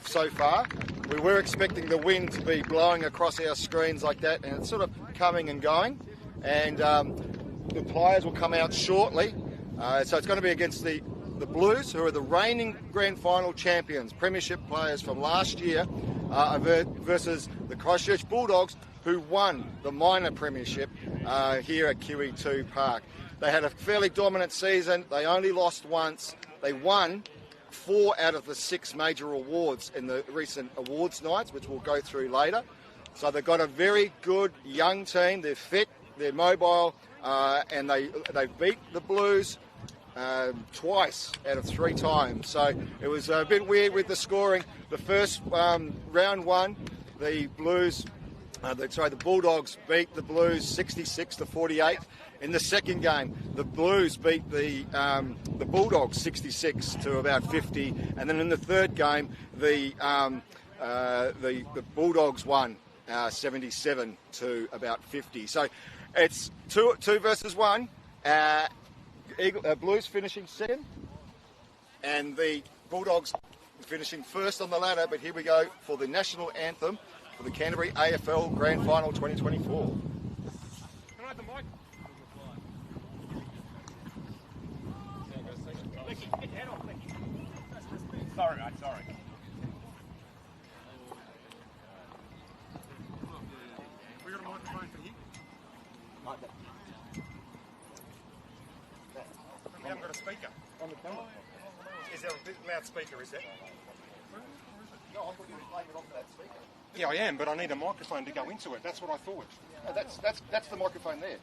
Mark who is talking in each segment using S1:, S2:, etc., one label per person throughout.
S1: so far. We were expecting the wind to be blowing across our screens like that, and it's sort of coming and going. And the players will come out shortly. So it's going to be against the Blues, who are the reigning grand final champions, premiership players from last year, versus the Christchurch Bulldogs, who won the minor premiership here at QEII Park. They had a fairly dominant season. They only lost once. They won 4 out of the 6 major awards in the recent awards nights, which we'll go through later. So they've got a very good young team. They're fit, they're mobile, and they beat the Blues twice out of 3 times. So it was a bit weird with the scoring. The first round one, the Bulldogs beat the Blues 66-48. In the second game, the Blues beat the Bulldogs 66 to about 50, and then in the third game, the Bulldogs won 77 to about 50. So it's 2 versus 1. Blues finishing second, and the Bulldogs finishing first on the ladder. But here we go for the national anthem for the Canterbury AFL Grand Final 2024.
S2: Can I have the mic? Sorry, mate, sorry. We got a microphone for you? We haven't got a speaker. On the camera. Is there a loudspeaker, is there?
S1: No, I thought you were playing it off that speaker.
S2: Yeah, I am, but I need a microphone to go into it. That's what I thought.
S1: No, that's the microphone there.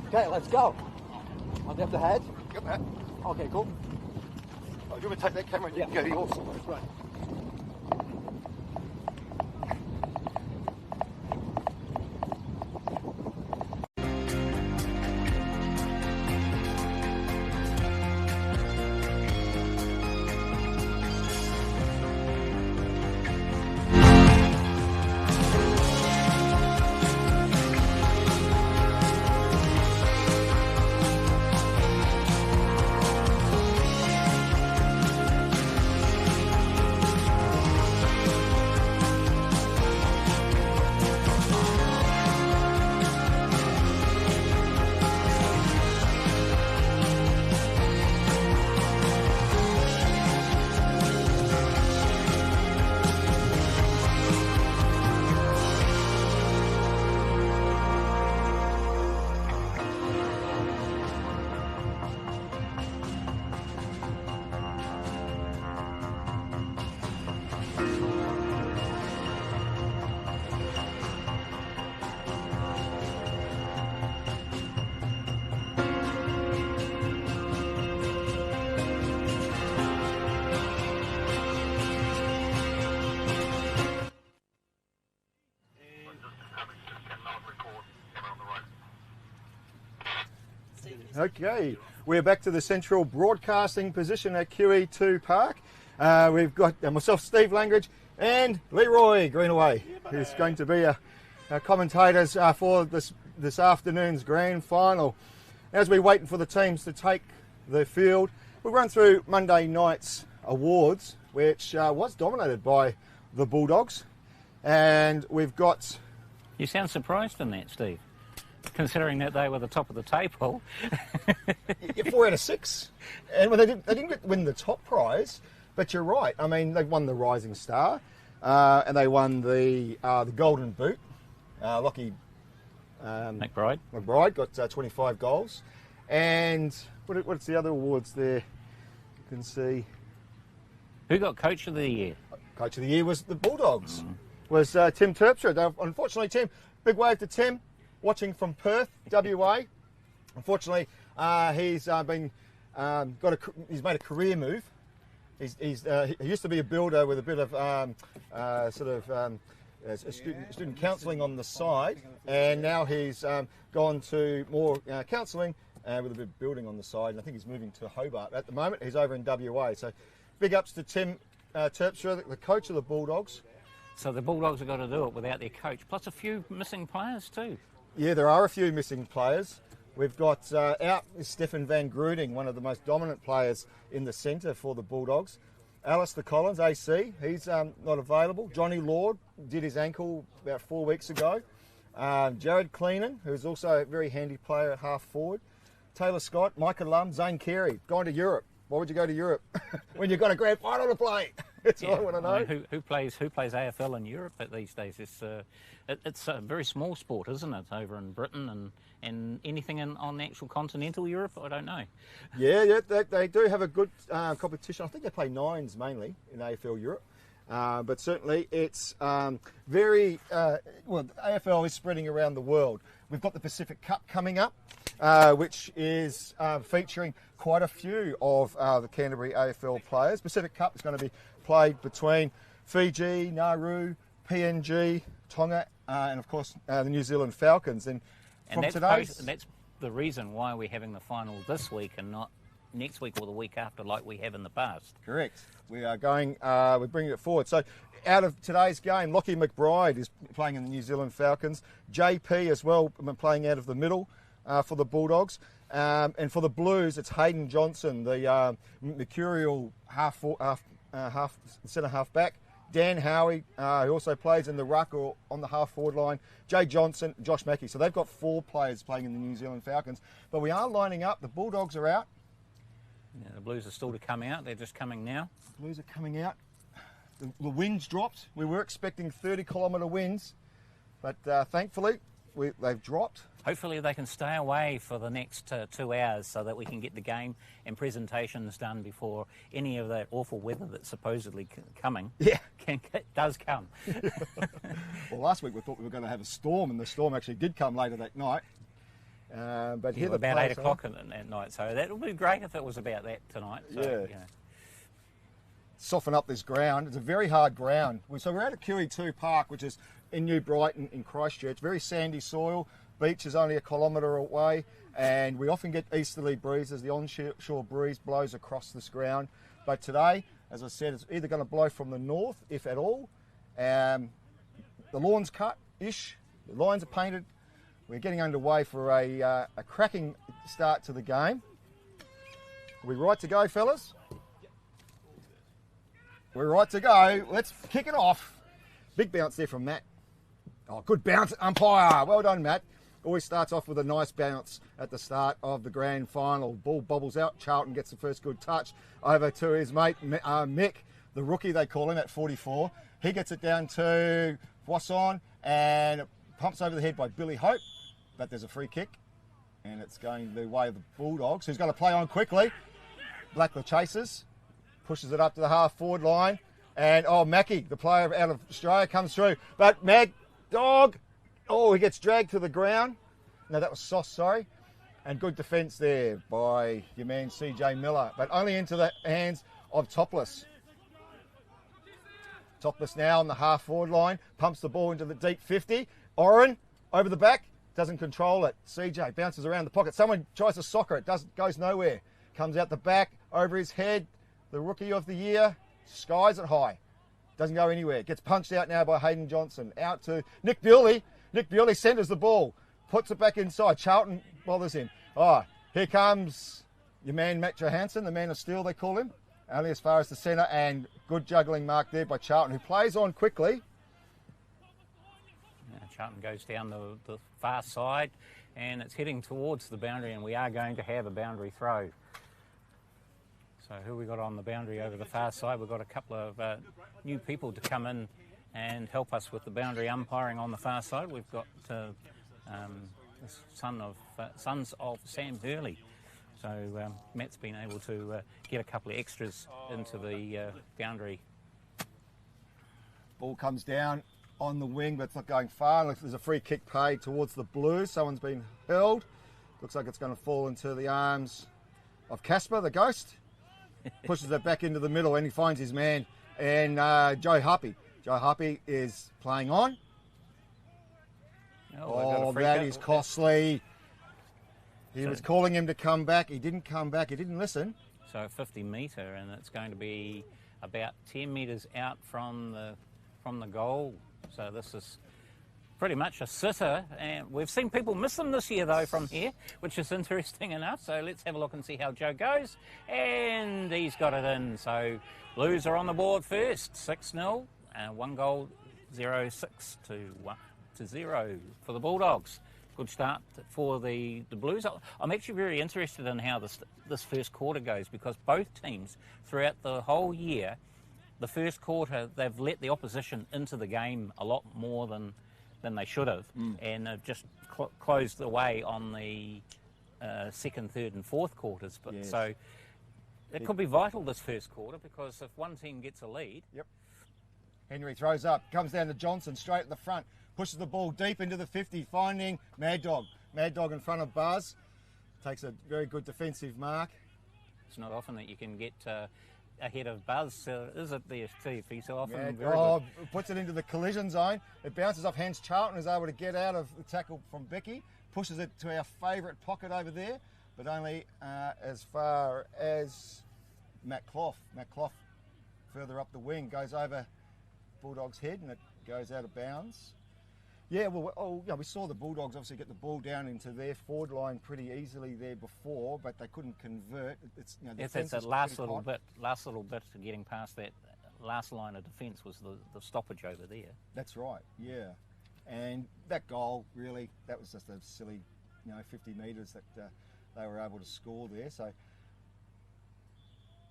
S3: Okay, let's go. I'll get the head.
S1: Get that.
S3: Okay, cool.
S1: Oh, do you want to take that camera and you can go to yours?
S3: Right.
S1: Okay, we're back to the central broadcasting position at QE2 Park. We've got myself, Steve Langridge, and Leroy Greenaway, who's going to be our commentators for this afternoon's grand final. As we're waiting for the teams to take the field, we'll run through Monday night's awards, which was dominated by the Bulldogs. And we've got...
S4: You sound surprised in that, Steve, considering that they were the top of the table.
S1: 4 out of 6. And well, they didn't win the top prize, but you're right. I mean, they won the Rising Star, and they won the Golden Boot. Lockie McBride got 25 goals. And what's the other awards there? You can see.
S4: Who got Coach of the Year?
S1: Coach of the Year was the Bulldogs. Was Tim Terpstra. Unfortunately, Tim, big wave to Tim, watching from Perth, WA. Unfortunately, he's made a career move. He used to be a builder with a bit of student counselling on the side, and now he's gone to more counselling with a bit of building on the side. And I think he's moving to Hobart at the moment. He's over in WA. So, big ups to Tim Terpstra, the coach of the Bulldogs.
S4: So the Bulldogs have got to do it without their coach, plus a few missing players too.
S1: Yeah, there are a few missing players. We've got out is Stefan van Gruding, one of the most dominant players in the centre for the Bulldogs. Alistair Collins, AC, he's not available. Johnny Lord did his ankle about 4 weeks ago. Jared Cleenan, who's also a very handy player at half forward. Taylor Scott, Micah Lum, Zane Carey, gone to Europe. Why would you go to Europe when you've got a grand final to play? That's all I want to know.
S4: I mean, who plays AFL in Europe these days? It's a very small sport, isn't it, over in Britain and anything on actual continental Europe? I don't know. Yeah,
S1: they do have a good competition. I think they play nines mainly in AFL Europe. But certainly it's very... well, AFL is spreading around the world. We've got the Pacific Cup coming up, which is featuring quite a few of the Canterbury AFL players. Pacific Cup is going to be played between Fiji, Nauru, PNG, Tonga, and of course the New Zealand Falcons. And that's the reason why we're having the final this week and not next week or the week after like we have in the past. Correct. We are going, we're bringing it forward. So out of today's game, Lockie McBride is playing in the New Zealand Falcons. JP as well playing out of the middle for the Bulldogs. And for the Blues, it's Hayden Johnson, the mercurial centre half back. Dan Howie, who also plays in the ruck or on the half forward line. Jay Johnson, Josh Mackey. So they've got 4 players playing in the New Zealand Falcons. But we are lining up. The Bulldogs are out.
S4: Yeah, the Blues are still to come out. They're just coming now.
S1: The Blues are coming out. The winds dropped. We were expecting 30-kilometre winds, but thankfully they've dropped.
S4: Hopefully they can stay away for the next 2 hours so that we can get the game and presentations done before any of that awful weather that's supposedly coming does come.
S1: Well, last week we thought we were going to have a storm, and the storm actually did come later that night. But here
S4: about 8 o'clock at night, so that would be great if it was about that tonight. So,
S1: yeah. Soften up this ground. It's a very hard ground. So we're at QE2 Park, which is in New Brighton in Christchurch. Very sandy soil. Beach is only 1 kilometre away, and we often get easterly breezes. The onshore breeze blows across this ground. But today, as I said, it's either going to blow from the north, if at all. The lawn's cut-ish. The lines are painted. We're getting underway for a cracking start to the game. Are we right to go, fellas? We're right to go. Let's kick it off. Big bounce there from Matt. Oh, good bounce, umpire. Well done, Matt. Always starts off with a nice bounce at the start of the grand final. Ball bobbles out. Charlton gets the first good touch over to his mate, Mick, the rookie they call him at 44. He gets it down to Poisson and pumps over the head by Billy Hope. But there's a free kick, and it's going the way of the Bulldogs, who's going to play on quickly. Blackler chases, pushes it up to the half-forward line, and, Mackie, the player out of Australia, comes through. But Mad Dog, he gets dragged to the ground. No, that was Sauce, sorry. And good defence there by your man CJ Miller, but only into the hands of Topless. Topless now on the half-forward line, pumps the ball into the deep 50. Oren, over the back. doesn't control it. CJ bounces around the pocket. Someone tries to soccer it, goes nowhere. Comes out the back, over his head. The rookie of the year, skies it high. Doesn't go anywhere. Gets punched out now by Hayden Johnson. Out to Nick Bewley. Nick Bewley centres the ball. Puts it back inside. Charlton bothers him. Oh, here comes your man Matt Johansson, the man of steel they call him. Only as far as the centre, and good juggling mark there by Charlton, who plays on quickly.
S4: Charlton goes down the far side, and it's heading towards the boundary, and we are going to have a boundary throw. So who we got on the boundary over the far side? We've got a couple of new people to come in and help us with the boundary umpiring on the far side. We've got the sons of Sam Hurley. So Matt's been able to get a couple of extras into the boundary.
S1: Ball comes down on the wing, but it's not going far. There's a free kick paid towards the Blues. Someone's been held. Looks like it's going to fall into the arms of Casper, the ghost. Pushes it back into the middle, and he finds his man. And Joe Huppy. Joe Huppy is playing on. Oh, that is costly. He was calling him to come back. He didn't come back. He didn't listen.
S4: So 50 metre, and it's going to be about 10 metres out from the goal. So this is pretty much a sitter, and we've seen people miss them this year though from here, which is interesting enough. So let's have a look and see how Joe goes, and he's got it in. So Blues are on the board first, 6-0, 1 goal, 0-6 to 0 for the Bulldogs. Good start for the Blues. I'm actually very interested in how this first quarter goes, because both teams throughout the whole year, the first quarter, they've let the opposition into the game a lot more than they should have, and they've just closed the way on the second, third and fourth quarters. But yes. So it could be vital this first quarter, because if one team gets a lead...
S1: Yep. Henry throws up, comes down to Johnson straight at the front, pushes the ball deep into the 50, finding Mad Dog. Mad Dog in front of Buzz. Takes a very good defensive mark.
S4: It's not often that you can get ahead of Buzz, is it there, Steve? He's so often very
S1: good. Puts it into the collision zone. It bounces off hands. Charlton is able to get out of the tackle from Becky. Pushes it to our favourite pocket over there, but only as far as Matt Clough. Matt Clough further up the wing, goes over Bulldog's head, and it goes out of bounds. Yeah, well, we saw the Bulldogs obviously get the ball down into their forward line pretty easily there before, but they couldn't convert. It's
S4: that last little bit to getting past that last line of defence was the stoppage over there.
S1: That's right, yeah. And that goal, really, that was just a silly, 50 metres that they were able to score there. So,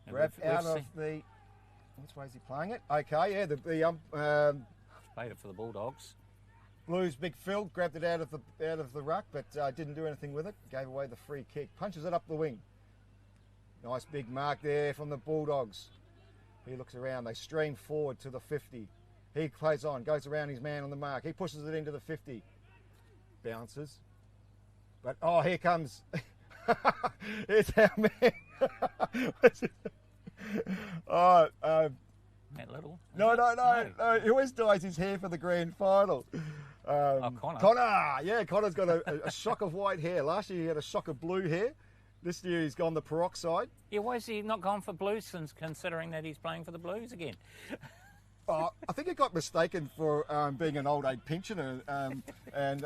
S1: grab out of the... Which way is he playing it? Okay, yeah,
S4: played it for the Bulldogs.
S1: Blues, Big Phil grabbed it out of the ruck, but didn't do anything with it. Gave away the free kick. Punches it up the wing. Nice big mark there from the Bulldogs. He looks around. They stream forward to the 50. He plays on, goes around his man on the mark. He pushes it into the 50. Bounces. But, here comes... It's our man.
S4: Matt Little?
S1: No. He always dyes his hair for the grand final.
S4: Connor.
S1: Yeah, Connor's got a shock of white hair. Last year he had a shock of blue hair. This year he's gone the peroxide.
S4: Yeah, why is he not gone for Blues, since considering that he's playing for the Blues again?
S1: I think he got mistaken for being an old age pensioner, and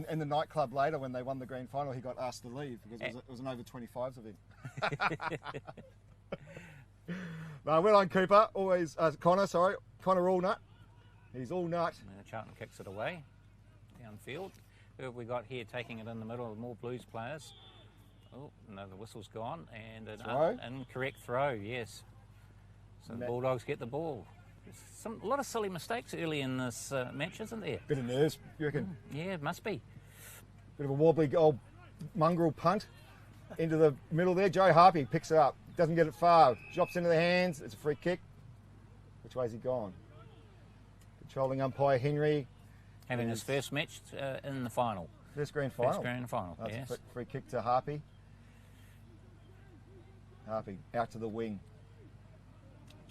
S1: in the nightclub later when they won the grand final, he got asked to leave because it was an over 25s event. No, well on Cooper, always Connor all nut. He's all nut.
S4: And Charlton kicks it away downfield. Who have we got here taking it in the middle? More Blues players. Oh no, the whistle's gone, and an incorrect throw. Yes. So the Bulldogs get the ball. A lot of silly mistakes early in this match, isn't there?
S1: Bit of nerves, you reckon?
S4: Yeah, it must be. Bit
S1: of a wobbly old mongrel punt into the middle there. Joe Harpy picks it up. Doesn't get it far. Drops into the hands. It's a free kick. Which way's he gone? Controlling umpire Henry.
S4: Having his first match in the final.
S1: First grand final.
S4: First grand final, yes.
S1: A free kick to Harpy. Harpy out to the wing.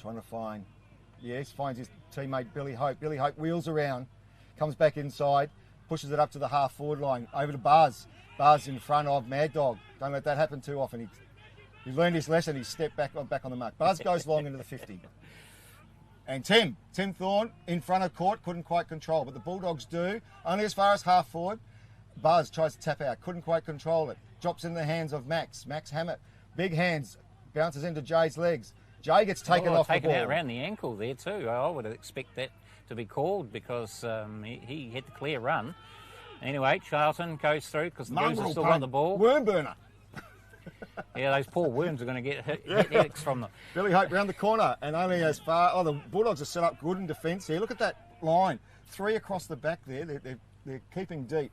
S1: Trying to find... Yes, finds his teammate Billy Hope. Billy Hope wheels around. Comes back inside. pushes it up to the half-forward line, over to Buzz. Buzz in front of Mad Dog. Don't let that happen too often. He's learned his lesson. He's stepped back on the mark. Buzz goes long into the 50. And Tim Thorne in front of court, couldn't quite control, but the Bulldogs do, only as far as half-forward. Buzz tries to tap out, couldn't quite control it. Drops in the hands of Max. Max Hammett. Big hands, bounces into Jay's legs. Jay gets taken off the ball.
S4: Taken out around the ankle there too. I would expect that to be called because he had the clear run. Anyway, Charlton goes through because the Blues have still got the ball.
S1: Worm burner.
S4: Yeah, those poor worms are going to get hit from them.
S1: Billy Hope round the corner and only as far. Oh, the Bulldogs are set up good in defence here. Look at that line. 3 across the back there. They're keeping deep.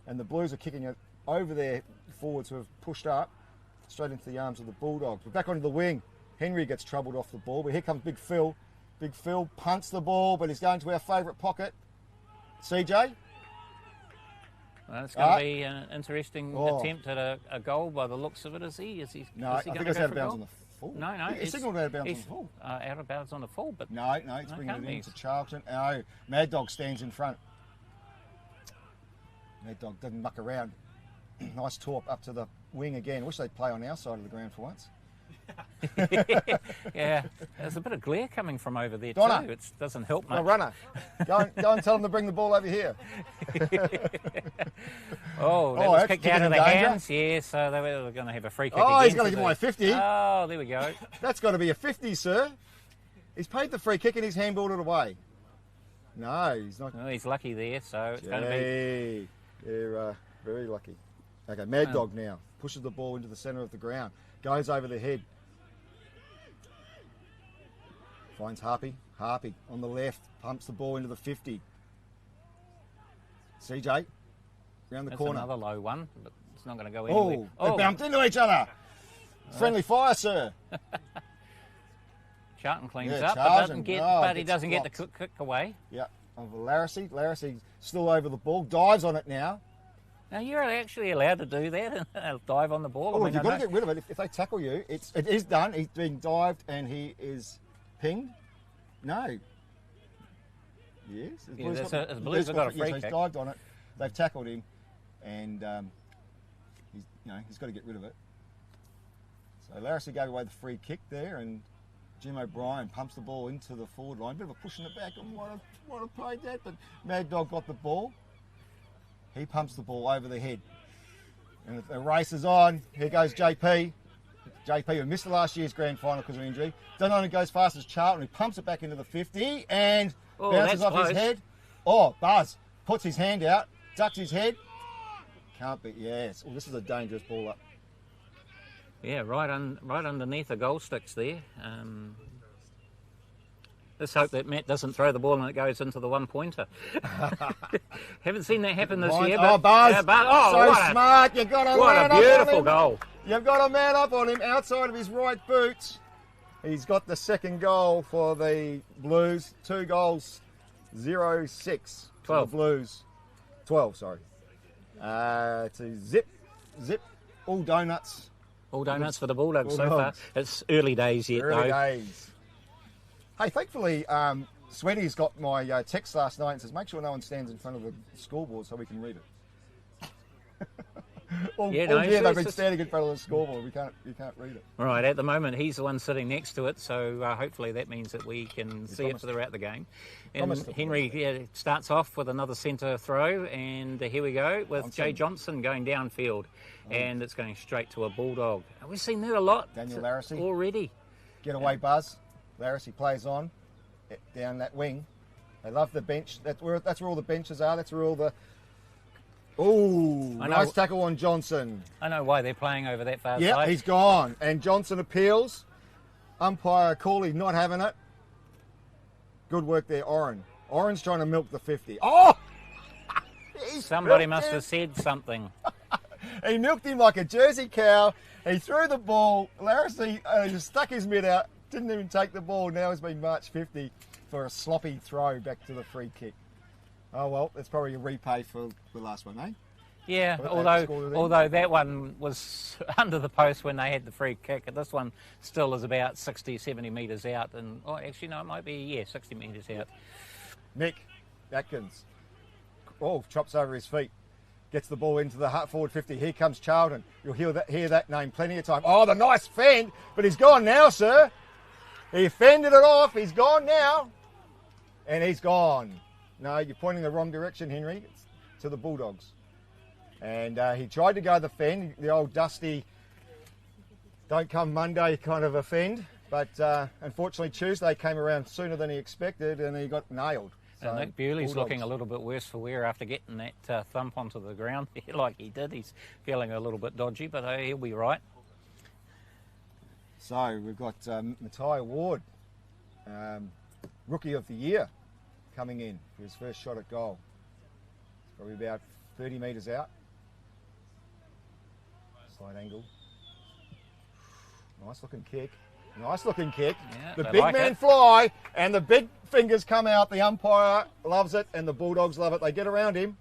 S1: And the Blues are kicking it over their forwards who have pushed up straight into the arms of the Bulldogs. We're back onto the wing. Henry gets troubled off the ball, but here comes Big Phil. Big Phil punts the ball, but he's going to our favourite pocket. CJ?
S4: Well, it's going to be an interesting attempt at a goal by the looks of it. Is he?
S1: No, I think it's out of bounds on the full.
S4: No.
S1: He signalled out of bounds on the full.
S4: Out of bounds on the full, but...
S1: No, he's bringing it into Charlton. No, Mad Dog stands in front. Mad Dog doesn't muck around. Nice torp up to the wing again. Wish they'd play on our side of the ground for once.
S4: Yeah, there's a bit of glare coming from over there
S1: Donna,
S4: too. It doesn't help much.
S1: No runner. Go and tell them to bring the ball over here.
S4: That was kicked out of the hands. Yeah, so they were going to have a free kick.
S1: Oh, he's going to give away 50.
S4: Oh, there we go.
S1: That's got to be a 50, sir. He's paid the free kick and he's handballed it away. No, he's not.
S4: Well, he's lucky there, so it's going to be...
S1: They're very lucky. Okay, Mad Dog now pushes the ball into the centre of the ground. Goes over the head. Finds Harpy. Harpy on the left. Pumps the ball into the 50. CJ. Round the corner.
S4: Another low one, but it's not going to go anywhere.
S1: They bumped into each other. Friendly fire, sir.
S4: Charlton cleans
S1: Yeah,
S4: up,
S1: Charlton.
S4: but he
S1: Gets
S4: doesn't get the
S1: blocked.
S4: kick away.
S1: Yeah, of Larissy. Larissy still over the ball. Dives on it now.
S4: Now, you're actually allowed to do that and dive on the ball.
S1: Oh, you've got to get rid of it. If they tackle you, it is done. He's being dived and he is pinged. No. Yes.
S4: The Blues have got a free kick.
S1: He's dived on it. They've tackled him, and he's got to get rid of it. So Larissy gave away the free kick there, and Jim O'Brien pumps the ball into the forward line. Bit of a push in the back. I might have played that, but Mad Dog got the ball. He pumps the ball over the head. And the race is on. Here goes JP. JP, who missed the last year's grand final because of injury. Doesn't only go as fast as Charlton. He pumps it back into the 50 and bounces off his head. Oh, Buzz puts his hand out, ducks his head. Can't be. Yes. Oh, this is a dangerous ball up.
S4: Yeah, right underneath the goal sticks there. Let's hope that Matt doesn't throw the ball and it goes into the one-pointer. Haven't seen that happen this year.
S1: Oh, Buzz! So
S4: so
S1: smart! You've got a
S4: what a beautiful goal!
S1: You've got a man up on him outside of his right boot. He's got the second goal for the Blues. 2 goals, 0-6 for the Blues. 12, sorry. To zip, all donuts.
S4: All donuts for the Bulldogs so far. It's early days yet,
S1: Early days. Hey, thankfully, Sweaty's got my text last night and says, make sure no one stands in front of the scoreboard so we can read it. all year they've been standing in front of the scoreboard. You can't read it.
S4: Right, at the moment, he's the one sitting next to it, so hopefully that means that we can see it throughout the game. And Henry starts off with another centre throw, and here we go with Jay Johnson going downfield, and it's going straight to a Bulldog. We've seen that a lot
S1: Daniel Larissy
S4: already.
S1: Get away, Buzz. Larissy plays on down that wing. They love the bench. That's where all the benches are. That's where all the... Oh, nice tackle on Johnson.
S4: I know why they're playing over that far side.
S1: Yeah, he's gone. And Johnson appeals. Umpire Cooley not having it. Good work there, Oren. Oren's trying to milk the 50. Oh!
S4: Somebody must have said something.
S1: He milked him like a Jersey cow. He threw the ball. Larissy just stuck his mid out. Didn't even take the ball. Now he's been marched 50 for a sloppy throw back to the free kick. Oh, well, that's probably a repay for the last one, eh?
S4: Yeah, although that one was under the post when they had the free kick. And this one still is about 60, 70 metres out. And actually, no, it might be, 60 metres out.
S1: Nick Atkins. chops over his feet. Gets the ball into the forward 50. Here comes Charlton. You'll hear that name plenty of time. Oh, the nice fend, but he's gone now, sir. He fended it off. He's gone now. And he's gone. No, you're pointing the wrong direction, Henry. It's to the Bulldogs. And he tried to go the fend, the old dusty, don't come Monday kind of a fend. But unfortunately, Tuesday came around sooner than he expected, and he got nailed. So,
S4: and Nick Bewley's looking a little bit worse for wear after getting that thump onto the ground like he did. He's feeling a little bit dodgy, but he'll be right.
S1: So we've got Matai Ward, Rookie of the Year, coming in for his first shot at goal. It's probably about 30 metres out. Slight angle. Nice looking kick. Nice looking kick.
S4: Yeah,
S1: the big
S4: like
S1: man
S4: it.
S1: fly and the big fingers come out. The umpire loves it and the Bulldogs love it. They get around him.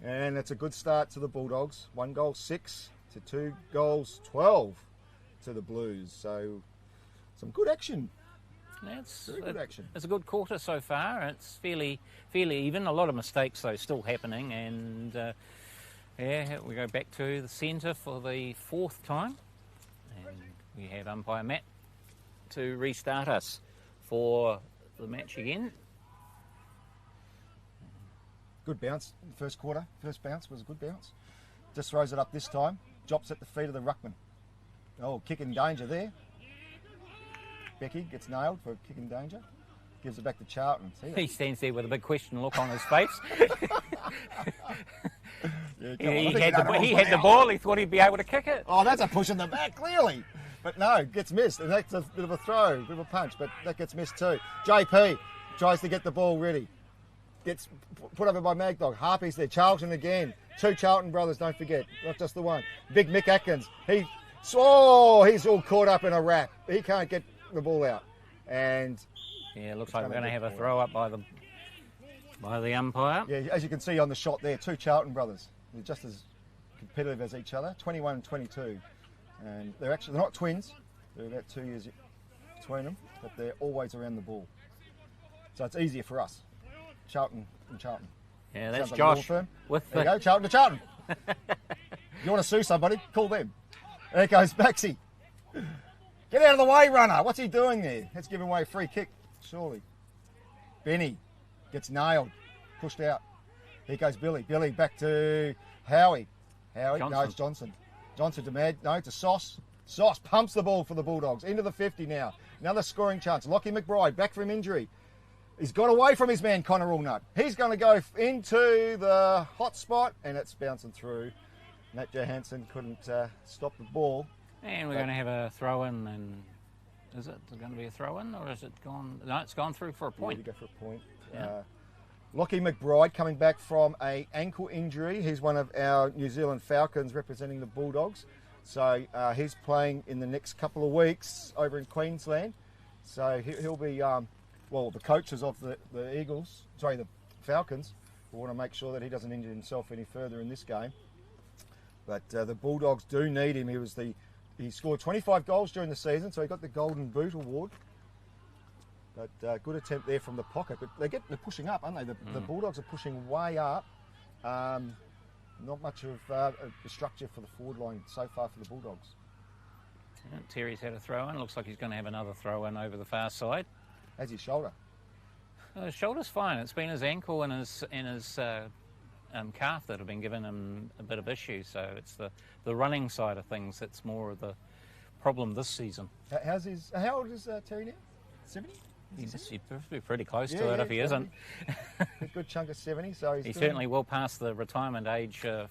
S1: And it's a good start to the Bulldogs. 1 goal 6 to 2 goals 12 to the Blues. So some good action. Very good action.
S4: It's a good quarter so far. It's fairly even. A lot of mistakes though still happening, and we go back to the centre for the 4th time, and we have umpire Matt to restart us for the match again.
S1: Good bounce in the first quarter. First bounce was a good bounce. Just throws it up this time. Drops at the feet of the ruckman. Oh, kick in danger there. Becky gets nailed for kick in danger. Gives it back to Charlton.
S4: He stands there with a big question look on his face. He had the ball. He thought he'd be able to kick it.
S1: Oh, that's a push in the back, clearly. But no, gets missed. And that's a bit of a throw, a bit of a punch, but that gets missed too. JP tries to get the ball ready. Gets put over by Magdog. Harpy's there. Charlton again. 2 Charlton brothers, don't forget. Not just the one. Big Mick Atkins. He's all caught up in a wrap. He can't get the ball out. And
S4: yeah, it looks like we're going to have a throw up by the umpire.
S1: Yeah, as you can see on the shot there, 2 Charlton brothers. They're just as competitive as each other, 21 and 22. And they're not twins. They're about 2 years between them, but they're always around the ball. So it's easier for us. Charlton and Charlton.
S4: Yeah, that's
S1: Sounds like
S4: Josh.
S1: a law firm.
S4: With
S1: There you go, Charlton to Charlton. You want to sue somebody, call them. There goes Baxi. Get out of the way, runner. What's he doing there? That's giving away a free kick, surely. Benny gets nailed, pushed out. Here goes Billy. Billy back to Howie.
S4: Johnson.
S1: No, it's Johnson. Johnson to Mad. No, to Sauce. Sauce pumps the ball for the Bulldogs. Into the 50 now. Another scoring chance. Lockie McBride back from injury. He's got away from his man, Connor Allnut. He's going to go into the hot spot, and it's bouncing through. Nat Johansson couldn't stop the ball.
S4: And we're going to have a throw-in, and is it going to be a throw-in, or is it gone? No, it's gone through for a point.
S1: Yeah, to go for a point.
S4: Yeah.
S1: Lockie McBride coming back from an ankle injury. He's one of our New Zealand Falcons representing the Bulldogs. So he's playing in the next couple of weeks over in Queensland. So he'll be, the coaches of the Falcons will want to make sure that he doesn't injure himself any further in this game. But the Bulldogs do need him. He scored 25 goals during the season, so he got the Golden Boot award. But good attempt there from the pocket. But they're pushing up, aren't they? The Bulldogs are pushing way up. Not much of a structure for the forward line so far for the Bulldogs.
S4: Yeah, Terry's had a throw-in. Looks like he's going to have another throw-in over the far side.
S1: How's his shoulder?
S4: His shoulder's fine. It's been his ankle and his calf that have been giving him a bit of issue. So it's the running side of things that's more of the problem this season.
S1: How old is Terry now? 70?
S4: He's pretty close to it if he
S1: 70.
S4: isn't.
S1: A good chunk of 70. So
S4: He's certainly well past the retirement age to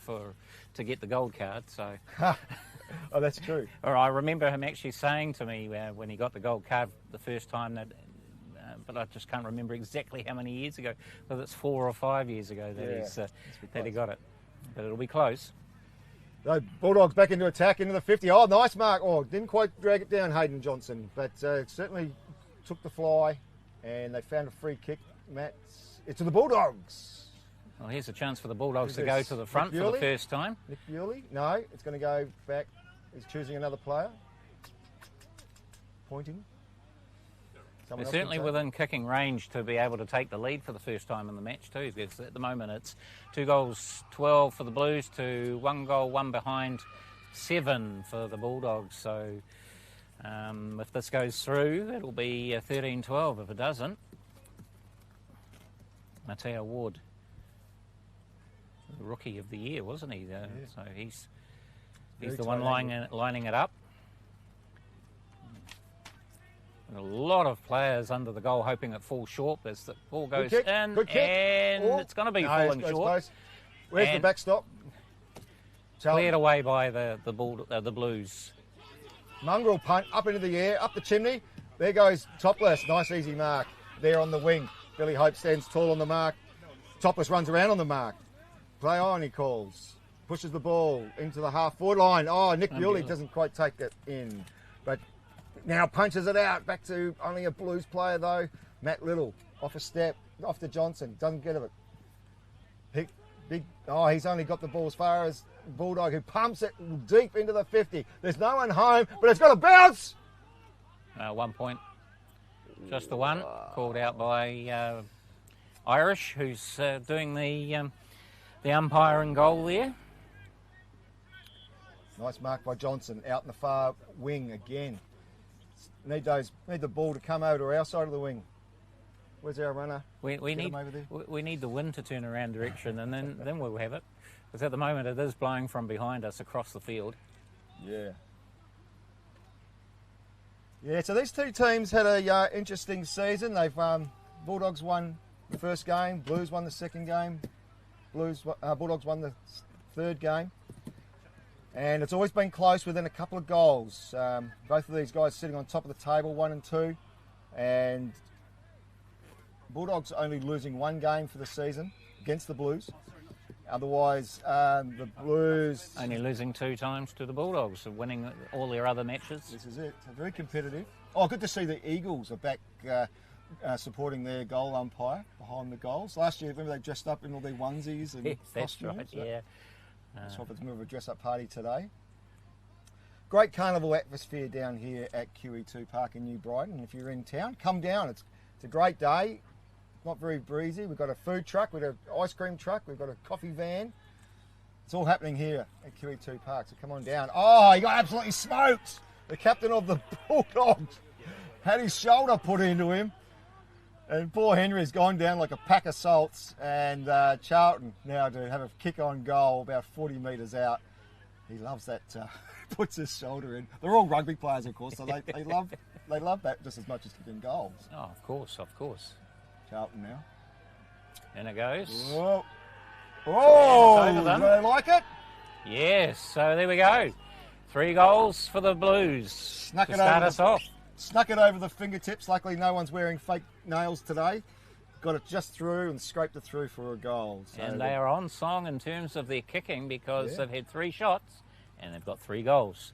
S4: get the gold card. So.
S1: Oh, that's true.
S4: Or I remember him actually saying to me when he got the gold card the first time that. But I just can't remember exactly how many years ago, whether it's 4 or 5 years ago that he got it. But it'll be close.
S1: The Bulldogs back into attack, into the 50. Oh, nice mark. Oh, didn't quite drag it down, Hayden Johnson, but certainly took the fly, and they found a free kick. It's to the Bulldogs.
S4: Well, here's a chance for the Bulldogs to go to the front for the first time.
S1: Nick Bewley? No, it's going to go back. He's choosing another player. Pointing.
S4: They're certainly within kicking range to be able to take the lead for the first time in the match too, because at the moment it's 2 goals 12 for the Blues to 1 goal, 1 behind, 7 for the Bulldogs. So if this goes through, it'll be 13-12 if it doesn't. Mateo Ward, the Rookie of the Year, wasn't he? So he's the one lining it up. A lot of players under the goal hoping it falls short as the ball goes in, and it's going to be falling short.
S1: Close. Where's the backstop?
S4: Cleared away by the Blues.
S1: Mongrel punt up into the air, up the chimney. There goes Topless. Nice easy mark there on the wing. Billy Hope stands tall on the mark. Topless runs around on the mark. Play on, he calls. Pushes the ball into the half-forward line. Oh, Nick Bewley doesn't quite take it in. But now punches it out. Back to only a Blues player, though. Matt Little, off a step, off to Johnson. Doesn't get it. He's only got the ball as far as Bulldog, who pumps it deep into the 50. There's no one home, but it's got a bounce.
S4: 1 point. Just the one. Called out by Irish, who's doing the umpiring goal there.
S1: Nice mark by Johnson out in the far wing again. Need the ball to come over to our side of the wing. Where's our runner?
S4: We need the wind to turn around direction, and then we'll have it. Because at the moment it is blowing from behind us across the field.
S1: Yeah. Yeah. So these two teams had a interesting season. They've Bulldogs won the first game, Blues won the second game, Bulldogs won the third game. And it's always been close within a couple of goals. Both of these guys sitting on top of the table, 1 and 2. And Bulldogs only losing 1 game for the season against the Blues. Otherwise, the Blues...
S4: Only losing 2 times to the Bulldogs, winning all their other matches.
S1: This is it. So very competitive. Oh, good to see the Eagles are back supporting their goal umpire behind the goals. Last year, remember they dressed up in all their onesies and
S4: that's
S1: costumes?
S4: right, yeah.
S1: So it's more of a dress-up party today. Great carnival atmosphere down here at QE2 Park in New Brighton. If you're in town, come down. It's a great day. Not very breezy. We've got a food truck, we've got an ice cream truck, we've got a coffee van. It's all happening here at QE2 Park, so come on down. Oh, he got absolutely smoked. The captain of the Bulldogs had his shoulder put into him. And poor Henry's gone down like a pack of salts. And Charlton now to have a kick on goal about 40 metres out. He loves that, puts his shoulder in. They're all rugby players, of course, so they love that just as much as kicking goals.
S4: Oh, of course.
S1: Charlton now.
S4: And it goes.
S1: Whoa. Oh,
S4: do
S1: they like it?
S4: Yes, so there we go. 3 goals for the Blues to start us off.
S1: Snuck it over the fingertips. Luckily, no one's wearing fake nails today. Got it just through and scraped it through for a goal. So
S4: and they are on song in terms of their kicking because they've had 3 shots and they've got 3 goals.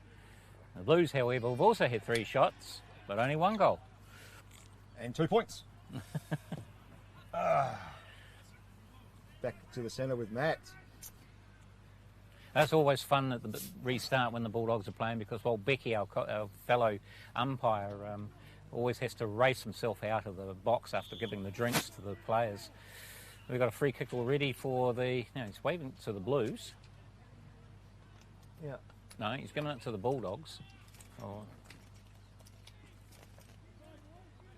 S4: The Blues, however, have also had 3 shots, but only 1 goal.
S1: And 2 points. Back to the centre with Matt.
S4: That's always fun at the restart when the Bulldogs are playing because, well, Becky, our fellow umpire, always has to race himself out of the box after giving the drinks to the players. We've got a free kick already for the... No, he's waving to the Blues.
S1: Yeah.
S4: No, he's giving it to the Bulldogs. Oh.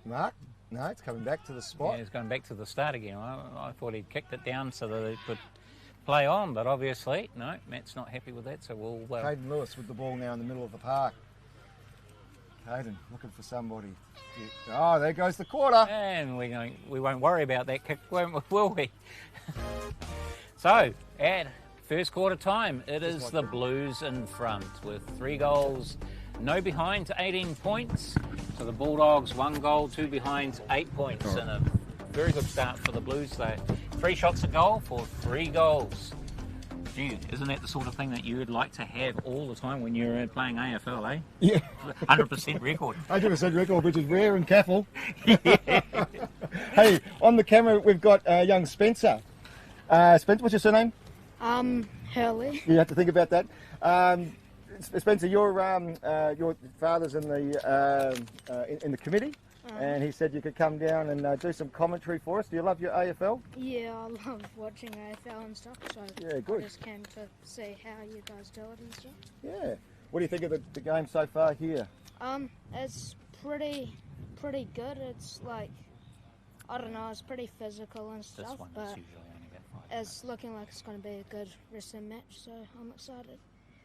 S1: Mark? No, it's coming back to the spot.
S4: Yeah, he's going back to the start again. I thought he'd kicked it down so that it could play on, but obviously, no, Matt's not happy with that, so we'll...
S1: Caden Lewis with the ball now in the middle of the park. Caden looking for somebody. Oh, there goes the quarter.
S4: And we won't worry about that kick, will we? So, at first quarter time, it is the Blues in front with 3 goals, no behind to 18 points. So the Bulldogs, 1 goal, 2 behind, 8 points. And a very good start for the Blues though. 3 shots a goal for 3 goals. Gee, isn't that the sort of thing that you would like to have all the time when you're playing AFL, eh?
S1: Yeah.
S4: 100% record.
S1: 100% record, which is rare in CAFL. Hey, on the camera we've got young Spencer. Spencer, what's your surname?
S5: Hurley.
S1: You have to think about that. Spencer, your father's in the committee. and he said you could come down and do some commentary for us. Do you love your AFL?
S5: Yeah, I love watching AFL and stuff, so
S1: Yeah, good.
S5: I just came to see how you guys do it and stuff.
S1: Yeah. What do you think of the game so far here?
S5: It's pretty good. It's like, I don't know, it's pretty physical and
S4: This
S5: stuff,
S4: one is
S5: but
S4: usually only about 5
S5: it's looking like it's going to be a good wrestling match, so I'm excited.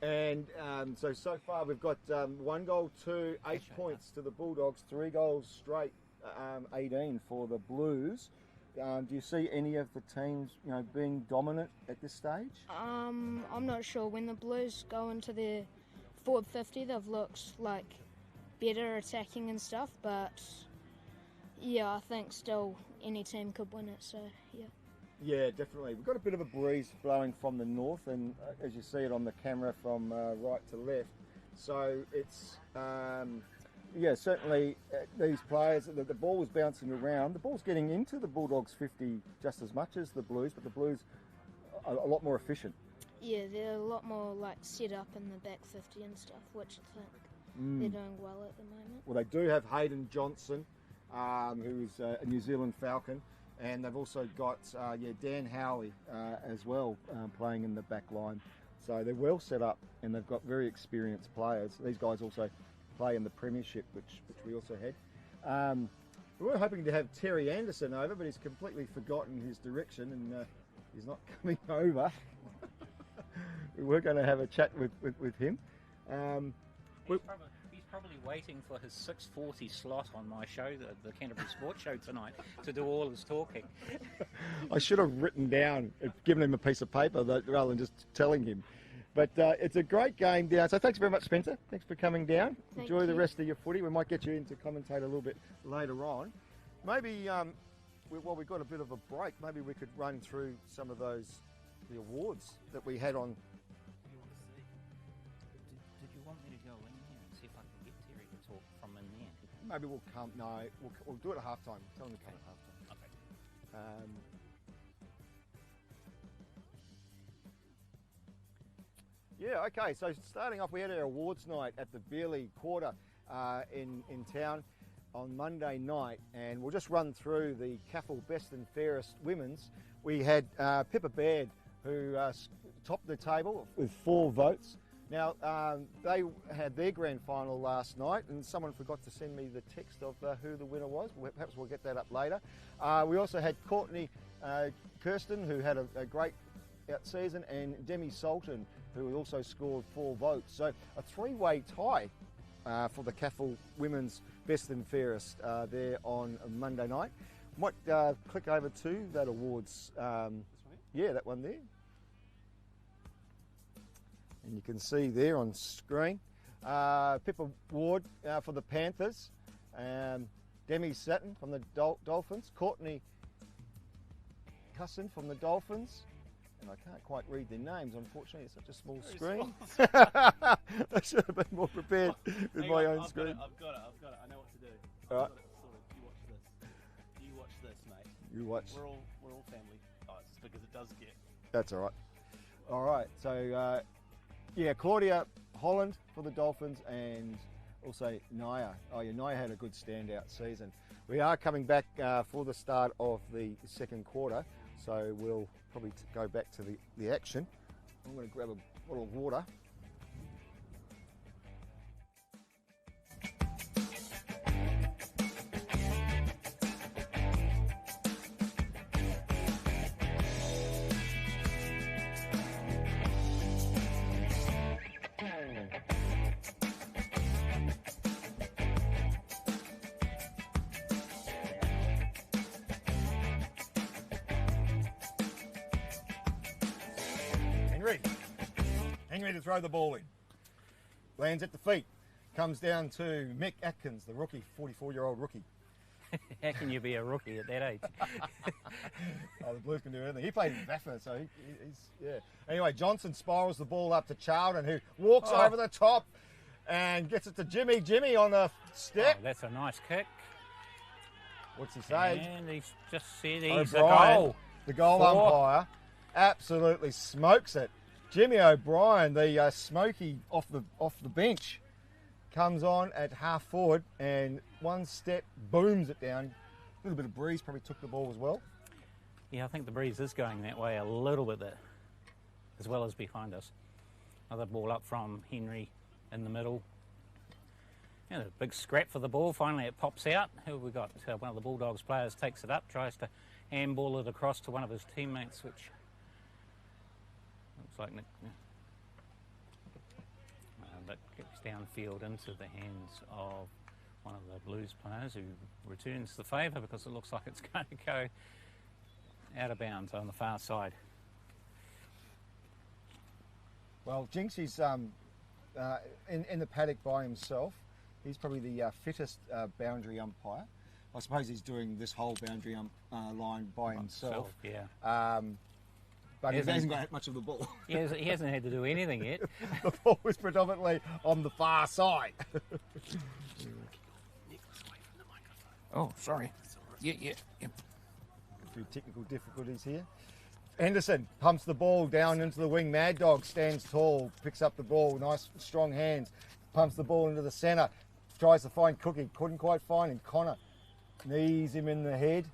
S1: And so far we've got 1 goal to 8 points to the Bulldogs, 3 goals straight, 18 for the Blues. Do you see any of the teams, being dominant at this stage?
S5: I'm not sure. When the Blues go into their forward 50, they've looked like better attacking and stuff, but yeah, I think still any team could win it, so yeah.
S1: Yeah, definitely. We've got a bit of a breeze blowing from the north, and as you see it on the camera from right to left. So it's, certainly these players, the ball was bouncing around. The ball's getting into the Bulldogs 50 just as much as the Blues, but the Blues are a lot more efficient.
S5: Yeah, they're a lot more like set up in the back 50 and stuff, which I think they're doing well at the moment.
S1: Well, they do have Hayden Johnson, who's a New Zealand Falcon. And they've also got Dan Howie as well playing in the back line. So they're well set up and they've got very experienced players. These guys also play in the Premiership, which we also had. We were hoping to have Terry Anderson over, but he's completely forgotten his direction and he's not coming over. We were going to have a chat with him.
S4: He's probably waiting for his 6:40 slot on my show, the Canterbury Sports Show tonight, to do all his talking.
S1: I should have written down, given him a piece of paper rather than just telling him. But it's a great game down. So thanks very much, Spencer. Thanks for coming down. Enjoy the rest of your footy. We might get you in to commentate a little bit later on. Maybe, while we've got a bit of a break, maybe we could run through some of the awards that we had on.
S4: Did you want me to go in there and see if I can get Terry to talk from in there?
S1: Maybe we'll come. No, we'll do it at halftime. Tell him to come at halftime.
S4: Okay.
S1: Yeah, okay. So starting off, we had our awards night at the Beerley Quarter in town on Monday night, and we'll just run through the CAFL Best and Fairest Women's. We had Pippa Baird, who topped the table with 4 votes. Now, they had their grand final last night, and someone forgot to send me the text of who the winner was. Perhaps we'll get that up later. We also had Courtney Kirsten, who had a great season, and Demi Sultan, who also scored 4 votes. So a 3-way tie for the CAFL Women's Best and Fairest there on Monday night. Might click over to that awards. Yeah, that one there. And you can see there on screen, Pippa Ward for the Panthers, Demi Sutton from the Dolphins, Courtney Cusson from the Dolphins, and I can't quite read their names, unfortunately, it's such a small screen. I should have been more prepared with my own screen.
S6: I've got it, I know what to do.
S1: All right.
S6: You watch this, mate.
S1: You watch.
S6: We're all family. Oh, it's just because it does get.
S1: That's all right. All right, so Claudia Holland for the Dolphins and also Naya. Oh yeah, Naya had a good standout season. We are coming back for the start of the second quarter, so we'll probably go back to the action. I'm going to grab a bottle of water. Henry to throw the ball in. Lands at the feet. Comes down to Mick Atkins, the rookie, 44-year-old rookie.
S4: How can you be a rookie at that age?
S1: The Blues can do anything. He played in Baffa, so he's, yeah. Anyway, Johnson spirals the ball up to Charlton, who walks over the top and gets it to Jimmy. Jimmy on the step.
S4: Oh, that's a nice kick.
S1: What's he say?
S4: And he's just said he's a
S1: O'Brien,
S4: goal.
S1: the goal umpire, absolutely smokes it. Jimmy O'Brien, the smoky off the bench, comes on at half forward and one step booms it down. A little bit of breeze probably took the ball as well.
S4: Yeah, I think the breeze is going that way a little bit there, as well as behind us. Another ball up from Henry in the middle. Yeah, a big scrap for the ball. Finally it pops out. Who have we got? One of the Bulldogs players takes it up, tries to handball it across to one of his teammates, which looks like Nick. But gets downfield into the hands of one of the Blues players, who returns the favour because it looks like it's going to go out of bounds on the far side.
S1: Well, Jinx is in the paddock by himself. He's probably the fittest boundary umpire. I suppose he's doing this whole boundary line by himself.
S4: Yeah.
S1: But he hasn't got much of the ball.
S4: He hasn't had to do anything yet.
S1: The ball was predominantly on the far side.
S4: Oh, sorry. Yeah.
S1: A few technical difficulties here. Henderson pumps the ball down into the wing. Mad Dog stands tall, picks up the ball, nice strong hands, pumps the ball into the centre, tries to find Cookie, couldn't quite find him. Connor knees him in the head.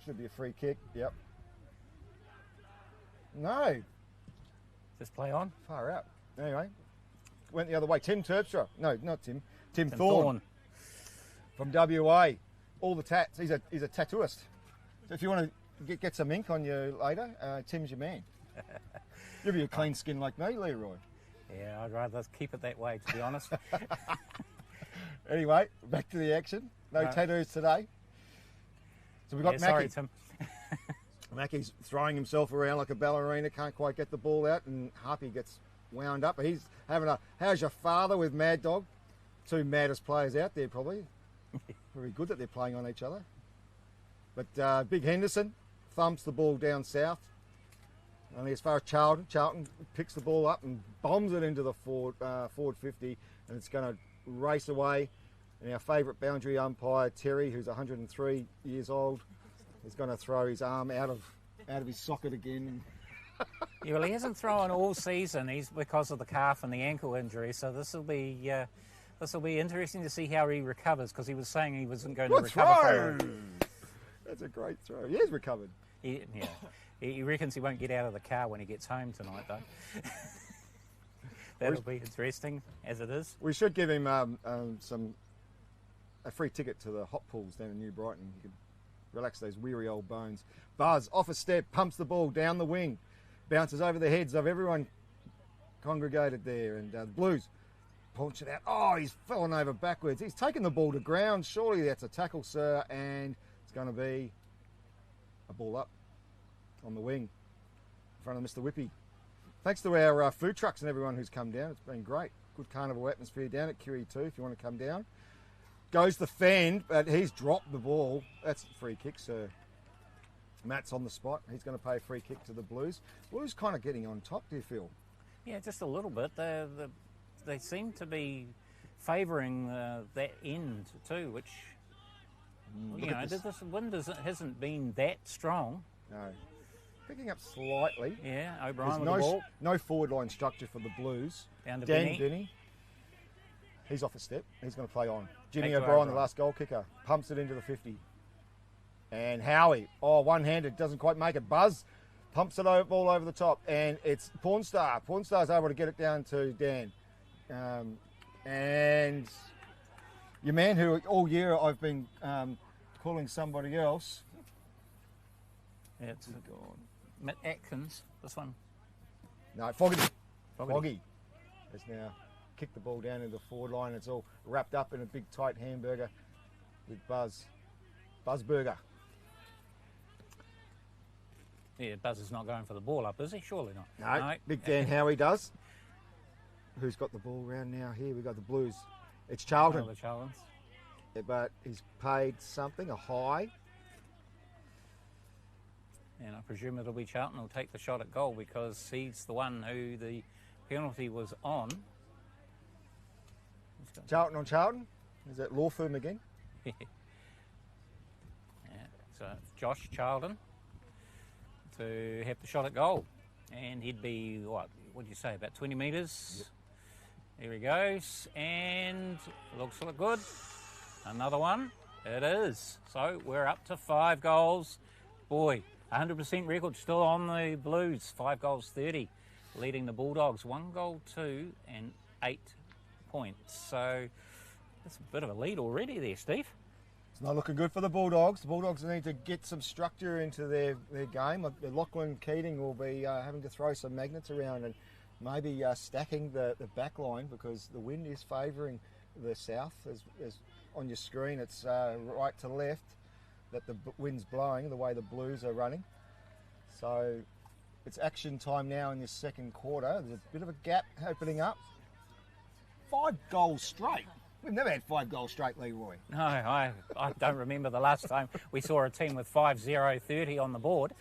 S1: Should be a free kick, yep. No.
S4: Just play on.
S1: Far out. Anyway, went the other way. Tim Terpstra. No, not Tim. Tim Thorne. From WA. All the tats. He's a tattooist. So if you want to get some ink on you later, Tim's your man. You'll be a clean skin like me, Leroy.
S4: Yeah, I'd rather keep it that way, to be honest.
S1: Anyway, back to the action. No tattoos today. So we've got Mackie.
S4: Sorry, Tim.
S1: Mackie's throwing himself around like a ballerina, can't quite get the ball out, and Harpy gets wound up. He's having a, how's your father with Mad Dog? Two maddest players out there, probably. Very good that they're playing on each other. But Big Henderson thumps the ball down south. Only as far as Charlton. Charlton picks the ball up and bombs it into the forward 50, and it's going to race away. And our favourite boundary umpire, Terry, who's 103 years old, is going to throw his arm out of his socket again.
S4: Yeah, well, he hasn't thrown all season. He's because of the calf and the ankle injury. So this will be interesting to see how he recovers, because he was saying he wasn't going to recover.
S1: That's a great throw. He has recovered.
S4: He reckons he won't get out of the car when he gets home tonight, though. That'll be interesting, as it is.
S1: We should give him a free ticket to the hot pools down in New Brighton. He can relax those weary old bones. Buzz, off a step, pumps the ball down the wing, bounces over the heads of everyone congregated there, and the Blues punch it out. Oh, he's fallen over backwards. He's taken the ball to ground. Surely that's a tackle, sir, and it's going to be a ball up on the wing in front of Mr. Whippy. Thanks to our food trucks and everyone who's come down. It's been great. Good carnival atmosphere down at QEII if you want to come down. Goes the fend, but he's dropped the ball. That's a free kick, sir. Matt's on the spot. He's going to pay a free kick to the Blues. Blues kind of getting on top, do you feel?
S4: Yeah, just a little bit. They seem to be favouring that end too, which, this wind hasn't been that strong.
S1: No. Picking up slightly.
S4: Yeah, O'Brien with
S1: the
S4: ball.
S1: No forward line structure for the Blues.
S4: Down to
S1: Dan
S4: Denny.
S1: He's off a step. He's going to play on. Jimmy O'Brien, the last goal kicker, pumps it into the 50. And Howie, one-handed, doesn't quite make it. Buzz pumps it all over the top, and it's Pornstar. Pornstar's able to get it down to Dan. And your man, who all year I've been calling somebody else.
S4: Yeah, it's Matt Atkins, this one.
S1: No, Foggy has now kicked the ball down into the forward line. It's all wrapped up in a big tight hamburger with Buzzburger.
S4: Yeah, Buzz is not going for the ball up, is he? Surely not.
S1: No. Big Dan Howie does. Who's got the ball round now? Here we got the Blues. It's Charlton.
S4: The Charltons.
S1: Yeah, but he's paid something, a high.
S4: And I presume it'll be Charlton who'll take the shot at goal, because he's the one who the penalty was on.
S1: Charlton on Charlton? Is that law firm again?
S4: Yeah, so Josh Charlton to have the shot at goal. And he'd be, what do you say, about 20 metres? Here he goes, and looks to look good. Another one. It is. So we're up to 5 goals. Boy, 100% record still on the Blues. 5 goals, 30, leading the Bulldogs. 1 goal, 2, and 8 points. So that's a bit of a lead already there, Steve.
S1: It's not looking good for the Bulldogs. The Bulldogs need to get some structure into their game. Lachlan Keating will be having to throw some magnets around and maybe stacking the back line, because the wind is favouring the south. As on your screen, it's right to left that the wind's blowing the way the Blues are running. So it's action time now in this second quarter. There's a bit of a gap opening up. 5 goals straight. We've never had 5 goals straight, Leroy.
S4: No, I don't remember the last time we saw a team with 5-0-30 on the board.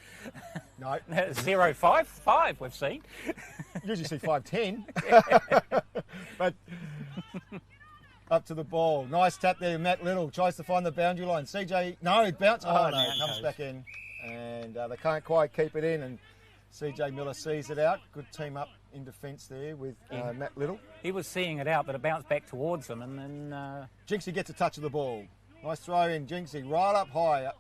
S1: No.
S4: 0-5 we've seen.
S1: Usually see 5-10. But up to the ball. Nice tap there, Matt Little. Tries to find the boundary line. CJ, no, he bounced. Oh, no, comes back in. And they can't quite keep it in. And CJ Miller sees it out. Good team up in defence there with Matt Little.
S4: He was seeing it out, but it bounced back towards him, and then...
S1: Jinxie gets a touch of the ball. Nice throw in, Jinxie, right up high.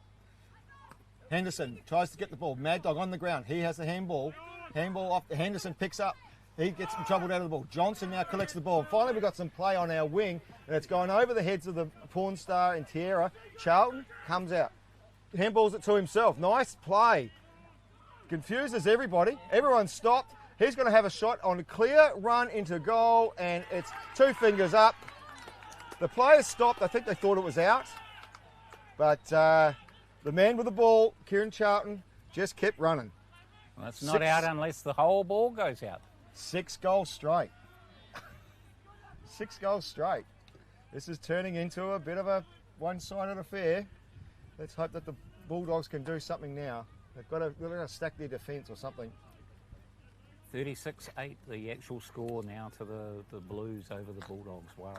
S1: Henderson tries to get the ball. Mad Dog on the ground. He has the handball. Handball off. Henderson picks up. He gets in trouble out of the ball. Johnson now collects the ball. Finally, we've got some play on our wing, and it's going over the heads of the porn star and Tierra. Charlton comes out. Handballs it to himself. Nice play. Confuses everybody. Everyone stopped. He's going to have a shot on a clear run into goal, and it's 2 fingers up. The players stopped. I think they thought it was out. But the man with the ball, Kieran Charlton, just kept running.
S4: Well, it's not out unless the whole ball goes out.
S1: 6 goals straight. 6 goals straight. This is turning into a bit of a one-sided affair. Let's hope that the Bulldogs can do something now. They've got to stack their defence or something.
S4: 36-8, the actual score now to the Blues over the Bulldogs. Wow.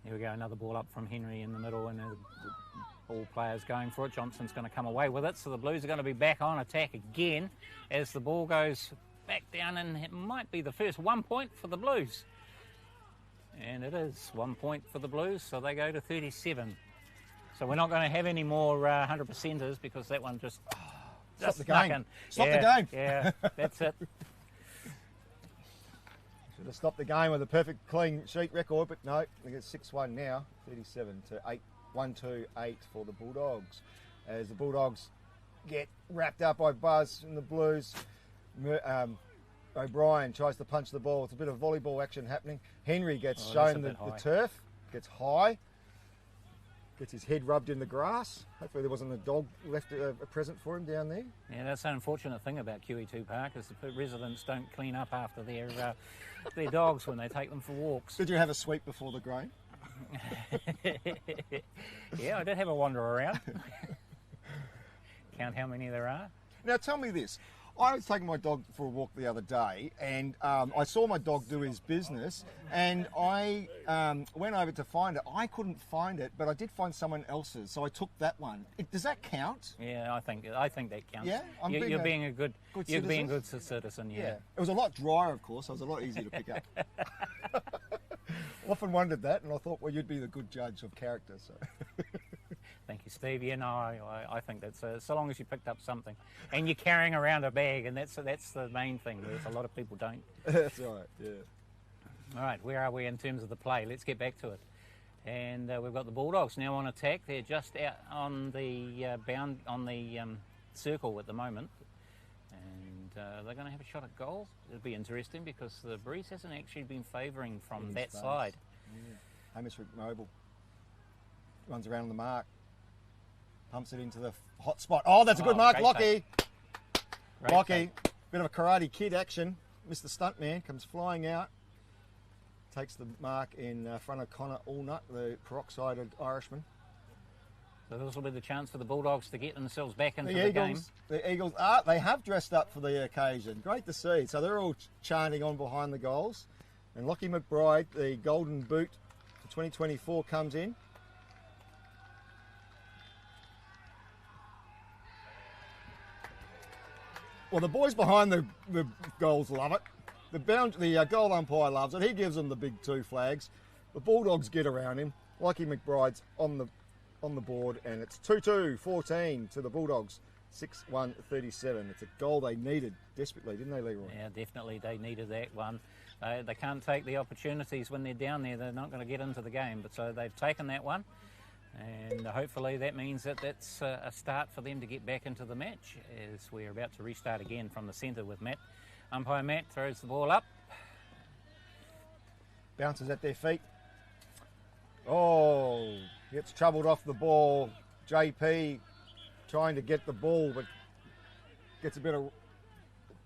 S4: Here we go, another ball up from Henry in the middle, and all players going for it. Johnson's going to come away with it, so the Blues are going to be back on attack again as the ball goes back down, and it might be the first 1 point for the Blues. And it is 1 point for the Blues, so they go to 37. So we're not going to have any more 100%ers, because that one just...
S1: Stop the game. Stop the game.
S4: Yeah, that's it.
S1: Should have stopped the game with a perfect clean sheet record, but no, we get 6-1 now, 37-8, 1-2-8 for the Bulldogs. As the Bulldogs get wrapped up by Buzz and the Blues, O'Brien tries to punch the ball. It's a bit of volleyball action happening. Henry gets shown the turf, gets high. Gets his head rubbed in the grass. Hopefully there wasn't a dog left a present for him down there.
S4: Yeah, that's the unfortunate thing about QE2 Park, is the residents don't clean up after their dogs when they take them for walks.
S1: Did you have a sweep before the grain?
S4: Yeah, I did have a wander around. Count how many there are.
S1: Now tell me this. I was taking my dog for a walk the other day, and I saw my dog do his business, and I went over to find it. I couldn't find it, but I did find someone else's, so I took that one. Does that count?
S4: Yeah, I think that counts.
S1: Yeah,
S4: you're being a good
S1: Yeah.
S4: citizen.
S1: It was a lot drier, of course. So it was a lot easier to pick up. Often wondered that, and I thought, well, you'd be the good judge of character. So.
S4: Thank you, Steve. Yeah, no, I think that's so long as you picked up something, and you're carrying around a bag, and that's the main thing. There's a lot of people don't.
S1: That's right. Yeah.
S4: All right, where are we in terms of the play? Let's get back to it. And we've got the Bulldogs now on attack. They're just out on the circle at the moment, and they're going to have a shot at goal. It'll be interesting because the breeze hasn't actually been favouring from that side.
S1: Yeah. Hamish Mobile runs around the mark. Pumps it into the hot spot. Oh, that's a good mark, Lockie. Lockie, bit of a Karate Kid action. Mr. Stuntman comes flying out. Takes the mark in front of Connor Allnut, the peroxided Irishman.
S4: So this will be the chance for the Bulldogs to get themselves back into the game.
S1: The Eagles, they have dressed up for the occasion. Great to see. So they're all chanting on behind the goals. And Lockie McBride, the golden boot for 2024, comes in. Well, the boys behind the goals love it. the goal umpire loves it. He gives them the big 2 flags. The Bulldogs get around him. Lucky McBride's on the board, and it's 2-2-14 to the Bulldogs. 6-1-37. It's a goal they needed desperately, didn't they, Leroy?
S4: Yeah, definitely they needed that one. They can't take the opportunities when they're down there. They're not going to get into the game, but so they've taken that one, and hopefully that means that that's a start for them to get back into the match as we're about to restart again from the centre with Matt. Umpire Matt throws the ball up.
S1: Bounces at their feet. Oh, gets troubled off the ball. JP trying to get the ball, but gets a bit of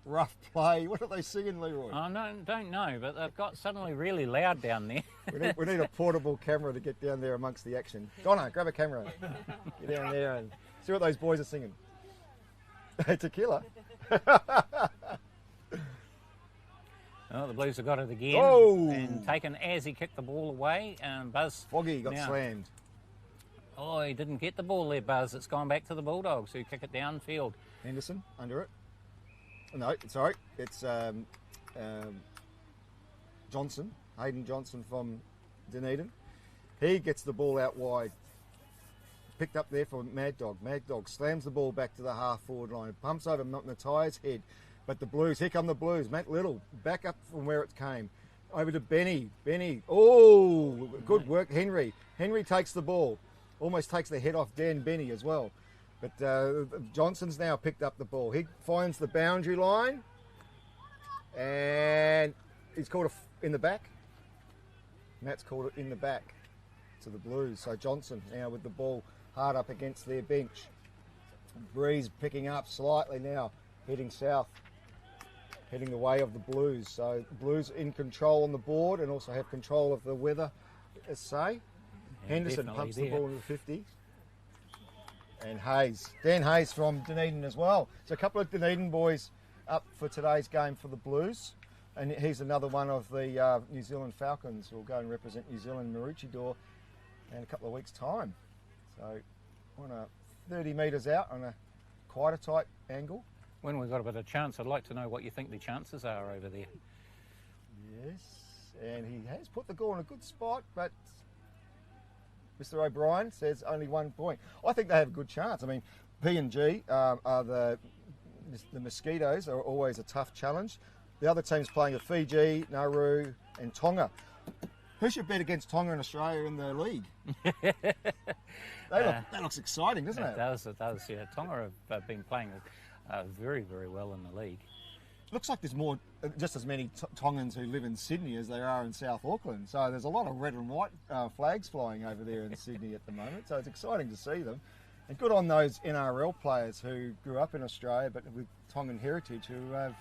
S1: rough play. What are they singing, Leroy?
S4: I don't know, but they've got suddenly really loud down there.
S1: We need a portable camera to get down there amongst the action. Donna, grab a camera. Get down there and see what those boys are singing. Tequila.
S4: Oh, the Blues have got it again.
S1: Oh!
S4: And taken as he kicked the ball away. And Buzz.
S1: Foggy got
S4: now,
S1: slammed.
S4: Oh, he didn't get the ball there, Buzz. It's gone back to the Bulldogs who kick it downfield.
S1: Henderson under it. No, sorry. It's Johnson. Hayden Johnson from Dunedin. He gets the ball out wide. Picked up there for Mad Dog. Mad Dog slams the ball back to the half-forward line. Pumps over Matthias' head. But the Blues, here come the Blues. Matt Little, back up from where it came. Over to Benny. Benny, oh, good work, Henry. Henry takes the ball. Almost takes the head off Dan Benny as well. But Johnson's now picked up the ball. He finds the boundary line. And he's called in the back. Matt's called it in the back to the Blues. So Johnson now with the ball hard up against their bench. Breeze picking up slightly now, heading south. Heading the way of the Blues. So the Blues in control on the board and also have control of the weather, as say. Yeah, Henderson pumps the ball into 50. And Hayes. Dan Hayes from Dunedin as well. So a couple of Dunedin boys up for today's game for the Blues. And he's another one of the New Zealand Falcons who will go and represent New Zealand Maroochydore in a couple of weeks' time. So on a 30 metres out on a quite a tight angle.
S4: When we've got a bit of chance, I'd like to know what you think the chances are over there.
S1: Yes, and he has put the goal in a good spot, but Mr. O'Brien says only 1 point. I think they have a good chance. I mean, P&G are the Mosquitoes are always a tough challenge. The other teams playing are Fiji, Nauru and Tonga. Who should bet against Tonga and Australia in the league? That looks exciting, doesn't it?
S4: It does, yeah. Tonga have been playing very, very well in the league.
S1: Looks like there's just as many Tongans who live in Sydney as there are in South Auckland. So there's a lot of red and white flags flying over there in Sydney at the moment. So it's exciting to see them. And good on those NRL players who grew up in Australia but with Tongan heritage who have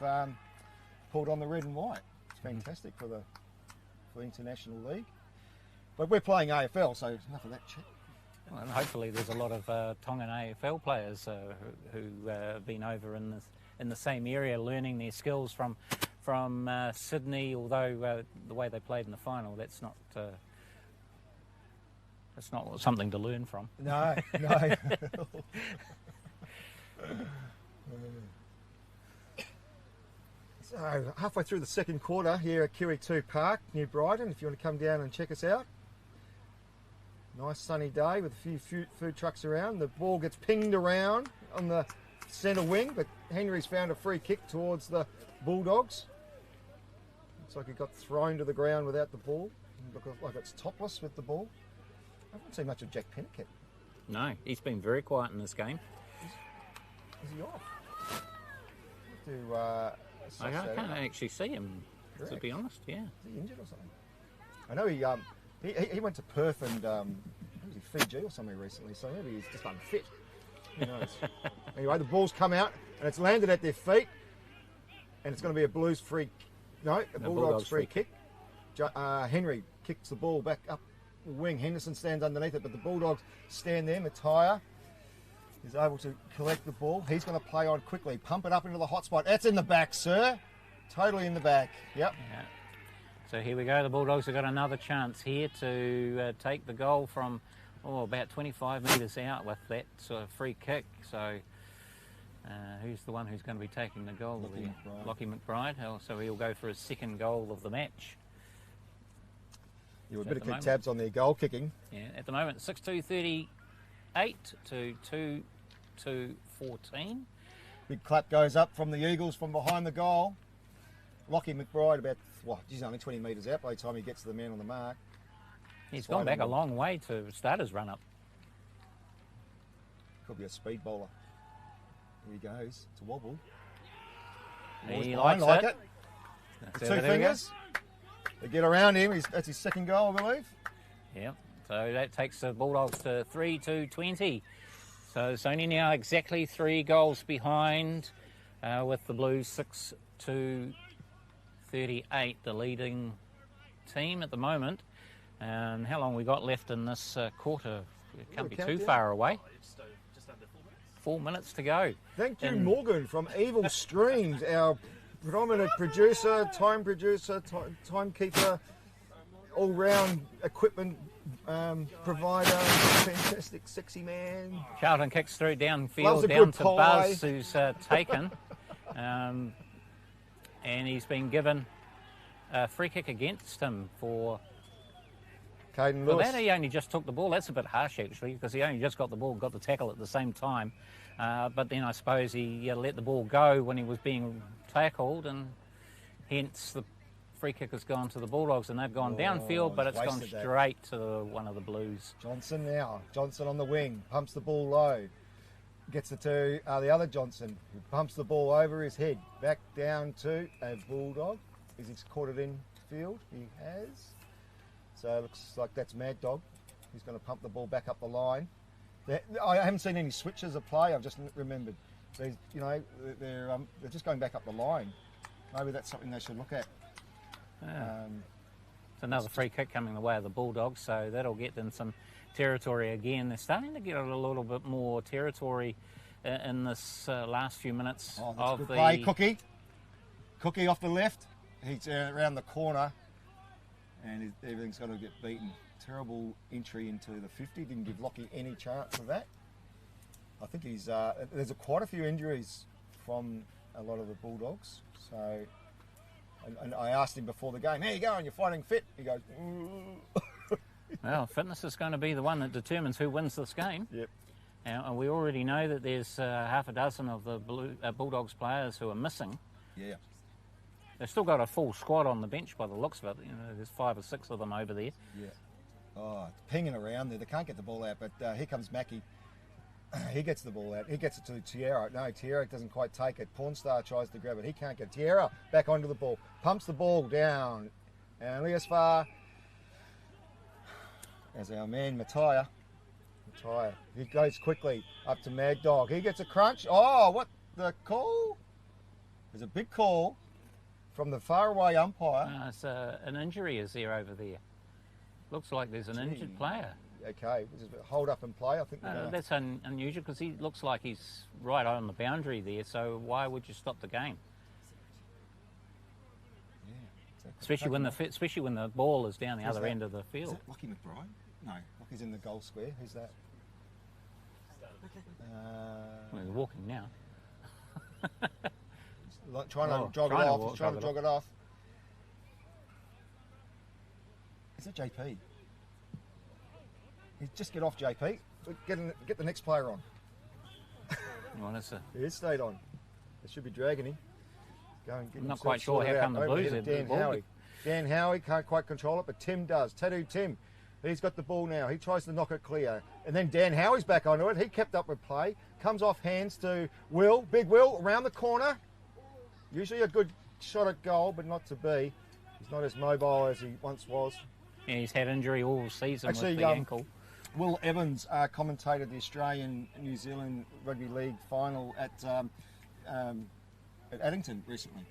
S1: pulled on the red and white. It's fantastic for the International League. But we're playing AFL, so enough of that chat.
S4: Well, and hopefully there's a lot of Tongan AFL players who have been over in the same area learning their skills from Sydney, although the way they played in the final, that's not something to learn from.
S1: No. So, halfway through the second quarter here at QEII Park, New Brighton, if you want to come down and check us out. Nice sunny day with a few food trucks around. The ball gets pinged around on the centre wing, but Henry's found a free kick towards the Bulldogs. Looks like he got thrown to the ground without the ball. Looks like it's topless with the ball. I haven't seen much of Jack Pennick.
S4: No, he's been very quiet in this game.
S1: Is he off?
S4: I can't actually see him, to be honest, yeah.
S1: Is he injured or something? I know he went to Perth and Fiji or somewhere recently, so maybe he's just unfit. Who knows? Anyway, the ball's come out and it's landed at their feet, and it's going to be a Blues Bulldogs free kick. Henry kicks the ball back up the wing. Henderson stands underneath it, but the Bulldogs stand there. Matthias is able to collect the ball. He's going to play on quickly, pump it up into the hot spot. That's in the back, sir. Totally in the back. Yep.
S4: Yeah. So here we go. The Bulldogs have got another chance here to take the goal from about 25 metres out with that sort of free kick. So Who's the one who's going to be taking the goal?
S1: Lockie
S4: McBride. So he'll go for his second goal of the match.
S1: You would better keep tabs on their goal kicking.
S4: Yeah, at the moment, 6-2-38 to 2-2-14.
S1: Big clap goes up from the Eagles from behind the goal. Lockie McBride about, he's only 20 metres out by the time he gets to the man on the mark.
S4: He's gone back a long way to start his run up.
S1: Could be a speed bowler. Here he goes. It's a wobble.
S4: He
S1: likes it. The two
S4: There we
S1: fingers. They get around him. That's his second goal, I believe.
S4: Yeah. So that takes the Bulldogs to 3-20. So it's only now exactly 3 goals behind, with the Blues 6-38, the leading team at the moment. And how long we got left in this quarter? It can't be too far away.
S6: Just under 4 minutes.
S4: 4 minutes to go.
S1: Thank you, Morgan, from Evil Streams, our predominant producer, timekeeper, all-round equipment provider, fantastic, sexy man.
S4: Charlton kicks through
S1: Loves a
S4: downfield, down
S1: good
S4: to
S1: pie.
S4: Buzz, who's taken. And he's been given a free kick against him for...
S1: Caden
S4: For
S1: Lewis.
S4: that, he only just took the ball. That's a bit harsh, actually, because he only just got the ball, got the tackle at the same time. But then I suppose he let the ball go when he was being tackled, and hence the free kick has gone to the Bulldogs, and they've gone downfield, but it's gone
S1: wasted that.
S4: straight to one of the Blues.
S1: Johnson now. Johnson on the wing. Pumps the ball low. Gets it to the other Johnson, who pumps the ball over his head. Back down to a Bulldog. Is he caught it in field? He has. So it looks like that's Mad Dog. He's going to pump the ball back up the line. I haven't seen any switches of play. I've just remembered. They're just going back up the line. Maybe that's something they should look at.
S4: It's another free kick coming the way of the Bulldogs, so that'll get them some territory again. They're starting to get a little bit more territory in this last few minutes of
S1: Good
S4: the
S1: play. Cookie off the left. He's around the corner, and everything's going to get beaten. Terrible entry into the 50. Didn't give Lockie any chance of that. I think he's there's quite a few injuries from a lot of the Bulldogs. So, and I asked him before the game, "How you going? You're fighting fit?" He goes,
S4: Well, fitness is going to be the one that determines who wins this game.
S1: "Yep."
S4: And we already know that there's half a dozen of the Bulldogs players who are missing.
S1: Yeah.
S4: They've still got a full squad on the bench by the looks of it. You know, there's 5 or 6 of them over there.
S1: Yeah. Oh, it's pinging around there. They can't get the ball out, but here comes Mackie. He gets the ball out. He gets it to Tierra. No, Tierra doesn't quite take it. Pornstar tries to grab it. He can't get Tierra back onto the ball. Pumps the ball down. And only as far as our man Mattia. He goes quickly up to Mad Dog. He gets a crunch. Oh, what the call? There's a big call from the faraway umpire.
S4: It's an injury is there over there. Looks like there's an injured player.
S1: Okay, hold up and play. I think
S4: That's unusual because he looks like he's right on the boundary there. So why would you stop the game?
S1: Yeah,
S4: Especially when the ball is down the other
S1: that?
S4: end of the
S1: Is
S4: field.
S1: that Lockie McBride? No, Lockie's in the goal square. Who's that?
S4: Well, he's walking now.
S1: Trying to jog it off. He's trying to jog it off. Is that JP? Just get off, JP. Get the next player on. He is stayed on. They should be dragging him.
S4: I'm not quite sure how come the Blues had the ball.
S1: Dan Howie can't quite control it, but Tim does. Tattoo Tim. He's got the ball now. He tries to knock it clear. And then Dan Howie's back onto it. He kept up with play. Comes off hands to Will. Big Will around the corner. Usually a good shot at goal, but not to be. He's not as mobile as he once was.
S4: Yeah, he's had injury all season
S1: Actually,
S4: with the ankle.
S1: Will Evans commentated the Australian-New Zealand Rugby League final at Addington recently.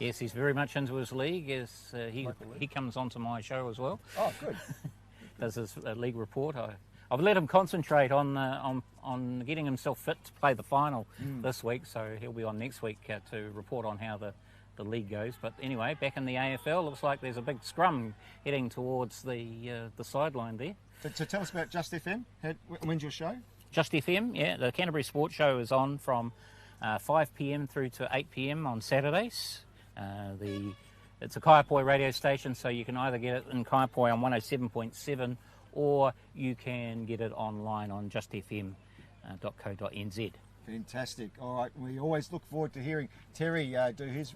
S4: Yes, he's very much into his league. He comes onto my show as well.
S1: Oh, good.
S4: Does his league report. I've let him concentrate on getting himself fit to play the final this week, so he'll be on next week to report on how the league goes. But anyway, back in the AFL, looks like there's a big scrum heading towards the sideline there.
S1: So tell us about Just FM. When's your show?
S4: Just FM, yeah. The Canterbury Sports Show is on from 5 p.m. through to 8 p.m. on Saturdays. It's a Kaiapoi radio station, so you can either get it in Kaiapoi on 107.7 or you can get it online on justfm.co.nz.
S7: Fantastic. All right, we always look forward to hearing Terry do his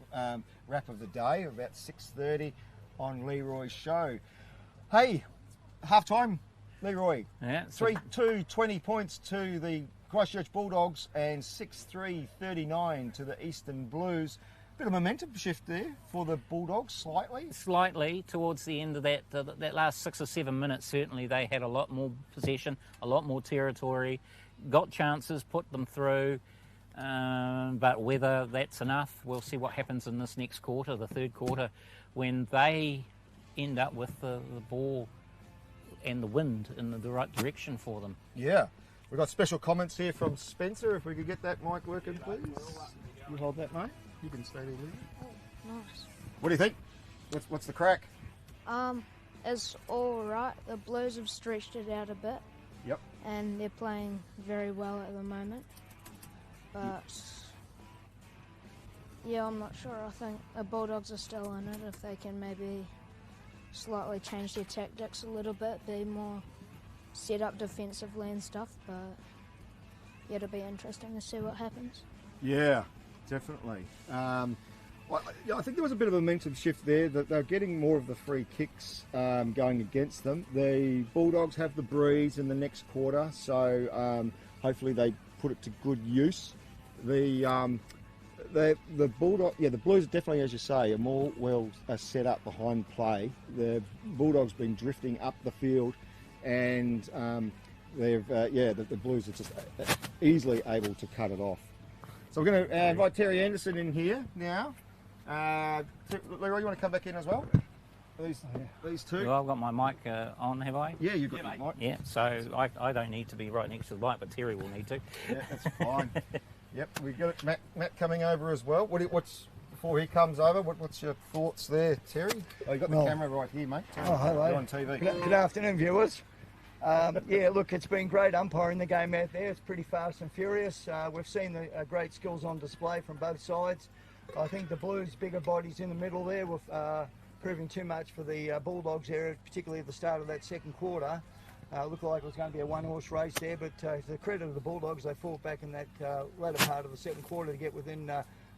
S7: wrap of the day about 6:30 on Leroy's show. Hey, half-time, Leroy.
S4: Yeah,
S7: 3-2, 20 points to the Christchurch Bulldogs and 6-3, 39 to the Eastern Blues. Bit of momentum shift there for the Bulldogs, slightly.
S4: Slightly towards the end of that last 6 or 7 minutes. Certainly, they had a lot more possession, a lot more territory, got chances, put them through. But whether that's enough, we'll see what happens in this next quarter, the third quarter, when they end up with the ball and the wind in the right direction for them.
S7: Yeah. We've got special comments here from Spencer. If we could get that mic working, please. You hold that, mate. You can stay there, Lee.
S5: Oh, nice.
S7: What do you think? What's the crack?
S5: It's all right. The Blues have stretched it out a bit.
S7: Yep.
S5: And they're playing very well at the moment. But yeah, I'm not sure. I think the Bulldogs are still in it. If they can maybe slightly change their tactics a little bit, be more set up defensively and stuff. But yeah, it'll be interesting to see what happens.
S7: Yeah, definitely. Well, yeah, I think there was a bit of a momentum shift there, that they're getting more of the free kicks going against them. The Bulldogs have the breeze in the next quarter, so hopefully they put it to good use. The Bulldog, yeah, the Blues definitely, as you say, are more well set up behind play. The Bulldogs been drifting up the field, and the Blues are just easily able to cut it off. So we're going to invite Terry Anderson in here now. Leroy, you want to come back in as well? These two?
S4: Well, I've got my mic on, have I?
S7: Yeah, you've got your mic.
S4: Yeah, so I don't need to be right next to the mic, but Terry will need to.
S7: Yeah, that's fine. Yep, we've got Matt coming over as well. Before he comes over, what's your thoughts there, Terry? Oh, you've got the camera right here, mate.
S3: Oh, hello.
S7: You're on TV.
S3: Good afternoon, viewers. Yeah, look, it's been great umpiring the game out there. It's pretty fast and furious. We've seen the great skills on display from both sides. I think the Blues' bigger bodies in the middle there were proving too much for the Bulldogs area, particularly at the start of that second quarter. Looked like it was going to be a one-horse race there, but to the credit of the Bulldogs, they fought back in that latter part of the second quarter to get within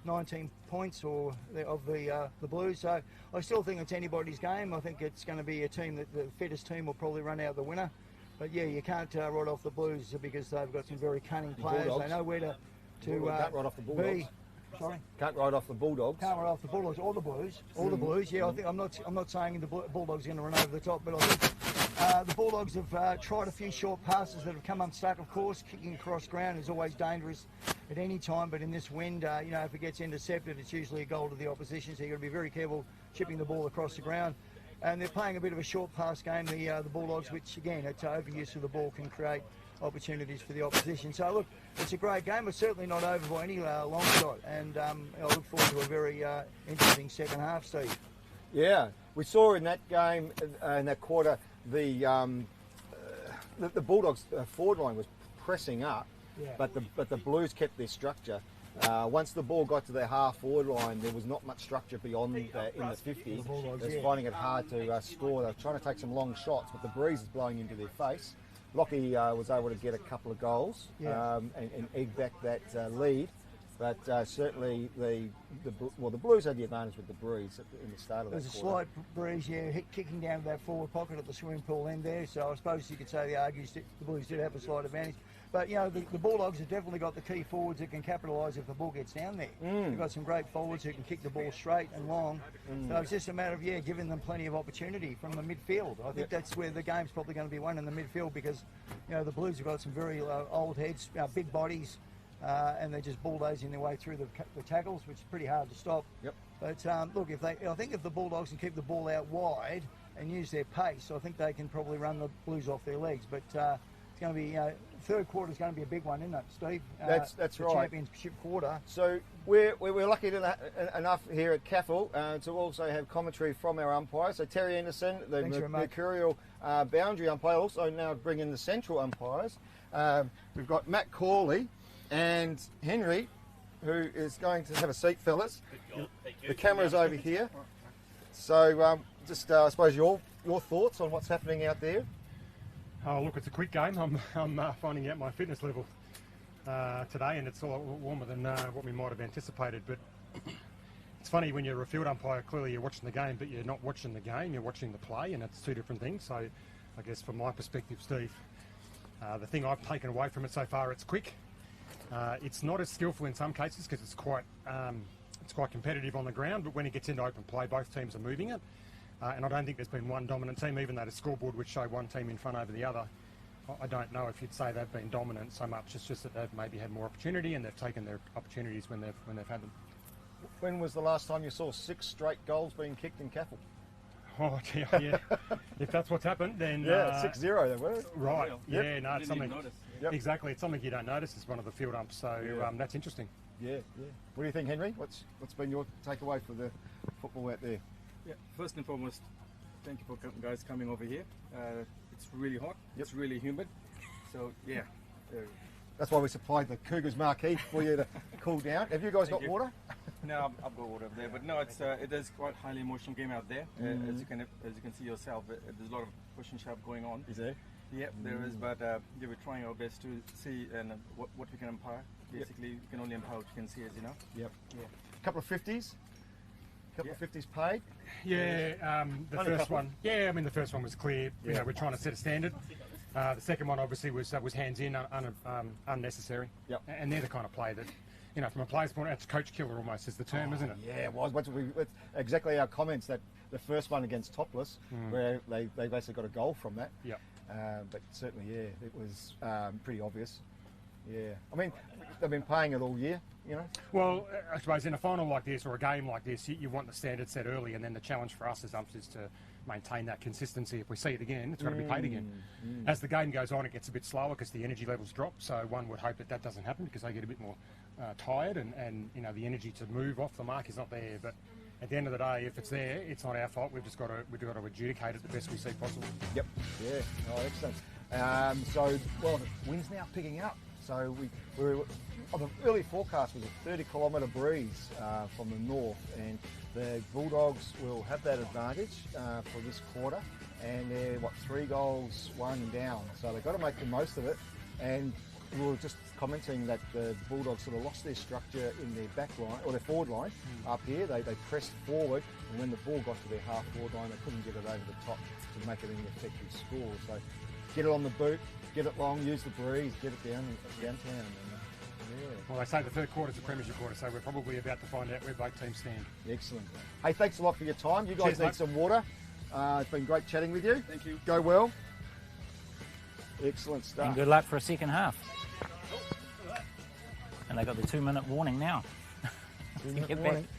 S3: 19 points of the Blues. So I still think it's anybody's game. I think it's going to be a team that the fittest team will probably run out the winner. But yeah, you can't write off the Blues because they've got some very cunning players.
S7: Bulldogs.
S3: They know where to
S7: Can't write off the Bulldogs.
S3: be. Sorry.
S7: Can't write off the Bulldogs.
S3: Can't write off the Bulldogs or the Blues. Or the Blues. Yeah, I think I'm not saying the Bulldogs are going to run over the top, but I think the Bulldogs have tried a few short passes that have come unstuck. Of course, kicking across ground is always dangerous at any time, but in this wind, if it gets intercepted, it's usually a goal to the opposition. So you've got to be very careful chipping the ball across the ground. And they're playing a bit of a short pass game, the Bulldogs, which again, it's overuse of the ball can create opportunities for the opposition. So look, it's a great game. It's certainly not over by any long shot, and I look forward to a very interesting second half, Steve.
S7: Yeah, we saw in that game, in that quarter, the Bulldogs' forward line was pressing up, but the Blues kept their structure. Once the ball got to their half-forward line, there was not much structure beyond that in the 50. They were finding it hard to score. They were trying to take some long shots, but the breeze is blowing into their face. Lockie was able to get a couple of goals and egg back that lead. But certainly the Blues had the advantage with the breeze in the start of that quarter.
S3: There's a slight breeze, kicking down to that forward pocket at the swimming pool end there. So I suppose you could say the Blues did have a slight advantage. But, the Bulldogs have definitely got the key forwards that can capitalise if the ball gets down there. They've got some great forwards who can kick the ball straight and long. So it's just a matter of, giving them plenty of opportunity from the midfield. I think that's where the game's probably going to be won, in the midfield, because, the Blues have got some very old heads, big bodies, and they're just bulldozing their way through the tackles, which is pretty hard to stop. Yep. But, look, I think if the Bulldogs can keep the ball out wide and use their pace, I think they can probably run the Blues off their legs. But it's going to be... third quarter is going to be a big one, isn't it, Steve?
S7: That's
S3: the
S7: right.
S3: Championship quarter.
S7: So we're lucky enough here at CAFL to also have commentary from our umpire. So Terry Anderson, the mercurial boundary umpire, also now bring in the central umpires. We've got Matt Corley and Henry.
S1: who is going to have a seat, fellas. The camera's over here. So just I suppose your thoughts on what's happening out there.
S2: Oh, look, it's a quick game. I'm finding out my fitness level today, and it's a lot warmer than what we might have anticipated. But it's funny when you're a field umpire, clearly you're watching the game, but you're not watching the game, you're watching the play, and it's two different things. So I guess from my perspective, Steve, the thing I've taken away from it so far, it's quick. It's not as skillful in some cases because it's quite competitive on the ground, but when it gets into open play, both teams are moving it. And I don't think there's been one dominant team, even though the scoreboard would show one team in front over the other. I don't know if you'd say they've been dominant so much. It's just that they've maybe had more opportunity and they've taken their opportunities when they've had them.
S1: When was the last time you saw 6 straight goals being kicked in CAFL?
S2: Oh, yeah. If that's what's happened, then...
S1: 6-0 they were.
S2: Right,
S1: Yep.
S2: yeah, no, it's something...
S1: Yep.
S2: Exactly, it's something you don't notice as one of the field umps, so that's interesting.
S1: Yeah. What do you think, Henry? What's been your takeaway for the football out there?
S6: Yeah, first and foremost, thank you for guys coming over here. It's really hot, it's really humid, so yeah.
S1: That's why we supplied the Cougars marquee for you to cool down. Have you guys got water?
S6: No, I've got water over there, but no, it is quite a highly emotional game out there. As you can see yourself, there's a lot of push and shove going on.
S1: Is there?
S6: Yeah, there is, but we're trying our best to see and what we can umpire. Basically, you can only umpire what you can see, as you know.
S1: Yep.
S6: Yeah.
S1: A couple of 50s. Couple of 50s paid.
S2: Yeah, the first one. Yeah, I mean the first one was clear. You know, we're trying to set a standard. The second one obviously was hands in, unnecessary.
S1: Yep.
S2: And they're the kind of play that, you know, from a player's point, it's coach killer almost is the term, isn't it?
S1: Yeah, it was. It's exactly our comments that the first one against Topless, where they basically got a goal from that.
S2: Yeah.
S1: But certainly, yeah, it was pretty obvious. Yeah. I mean, they've been playing it all year, you know.
S2: Well, I suppose in a final like this or a game like this, you want the standard set early, and then the challenge for us as umps is to maintain that consistency. If we see it again, it's got to be paid again. As the game goes on, it gets a bit slower because the energy levels drop. So one would hope that doesn't happen because they get a bit more tired, and you know the energy to move off the mark is not there. But at the end of the day, if it's there, it's not our fault. We've got to adjudicate it the best we see possible.
S1: Yep. Yeah. Oh, excellent. So, well, the wind's now picking up. So the early forecast was a 30-kilometre breeze from the north, and the Bulldogs will have that advantage for this quarter. And they're 3 goals, 1 down. So they've got to make the most of it. And we were just commenting that the Bulldogs sort of lost their structure in their back line or their forward line up here. They pressed forward, and when the ball got to their half forward line, they couldn't get it over the top to make it an effective score. So get it on the boot, get it long, use the breeze, get it downtown.
S2: Well, they say the third quarter's a premiership quarter, so we're probably about to find out where both teams stand.
S1: Excellent. Hey, thanks a lot for your time. You guys
S2: Cheers,
S1: need
S2: mate.
S1: some water. It's been great chatting with you.
S6: Thank you.
S1: Go well. Excellent stuff.
S4: And good luck for a second half. And they got the 2-minute warning now.
S1: Two-minute
S4: Get
S1: warning.
S4: back.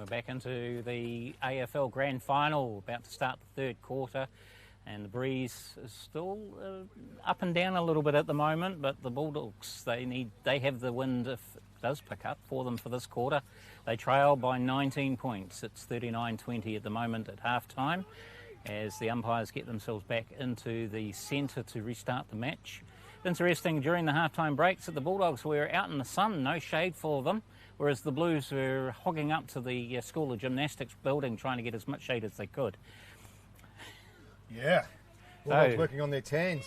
S4: we're back into the AFL Grand Final, about to start the third quarter, and the breeze is still up and down a little bit at the moment, but the Bulldogs, they have the wind if it does pick up for them for this quarter. They trail by 19 points. It's 39-20 at the moment at half-time as the umpires get themselves back into the centre to restart the match. Interesting, during the half-time breaks that the Bulldogs were out in the sun, no shade for them, whereas the Blues were hogging up to the School of Gymnastics building trying to get as much shade as they could.
S7: Yeah. Bulldogs working on their tans.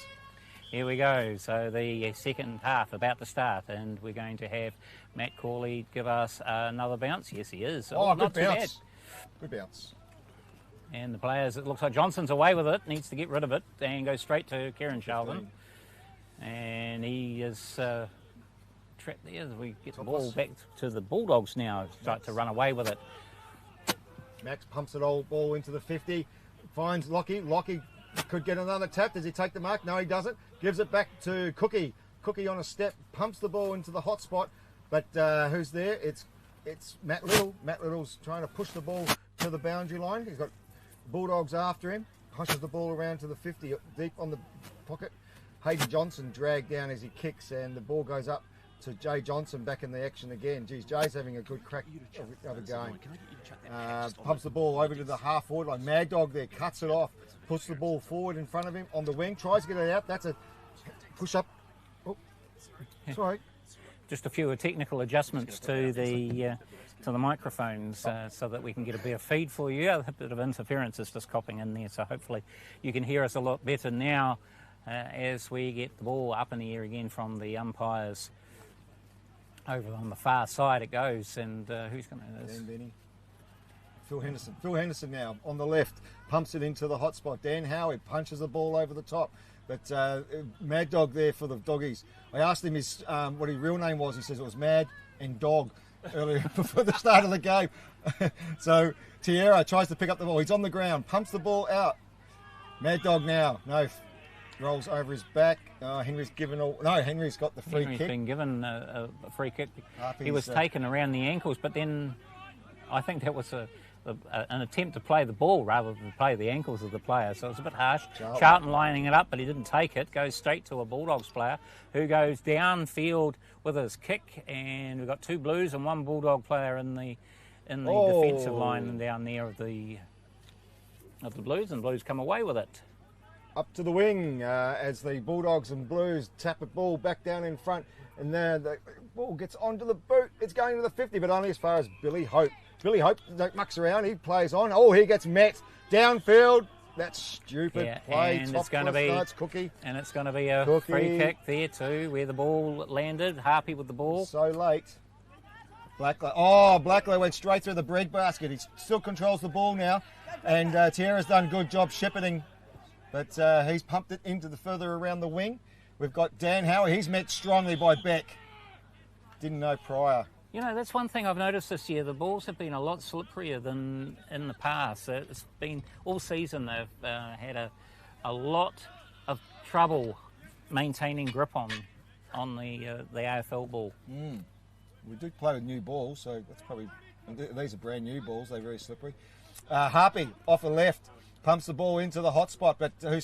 S4: Here we go. So the second half about to start, and we're going to have Matt Corley give us another bounce. Yes, he is.
S7: Oh,
S4: not
S7: good
S4: too
S7: bounce.
S4: bad.
S7: Good bounce.
S4: And the players, it looks like Johnson's away with it, needs to get rid of it and go straight to Kieran Sheldon. And he is trapped there as we get the ball back to the Bulldogs now, start to run away with it.
S7: Max pumps the old ball into the 50, finds Lockie. Lockie could get another tap. Does he take the mark? No, he doesn't. Gives it back to Cookie. Cookie on a step, pumps the ball into the hot spot. But who's there? It's Matt Little. Matt Little's trying to push the ball to the boundary line. He's got Bulldogs after him. Pushes the ball around to the 50, deep on the pocket. Hayden Johnson dragged down as he kicks, and the ball goes up to Jay Johnson back in the action again. Geez, Jay's having a good crack of a game. Pumps the ball over to the half forward line. Mad Dog there, cuts it off, puts the ball forward in front of him on the wing, tries to get it out. That's a push up. Oh, sorry.
S4: Just a few technical adjustments to the microphones so that we can get a better feed for you. A bit of interference is just copping in there, so hopefully you can hear us a lot better now. As we get the ball up in the air again from the umpires. Over on the far side it goes, and who's going to...
S7: Dan Benny. Phil Henderson. Phil Henderson now on the left, pumps it into the hot spot. Dan Howard punches the ball over the top. But Mad Dog there for the doggies. I asked him what his real name was. He says it was Mad and Dog earlier before the start of the game. So Tierra tries to pick up the ball. He's on the ground, pumps the ball out. Mad Dog now. No. Rolls over his back. Henry's given all. No, Henry's got the free kick.
S4: Henry's been given a free kick. He was taken around the ankles, but then I think that was an attempt to play the ball rather than play the ankles of the player. So it was a bit harsh. Charlton lining it up, but he didn't take it. Goes straight to a Bulldogs player who goes downfield with his kick, and we've got two Blues and one Bulldog player in the defensive line down there of the Blues, and Blues come away with it.
S7: Up to the wing as the Bulldogs and Blues tap a ball back down in front, and then the ball gets onto the boot. It's going to the 50, but only as far as Billy Hope. Billy Hope don't mucks around. He plays on. Oh, he gets met downfield. That's stupid play.
S4: And it's going to be
S7: Cookie.
S4: And it's going to be a free kick there too, where the ball landed. Harpy with the ball.
S7: So late. Blackley. Oh, Blackley went straight through the breadbasket. He still controls the ball now, and Tierra's done a good job shepherding. But he's pumped it into the further around the wing. We've got Dan Howard. He's met strongly by Beck. Didn't know prior.
S4: You know, that's one thing I've noticed this year. The balls have been a lot slipperier than in the past. It's been all season they've had a lot of trouble maintaining grip on the AFL ball.
S7: We do play with new balls, so that's probably... These are brand new balls. They're very slippery. Harpy off the left. Pumps the ball into the hot spot, but no,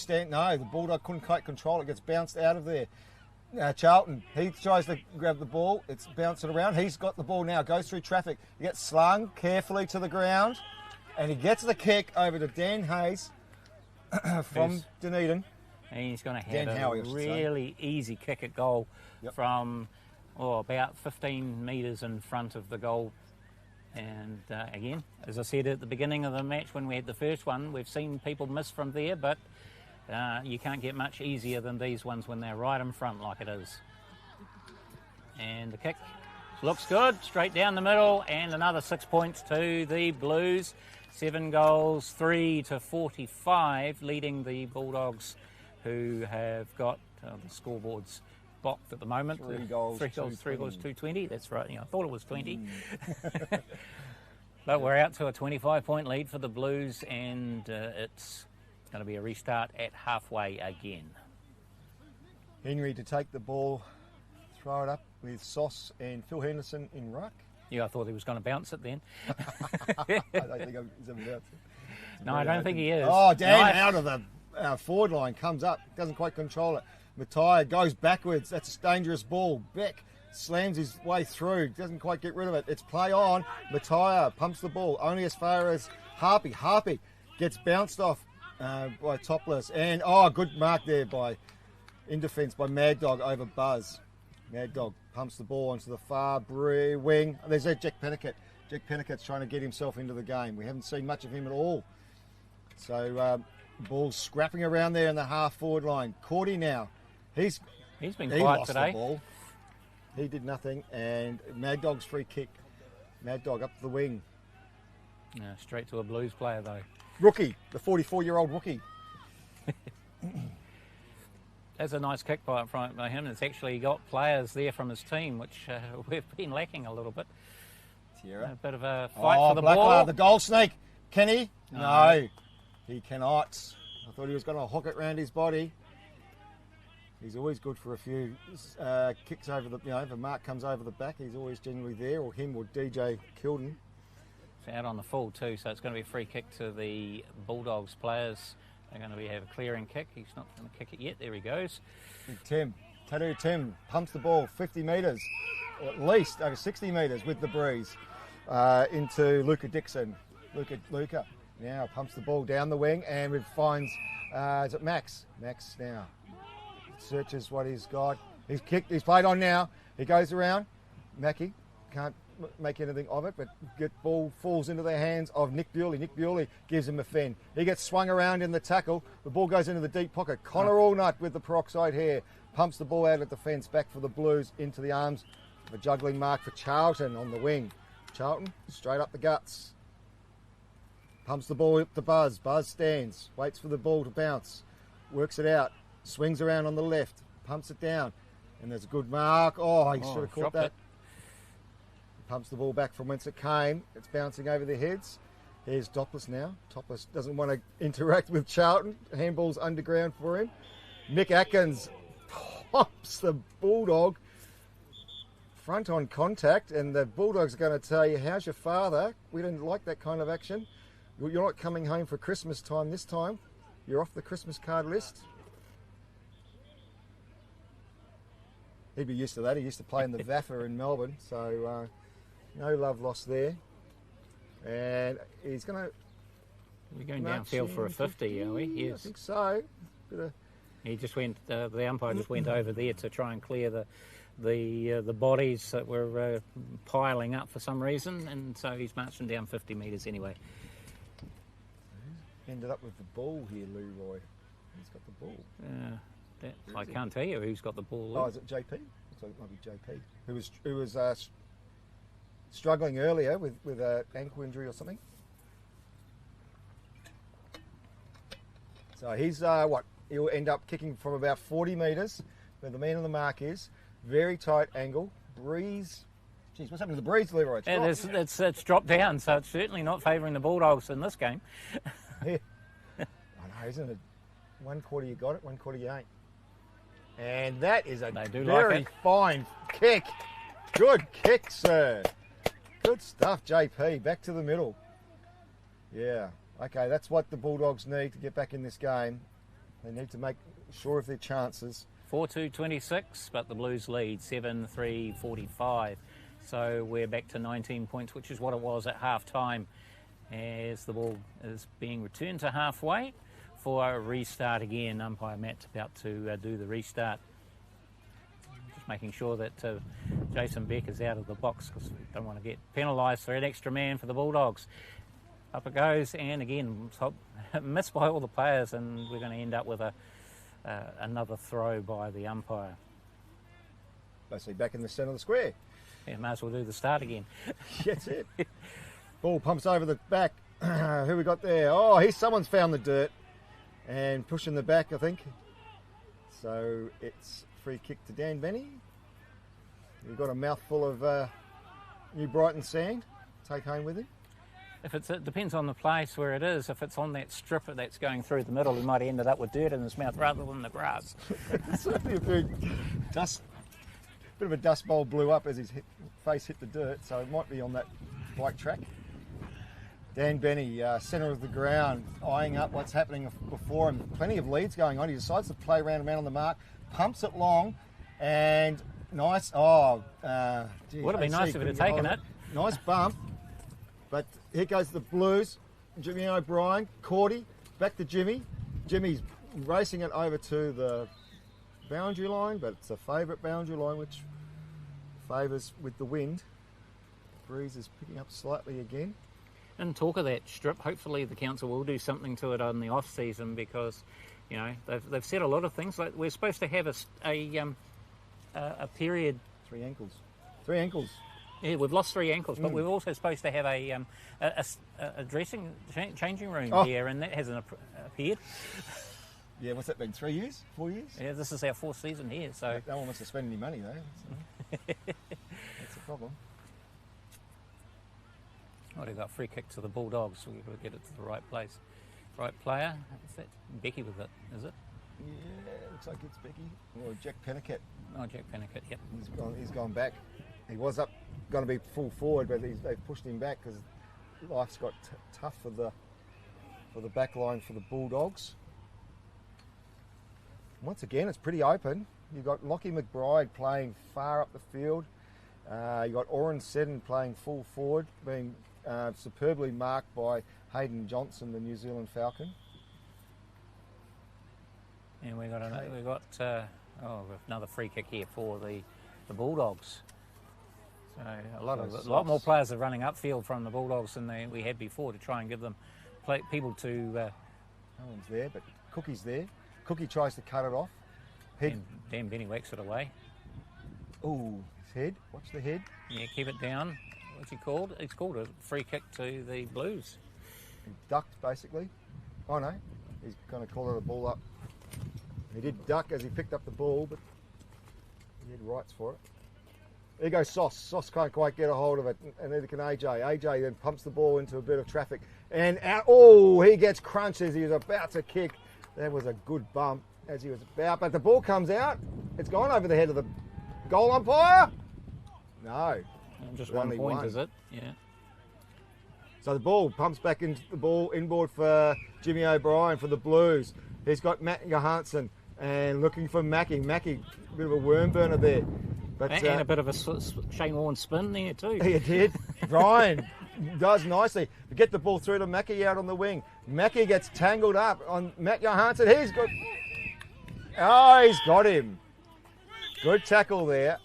S7: the Bulldog couldn't quite control it. Gets bounced out of there. Charlton, he tries to grab the ball. It's bouncing around. He's got the ball now. Goes through traffic. He gets slung carefully to the ground, and he gets the kick over to Dan Hayes from Dunedin.
S4: And he's going to have a really easy kick at goal from about 15 metres in front of the goal. And again, as I said at the beginning of the match when we had the first one, we've seen people miss from there, but you can't get much easier than these ones when they're right in front like it is. And the kick looks good, straight down the middle, and another 6 points to the Blues. 7 goals, 3-45, leading the Bulldogs, who have got the scoreboards blocked at the moment.
S7: 3 goals,
S4: 220. That's right. I thought it was 20. But we're out to a 25-point lead for the Blues, and it's going to be a restart at halfway again.
S7: Henry to take the ball, throw it up with Sauce and Phil Henderson in ruck.
S4: Yeah, I thought he was going to bounce it then.
S7: I don't think he's ever bounced it.
S4: No, I don't think he is.
S7: Oh, Dan
S4: Nice.
S7: out of the forward line, comes up, doesn't quite control it. Matai goes backwards. That's a dangerous ball. Beck slams his way through, doesn't quite get rid of it. It's play on. Matai pumps the ball only as far as Harpy. Harpy gets bounced off by Topless. And, good mark there in defence by Mad Dog over Buzz. Mad Dog pumps the ball onto the far wing. There's Jack Pennicott. Jack Pennicott's trying to get himself into the game. We haven't seen much of him at all. So, ball's scrapping around there in the half-forward line. Cordy now. He's
S4: been
S7: he
S4: quiet
S7: lost
S4: today.
S7: The ball. He did nothing. And Mad Dog's free kick. Mad Dog up the wing.
S4: Yeah, straight to a Blues player, though.
S7: Rookie, the 44-year-old rookie.
S4: That's a nice kick by him. It's actually got players there from his team, which we've been lacking a little bit.
S7: Tierra.
S4: A bit of a fight for the
S7: Blacklar,
S4: ball.
S7: the goal snake. Can he? No, he cannot. I thought he was going to hook it round his body. He's always good for a few kicks over the, if a mark comes over the back, he's always generally there, or him or DJ Kilden.
S4: It's out on the full too, so it's going to be a free kick to the Bulldogs players. They're going to have a clearing kick. He's not going to kick it yet. There he goes.
S7: Big Tim, Tattoo Tim pumps the ball 50 metres, or at least over 60 metres with the breeze into Luca Dixon. Luca now pumps the ball down the wing and finds, is it Max? Max now searches what he's got. He's kicked, he's played on now. He goes around. Mackie can't make anything of it, but ball falls into the hands of Nick Bewley. Nick Bewley gives him a fend. He gets swung around in the tackle. The ball goes into the deep pocket. Connor Allnut with the peroxide hair pumps the ball out at the fence, back for the Blues into the arms. A juggling mark for Charlton on the wing. Charlton straight up the guts. Pumps the ball up to Buzz. Buzz stands, waits for the ball to bounce, works it out, swings around on the left, pumps it down, and there's a good mark. Oh, he should have caught that. Pumps the ball back from whence it came. It's bouncing over their heads. Here's Topless now. Topless doesn't want to interact with Charlton. Handball's underground for him. Mick Atkins pops the Bulldog front on contact, and the Bulldogs are going to tell you, how's your father? We didn't like that kind of action. You're not coming home for Christmas time this time. You're off the Christmas card list. He'd be used to that. He used to play in the VAFA in Melbourne, so no love lost there. And he's going to...
S4: We're going downfield for a 50, are we? Yes.
S7: I think so.
S4: He just went. The umpire just went over there to try and clear the bodies that were piling up for some reason, and so he's marching down 50 metres anyway.
S7: Ended up with the ball here, Leroy. He's got the ball.
S4: I can't tell you who's got the ball.
S7: Oh, is it JP? Looks like it might be JP, who was struggling earlier with an ankle injury or something. So he's he'll end up kicking from about 40 metres, where the man on the mark is. Very tight angle. Breeze. Jeez, what's happening to the breeze, Leroy?
S4: It's dropped down, so it's certainly not favouring the Bulldogs in this game.
S7: Yeah. I know, isn't it? 1 quarter you got it, 1 quarter you ain't. And that is a very fine kick. Good kick, sir. Good stuff, JP. Back to the middle. Yeah. Okay, that's what the Bulldogs need to get back in this game. They need to make sure of their chances.
S4: 4-2-26, but the Blues lead 7-3-45. So we're back to 19 points, which is what it was at half-time, as the ball is being returned to halfway for a restart again. Umpire Matt's about to do the restart. Just making sure that Jason Beck is out of the box, because we don't want to get penalised for an extra man for the Bulldogs. Up it goes, and again, missed by all the players, and we're going to end up with another throw by the umpire.
S7: Basically back in the centre of the square.
S4: Yeah, might as well do the start again.
S7: That's it. Ball pumps over the back. Who we got there? Oh, someone's found the dirt and pushing the back, I think. So it's free kick to Dan Benny. We've got a mouthful of New Brighton sand to take home with him.
S4: It depends on the place where it is. If it's on that strip that's going through the middle, he might have ended up with dirt in his mouth rather than the grass.
S7: Certainly a few dust bit of a dust bowl blew up as his face hit the dirt, so it might be on that bike track. Dan Benny, centre of the ground, eyeing up what's happening before him. Plenty of leads going on. He decides to play round and round on the mark, pumps it long, and nice. Oh,
S4: would have been nice if it had taken it.
S7: Nice bump, but here goes the Blues. Jimmy O'Brien, Cordy, back to Jimmy. Jimmy's racing it over to the boundary line, but it's a favourite boundary line which favours with the wind. Breeze is picking up slightly again.
S4: And talk of that strip, hopefully the council will do something to it on the off season, because you know they've said a lot of things. Like we're supposed to have a period.
S7: 3 ankles. 3 ankles.
S4: Yeah, we've lost 3 ankles, but we're also supposed to have a changing room here, and that hasn't appeared.
S7: Yeah, what's that been? 3 years? 4 years?
S4: Yeah, this is our 4th season here, so
S7: no one wants to spend any money though. So. That's the problem.
S4: Oh, they got free kick to the Bulldogs. We've got to get it to the right place. Right player. Is that Becky with it, is it?
S7: Yeah, looks like it's Becky. Or Jack Pennicat.
S4: Oh, Jack Pennicat, yep.
S7: He's gone back. He was going to be full forward, but they've pushed him back because life's got tough for the back line for the Bulldogs. Once again, it's pretty open. You've got Lockie McBride playing far up the field. You've got Oren Seddon playing full forward, being superbly marked by Hayden Johnson, the New Zealand Falcon.
S4: And we got another free kick here for the Bulldogs. So a lot more players are running upfield from the Bulldogs than we had before to try and give them people to.
S7: No one's there, but Cookie's there. Cookie tries to cut it off.
S4: Dan Benny whacks it away.
S7: Oh, his head. Watch the head.
S4: Yeah, keep it down. What's he called? It's called a free kick to the Blues.
S7: He ducked, basically. Oh, no. He's going to call it a ball up. He did duck as he picked up the ball, but he had rights for it. There goes Sauce. Sauce can't quite get a hold of it, and neither can AJ. AJ then pumps the ball into a bit of traffic. And out, he gets crunched as he was about to kick. That was a good bump as he was about, but the ball comes out. It's gone over the head of the goal umpire. No.
S4: Just 1 point, is it? Yeah.
S7: So the ball pumps back into the ball inboard for Jimmy O'Brien for the Blues. He's got Matt Johansson and looking for Mackie. Mackie, a bit of a worm burner there. But,
S4: and a bit of a Shane Warne spin there too.
S7: He did. Brian does nicely. Get the ball through to Mackie out on the wing. Mackie gets tangled up on Matt Johansson. He's got him. Good tackle there.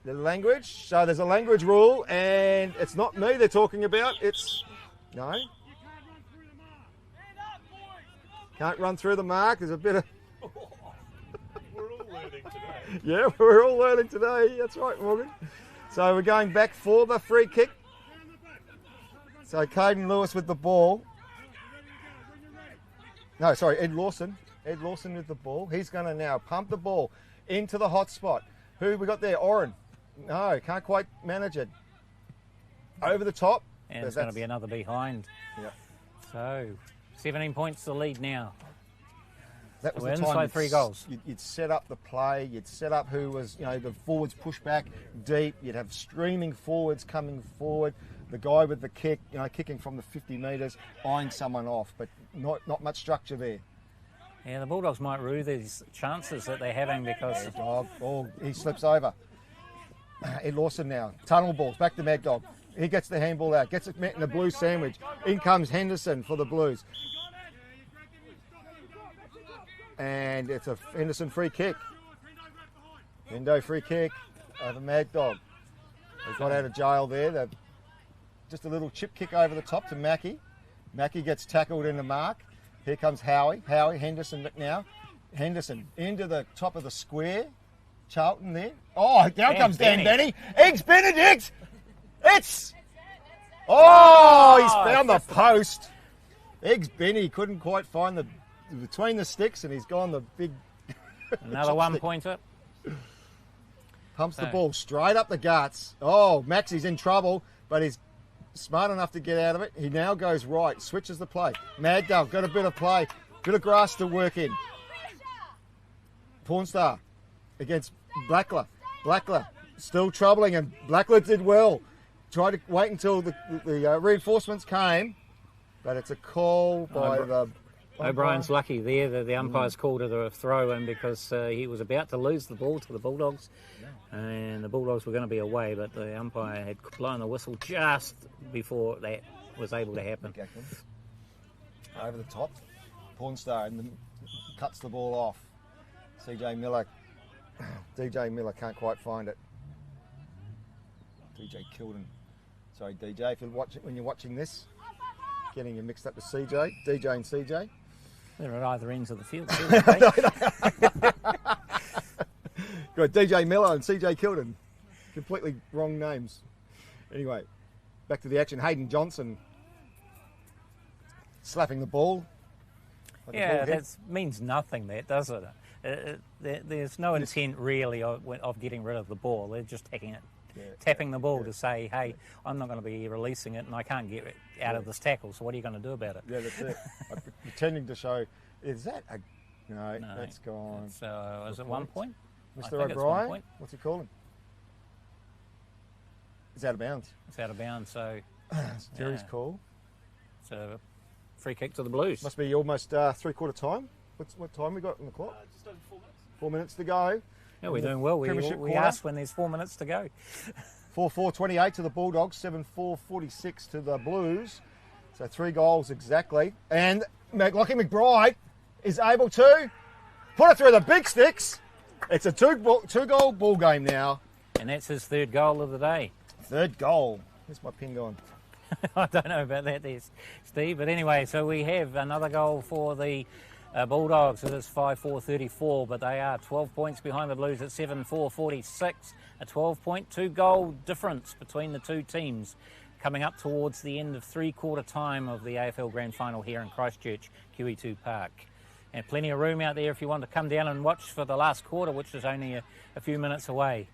S7: The language. So there's a language rule, and it's not me they're talking about. No. Can't run through the mark. There's a bit of.
S2: We're all learning today.
S7: Yeah, we're all learning today. That's right, Morgan. So we're going back for the free kick. So Caden Lewis with the ball. No, sorry, Ed Lawson. Ed Lawson with the ball. He's going to now pump the ball into the hot spot. Who we got there? Oren. No, can't quite manage it. Over the top.
S4: And it's going to be another behind.
S7: Yeah.
S4: So 17 points to the lead now.
S7: That was
S4: We're
S7: the time
S4: inside 3 goals.
S7: You'd set up the play. You'd set up who was, the forwards push back deep. You'd have streaming forwards coming forward. The guy with the kick, kicking from the 50 metres, eyeing someone off, but not much structure there.
S4: Yeah, the Bulldogs might rue these chances that they're having because...
S7: He slips over. Ed Lawson now. Tunnel balls, back to Mad Dog. He gets the handball out, gets it met in the Blues sandwich. In comes Henderson for the Blues. And it's a Henderson free kick. Hendo free kick over Mad Dog. He got out of jail there. Just a little chip kick over the top to Mackie. Mackie gets tackled in the mark. Here comes Howie. Henderson now. Henderson into the top of the square. Charlton there. Oh, down comes Dan Benny. Eggs Benedict. He's found the post. Eggs Benny couldn't quite find the between the sticks, and he's gone the big.
S4: Another 1 pointer.
S7: Pumps the ball straight up the guts. Oh, Maxie's in trouble, but he's smart enough to get out of it. He now goes right, switches the play. Mad Dog got a bit of play, bit of grass to work in. Pornstar against Blackler. Blackler still troubling, and Blackler did well. Tried to wait until the reinforcements came, but it's a call by the...
S4: O'Brien's lucky there. The umpire's called it a throw-in because he was about to lose the ball to the Bulldogs, and the Bulldogs were going to be away, but the umpire had blown the whistle just before that was able to happen.
S7: Over the top, Porn Star, and cuts the ball off. DJ Miller can't quite find it. DJ Kilden. Sorry, DJ, if you're when you're watching this, getting you mixed up with CJ, DJ and CJ.
S4: They're at either ends of the field.
S7: Got DJ Miller and CJ Kilden. Completely wrong names. Anyway, back to the action. Hayden Johnson slapping the ball. Like
S4: that means nothing, that, does it? There's no intent really of getting rid of the ball. They're just tapping the ball to say, hey, I'm not going to be releasing it and I can't get it out of this tackle, so what are you going to do about it?
S7: Yeah, that's it. I'm pretending to show, is that a... No, that's gone.
S4: So is it 1 point?
S7: Mr. O'Brien? What's he calling? It's out of bounds.
S4: It's out of bounds, so...
S7: It's Jerry's call.
S4: It's a free kick to the Blues.
S7: Must be almost three-quarter time. What time we got on the clock?
S8: Just over 4 minutes.
S7: 4 minutes to go.
S4: Yeah, we're doing well. We asked when there's 4 minutes to go.
S7: 4-4-28 to the Bulldogs, 7-4-46 to the Blues. So 3 goals exactly. And Lachie McBride is able to put it through the big sticks. It's a two-goal ball game now.
S4: And that's his 3rd goal of the day.
S7: 3rd goal. Where's my pin gone?
S4: I don't know about that there, Steve. But anyway, so we have another goal for the Bulldogs. It is 5-4-34, but they are 12 points behind the Blues at 7-4-46. A 12.2 goal difference between the two teams, coming up towards the end of 3/4 time of the AFL Grand Final here in Christchurch, QEII Park. And plenty of room out there if you want to come down and watch for the last quarter, which is only a few minutes away.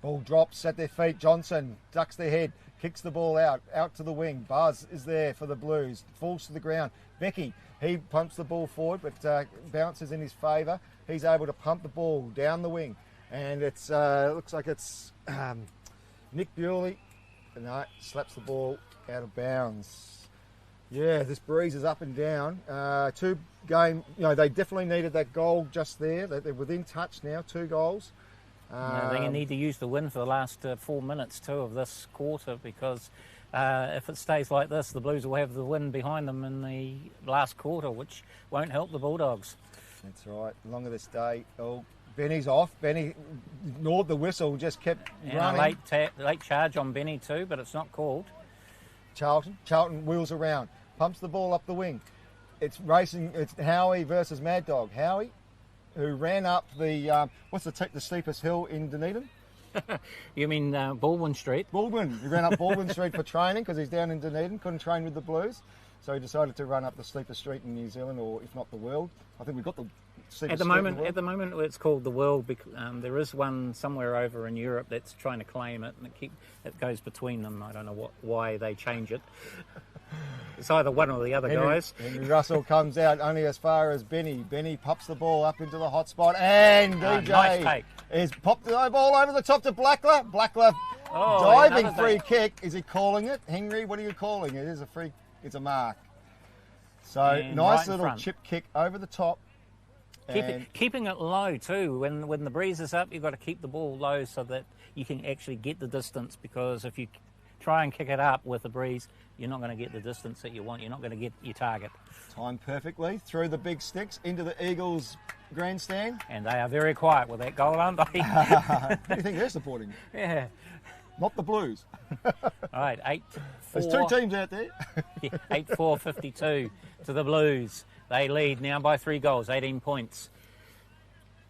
S7: Ball drops at their feet. Johnson ducks their head, kicks the ball out to the wing. Buzz is there for the Blues, falls to the ground. Becky, he pumps the ball forward, but bounces in his favour. He's able to pump the ball down the wing, and it's looks like it's Nick Bewley. No, slaps the ball out of bounds. Yeah, this breeze is up and down. They definitely needed that goal just there. They're within touch now, 2 goals.
S4: They need to use the win for the last 4 minutes too of this quarter, because if it stays like this, the Blues will have the win behind them in the last quarter, which won't help the Bulldogs.
S7: That's right. Longer this day. Oh, Benny's off. Benny ignored the whistle, just kept running.
S4: Late charge on Benny too, but it's not called.
S7: Charlton wheels around, pumps the ball up the wing. It's racing. It's Howie versus Mad Dog. Howie, who ran up the what's the steepest hill in Dunedin?
S4: You mean Baldwin Street?
S7: Baldwin. He ran up Baldwin Street for training because he's down in Dunedin, couldn't train with the Blues. So he decided to run up the steepest street in New Zealand, or if not the world. I think we've got the steepest street in the world. At
S4: the moment, it's called the world. There is one somewhere over in Europe that's trying to claim it, and it goes between them. I don't know why they change it. It's either one or the other, guys.
S7: Henry Russell comes out only as far as Benny. Benny pops the ball up into the hot spot, and DJ
S4: nice
S7: is popped the ball over the top to Blackler. Blackler diving free kick. Is he calling it? Henry, what are you calling it? It is a free. It's a mark. So
S4: and
S7: nice
S4: right
S7: little chip kick over the top.
S4: Keeping it low too. When the breeze is up, you've got to keep the ball low so that you can actually get the distance, because if you try and kick it up with the breeze, you're not going to get the distance that you want. You're not going to get your target.
S7: Timed perfectly through the big sticks into the Eagles grandstand.
S4: And they are very quiet with that goal, aren't they?
S7: Who do you think they're supporting?
S4: Yeah.
S7: Not the Blues.
S4: All right, 8-4.
S7: There's 2 teams out there.
S4: 8-4-52 to the Blues. They lead now by 3 goals, 18 points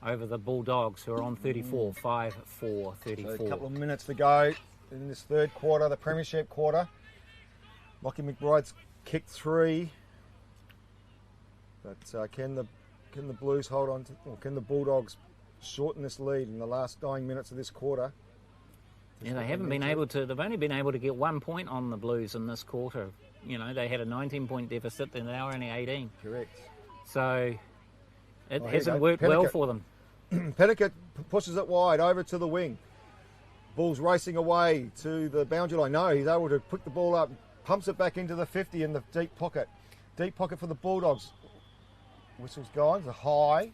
S4: over the Bulldogs, who are on 34, 5-4-34.
S7: So a couple of minutes to go in this 3rd quarter, the premiership quarter. Lachie McBride's kicked 3. But can the Blues hold on to, or can the Bulldogs shorten this lead in the last 9 minutes of this quarter?
S4: Yeah, they haven't been able to. They've only been able to get 1 point on the Blues in this quarter. You know, they had a 19-point deficit, and they were only 18.
S7: Correct.
S4: So it hasn't worked well for them.
S7: Pennicott pushes it wide over to the wing. Ball's racing away to the boundary line. No, he's able to pick the ball up, pumps it back into the 50 in the deep pocket. Deep pocket for the Bulldogs. Whistle's gone, it's a high.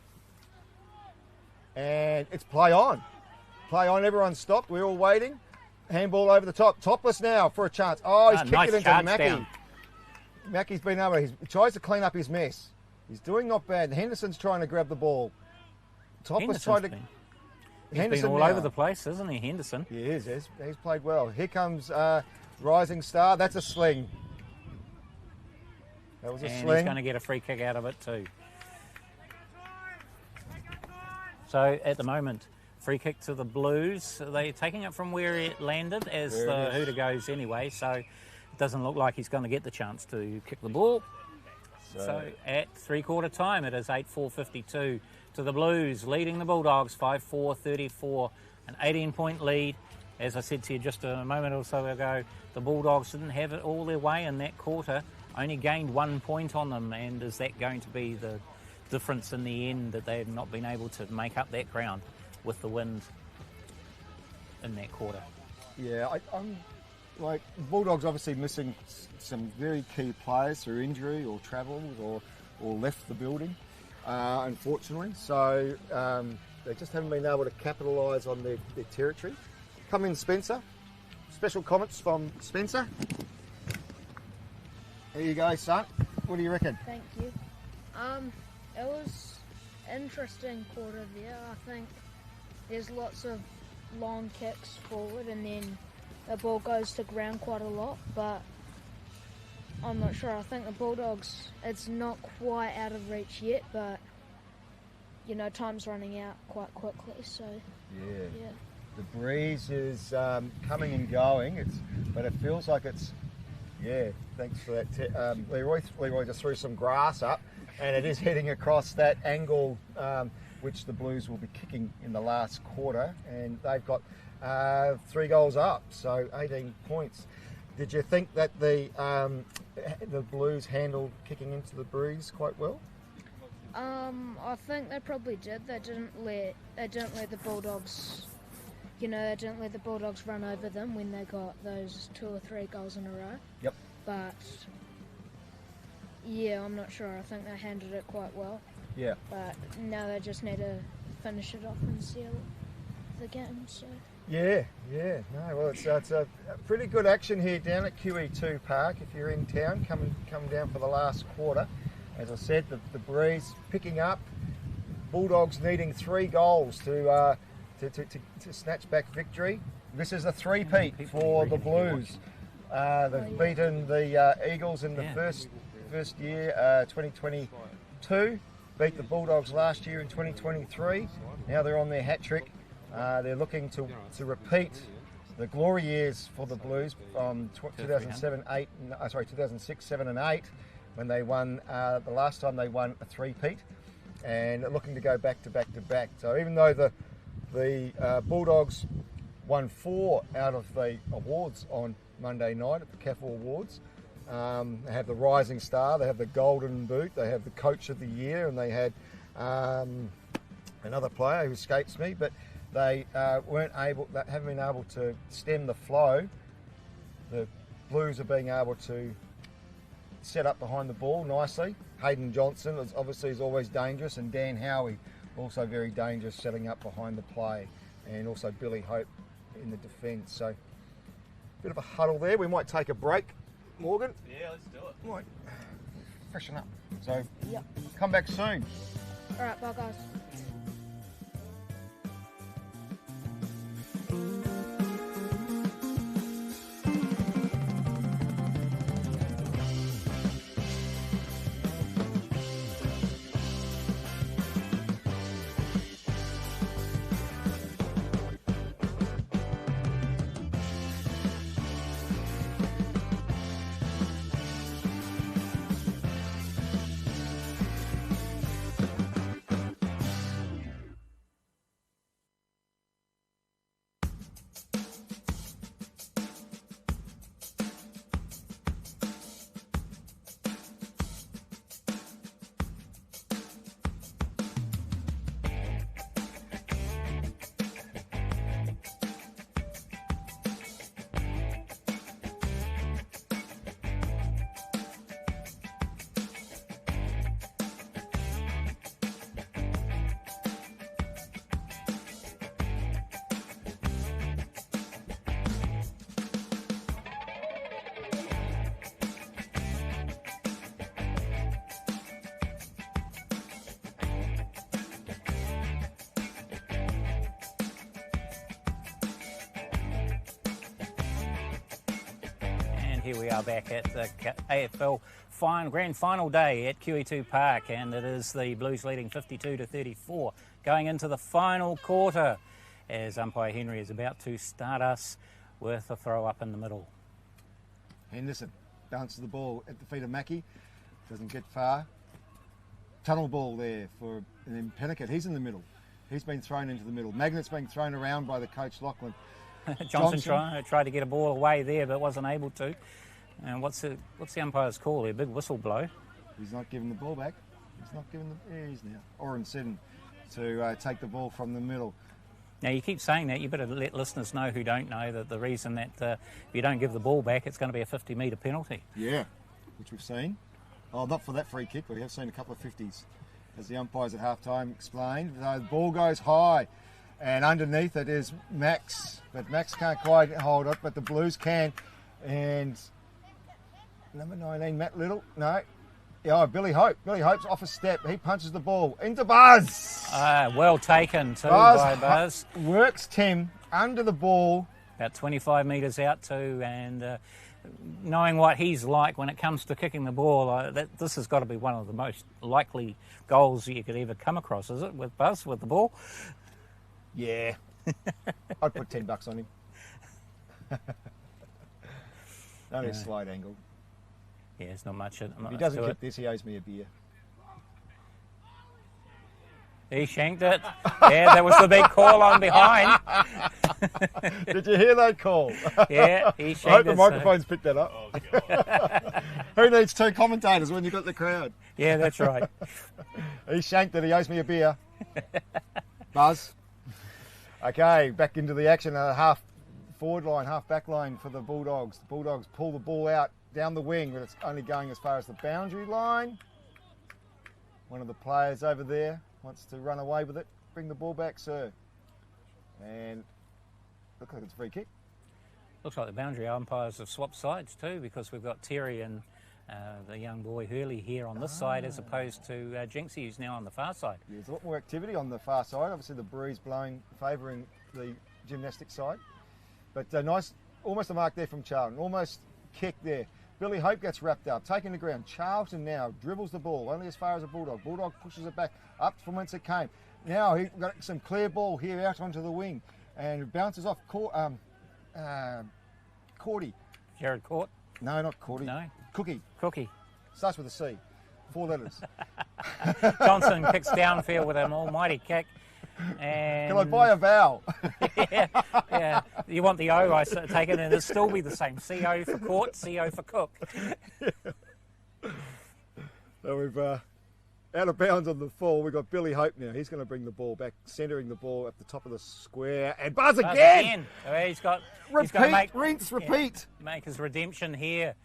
S7: And it's play on. Play on, everyone's stopped. We're all waiting. Handball over the top. Topless now for a chance. Oh, he's kicked
S4: nice
S7: it into
S4: charge
S7: Mackie.
S4: down.
S7: Mackie's been able, he tries to clean up his mess. He's doing not bad. Henderson's trying to grab the ball. Topless tried to...
S4: He's been all over the place, isn't he, Henderson?
S7: He is. He's played well. Here comes Rising Star. That's a sling. That was a
S4: and
S7: sling.
S4: He's going to get a free kick out of it too. So at the moment, free kick to the Blues. They're taking it from where it landed as the hooter goes anyway, so it doesn't look like he's going to get the chance to kick the ball. So at three-quarter time, it is 8-4-52 to the Blues, leading the Bulldogs 5-4-34, an 18-point lead. As I said to you just a moment or so ago, the Bulldogs didn't have it all their way in that quarter, only gained 1 point on them, and is that going to be the difference in the end, that they have not been able to make up that ground with the wind in that quarter?
S7: Yeah, I'm like, Bulldogs obviously missing some very key players through injury or travels or left the building, unfortunately. So they just haven't been able to capitalise on their territory. Come in, Spencer. Special comments from Spencer. There you go, son. What do you reckon?
S5: Thank you. It was interesting quarter there. I think there's lots of long kicks forward and then the ball goes to ground quite a lot, but I'm not sure. I think the Bulldogs, it's not quite out of reach yet, but you know, time's running out quite quickly, so yeah.
S7: The breeze is coming and going, but it feels like it's, thanks for that. Leroy just threw some grass up, and it is heading across that angle which the Blues will be kicking in the last quarter, and they've got 3 goals up, so 18 points. Did you think that the Blues handled kicking into the breeze quite well?
S5: I think they probably did. They didn't let the Bulldogs, they didn't let the Bulldogs run over them when they got those 2 or 3 goals in a row.
S7: Yep.
S5: But yeah, I'm not sure. I think they handled it quite well.
S7: Yeah.
S5: But now they just need to finish it off and seal the game. So.
S7: Yeah. No, well, it's a pretty good action here down at QEII Park. If you're in town, come down for the last quarter. As I said, the breeze picking up. Bulldogs needing 3 goals to snatch back victory. This is a three-peat for the Blues. They've beaten the Eagles in the first year, 2022. Beat the Bulldogs last year in 2023. Now they're on their hat trick. They're looking to repeat the glory years for the Blues from 2006, 7 and 8, when they won, the last time they won a three-peat, and looking to go back to back to back. So even though the Bulldogs won 4 out of the awards on Monday night at the CAFL Awards, they have the Rising Star, they have the Golden Boot, they have the Coach of the Year, and they had another player who escapes me, but they haven't been able to stem the flow. The Blues are being able to set up behind the ball nicely. Hayden Johnson is always dangerous, and Dan Howie also very dangerous setting up behind the play, and also Billy Hope in the defence. So bit of a huddle there. We might take a break, Morgan.
S6: Yeah, let's do it.
S7: Might freshen up. So
S5: Yep.
S7: come back soon.
S5: All right, bye guys.
S4: here we are back at the AFL Grand Final day at QEII Park, and it is the Blues leading 52-34 going into the final quarter as umpire Henry is about to start us with a throw up in the middle.
S7: Henderson bounces the ball at the feet of Mackie, doesn't get far. Tunnel ball there for, and then Pennicott, he's in the middle. He's been thrown into the middle. Magnet's being thrown around by the coach Lachlan.
S4: Johnson tried to get a ball away there but wasn't able to. And what's the umpire's call there? Big whistle blow.
S7: He's not giving the ball back. He's not giving the... There he is now. Oren Seddon to take the ball from the middle.
S4: Now, you keep saying that. You better let listeners know who don't know that the reason that if you don't give the ball back, it's going to be a 50-metre penalty.
S7: Yeah, which we've seen. Oh, not for that free kick, but we have seen a couple of 50s. As the umpires at half-time explained, the ball goes high, and underneath it is Max. But Max can't quite hold it, but the Blues can. And number 19, Matt Little. No. Yeah, Billy Hope. Billy Hope's off a step. He punches the ball into Buzz.
S4: Well taken too by Buzz.
S7: Works Tim under the ball.
S4: About 25 metres out too, and knowing what he's like when it comes to kicking the ball, this has got to be one of the most likely goals you could ever come across, is it, with Buzz, with the ball?
S7: Yeah. I'd put $10 on him. Only a slight angle.
S4: Yeah, it's not much.
S7: If he doesn't kick this, he owes me a beer.
S4: He shanked it. Yeah, that was the big call on behind.
S7: Did you hear that call?
S4: Yeah, he shanked it.
S7: I hope the microphones picked that up. Oh, God. Who needs two commentators when you've got the crowd?
S4: Yeah, that's right.
S7: He shanked it. He owes me a beer. Buzz. Okay, back into the action. Half forward line, half back line for the Bulldogs. The Bulldogs pull the ball out down the wing, but it's only going as far as the boundary line. One of the players over there wants to run away with it. Bring the ball back, sir. And looks like it's a free kick.
S4: Looks like the boundary umpires have swapped sides too, because we've got Terry and the young boy Hurley here on this side, as opposed to Jinxie, who's now on the far side.
S7: Yeah, there's a lot more activity on the far side. Obviously the breeze blowing, favouring the gymnastic side. But nice, almost a mark there from Charlton. Almost kick there. Billy Hope gets wrapped up, taking the ground. Charlton now dribbles the ball, only as far as a Bulldog. Bulldog pushes it back up from whence it came. Now he's got some clear ball here out onto the wing, and it bounces off Cordy.
S4: Jared Court?
S7: No, not Cordy.
S4: No.
S7: Cookie. Starts with a C. 4 letters.
S4: Johnson kicks downfield with an almighty kick. And
S7: can I buy a vowel?
S4: yeah. You want the O, I take it, and it'll still be the same. CO for court, CO for cook.
S7: So we've out of bounds on the fall. We've got Billy Hope now. He's going to bring the ball back, centering the ball at the top of the square, and Buzz again.
S4: He's got
S7: repeat,
S4: repeat. Make his redemption here.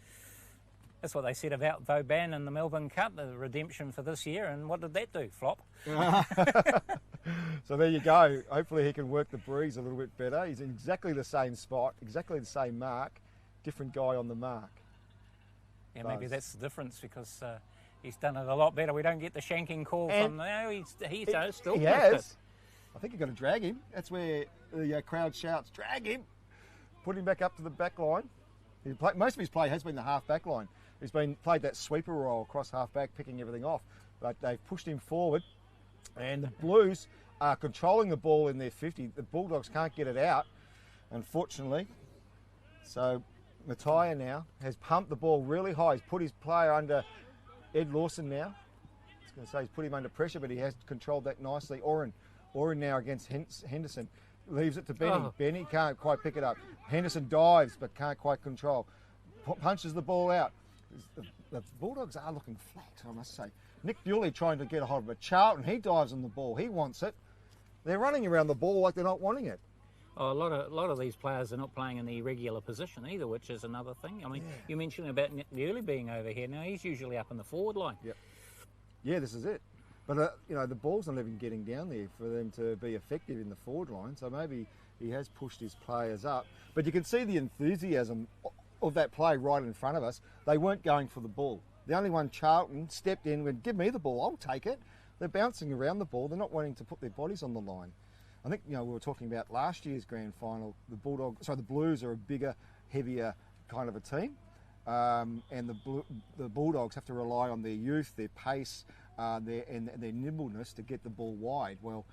S4: That's what they said about Vauban in the Melbourne Cup, the redemption for this year, and what did that do? Flop.
S7: So there you go. Hopefully he can work the breeze a little bit better. He's in exactly the same spot, exactly the same mark, different guy on the mark.
S4: Yeah, maybe that's the difference, because he's done it a lot better. We don't get the shanking call from there. He has.
S7: I think you've got to drag him. That's where the crowd shouts, drag him. Put him back up to the back line. Most of his play has been the half back line. He's played that sweeper role across half back, picking everything off. But they've pushed him forward, and the Blues are controlling the ball in their 50. The Bulldogs can't get it out, unfortunately. So Mattia now has pumped the ball really high. He's put his player under Ed Lawson now. I was going to say he's put him under pressure, but he has controlled that nicely. Oren now against Henderson. Leaves it to Benny.
S4: Oh.
S7: Benny can't quite pick it up. Henderson dives, but can't quite control. Punches the ball out. The Bulldogs are looking flat, I must say. Nick Bewley trying to get a hold of it. Charlton, he dives on the ball. He wants it. They're running around the ball like they're not wanting it.
S4: Oh, a lot of these players are not playing in the regular position either, which is another thing. I mean, You mentioned about Nick Bewley being over here. Now he's usually up in the forward line.
S7: Yep. Yeah, this is it. But, the ball's not even getting down there for them to be effective in the forward line. So maybe he has pushed his players up. But you can see the enthusiasm of that play right in front of us. They weren't going for the ball. The only one, Charlton, stepped in and went, give me the ball, I'll take it. They're bouncing around the ball. They're not wanting to put their bodies on the line. I think, we were talking about last year's grand final. The Blues are a bigger, heavier kind of a team. and the Bulldogs have to rely on their youth, their pace, and their nimbleness to get the ball wide. Well,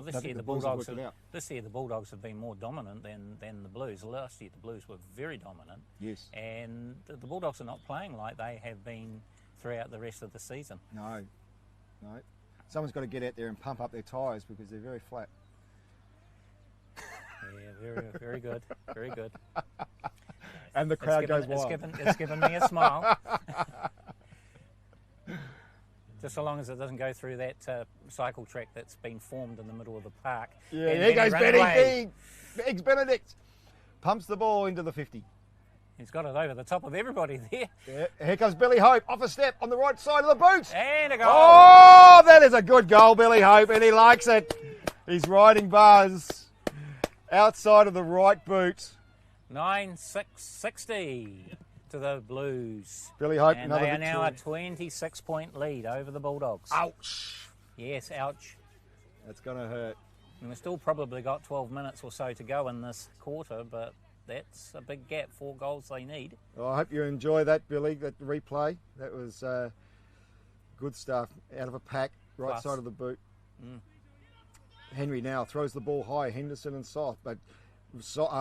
S4: this year the Bulldogs have been more dominant than the Blues. Last year the Blues were very dominant.
S7: Yes.
S4: And the Bulldogs are not playing like they have been throughout the rest of the season.
S7: No. Someone's got to get out there and pump up their tyres because they're very flat.
S4: Yeah, very, very good, very good.
S7: And the crowd goes wild.
S4: It's given me a smile. Just so long as it doesn't go through that cycle track that's been formed in the middle of the park.
S7: Yeah, here goes Benny. Eggs Benedict. Pumps the ball into the 50.
S4: He's got it over the top of everybody there.
S7: Yeah, here comes Billy Hope off a step on the right side of the boot.
S4: And a goal.
S7: Oh, that is a good goal, Billy Hope, and he likes it. He's riding buzz outside of the right boot.
S4: 9-6-60 to the Blues.
S7: Billy Hope,
S4: and
S7: another
S4: they are
S7: victory.
S4: now a 26-point lead over the Bulldogs.
S7: Ouch.
S4: Yes, ouch.
S7: That's going to hurt.
S4: And we've still probably got 12 minutes or so to go in this quarter, but that's a big gap, 4 goals they need.
S7: Well, I hope you enjoy that, Billy, that replay. That was good stuff. Out of a pack, right side of the boot. Henry now throws the ball high, Henderson and Soth, but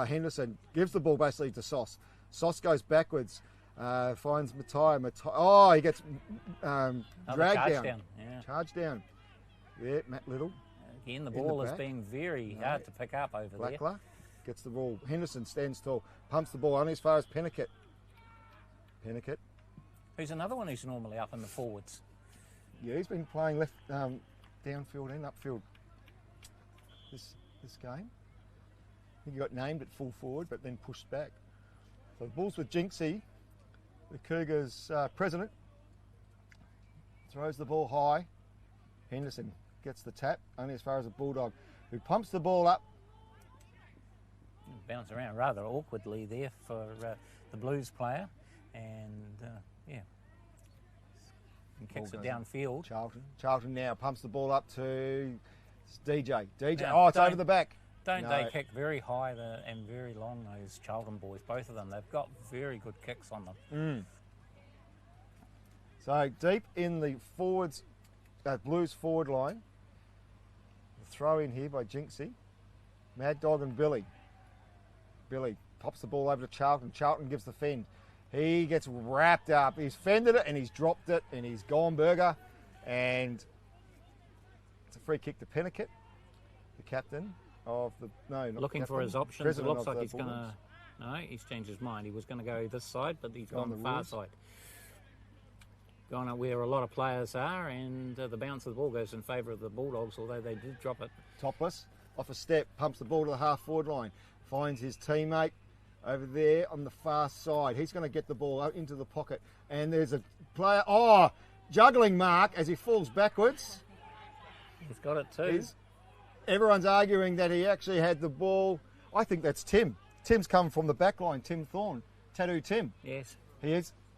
S7: Henderson gives the ball basically to Sauce. Sauce goes backwards, finds Matai. Oh, he gets dragged down. Charge down. Yeah, Matt Little.
S4: Again, the ball is being very hard to pick up over there.
S7: Blackler gets the ball. Henderson stands tall, pumps the ball only as far as Pennicutt.
S4: Who's another one who's normally up in the forwards.
S7: Yeah, he's been playing left, downfield and upfield this game. I think he got named at full forward, but then pushed back. So the Bulls with Jinxie, the Cougars president, throws the ball high. Henderson gets the tap, only as far as a Bulldog, who pumps the ball up.
S4: Bounce around rather awkwardly there for the Blues player, and and kicks it downfield.
S7: Charlton now pumps the ball up to DJ.
S4: Now,
S7: it's over the back.
S4: They kick very high and very long, those Charlton boys, both of them. They've got very good kicks on them.
S7: So deep in the forwards, Blues forward line. The throw in here by Jinxie. Mad Dog and Billy. Billy pops the ball over to Charlton. Charlton gives the fend. He gets wrapped up. He's fended it and he's dropped it and he's gone burger. And it's a free kick to Pennicutt, the captain of the
S4: looking for his options. It looks like he's going to. No, he's changed his mind. He was going to go this side, but he's gone the far side. Gone where a lot of players are, and the bounce of the ball goes in favour of the Bulldogs, although they did drop it.
S7: Topless, off a step, pumps the ball to the half-forward line, finds his teammate over there on the far side. He's going to get the ball out into the pocket, and there's a player, juggling mark as he falls backwards.
S4: He's got it too.
S7: Everyone's arguing that he actually had the ball. I think that's Tim. Tim's come from the back line, Tim Thorne, Tattoo Tim.
S4: Yes.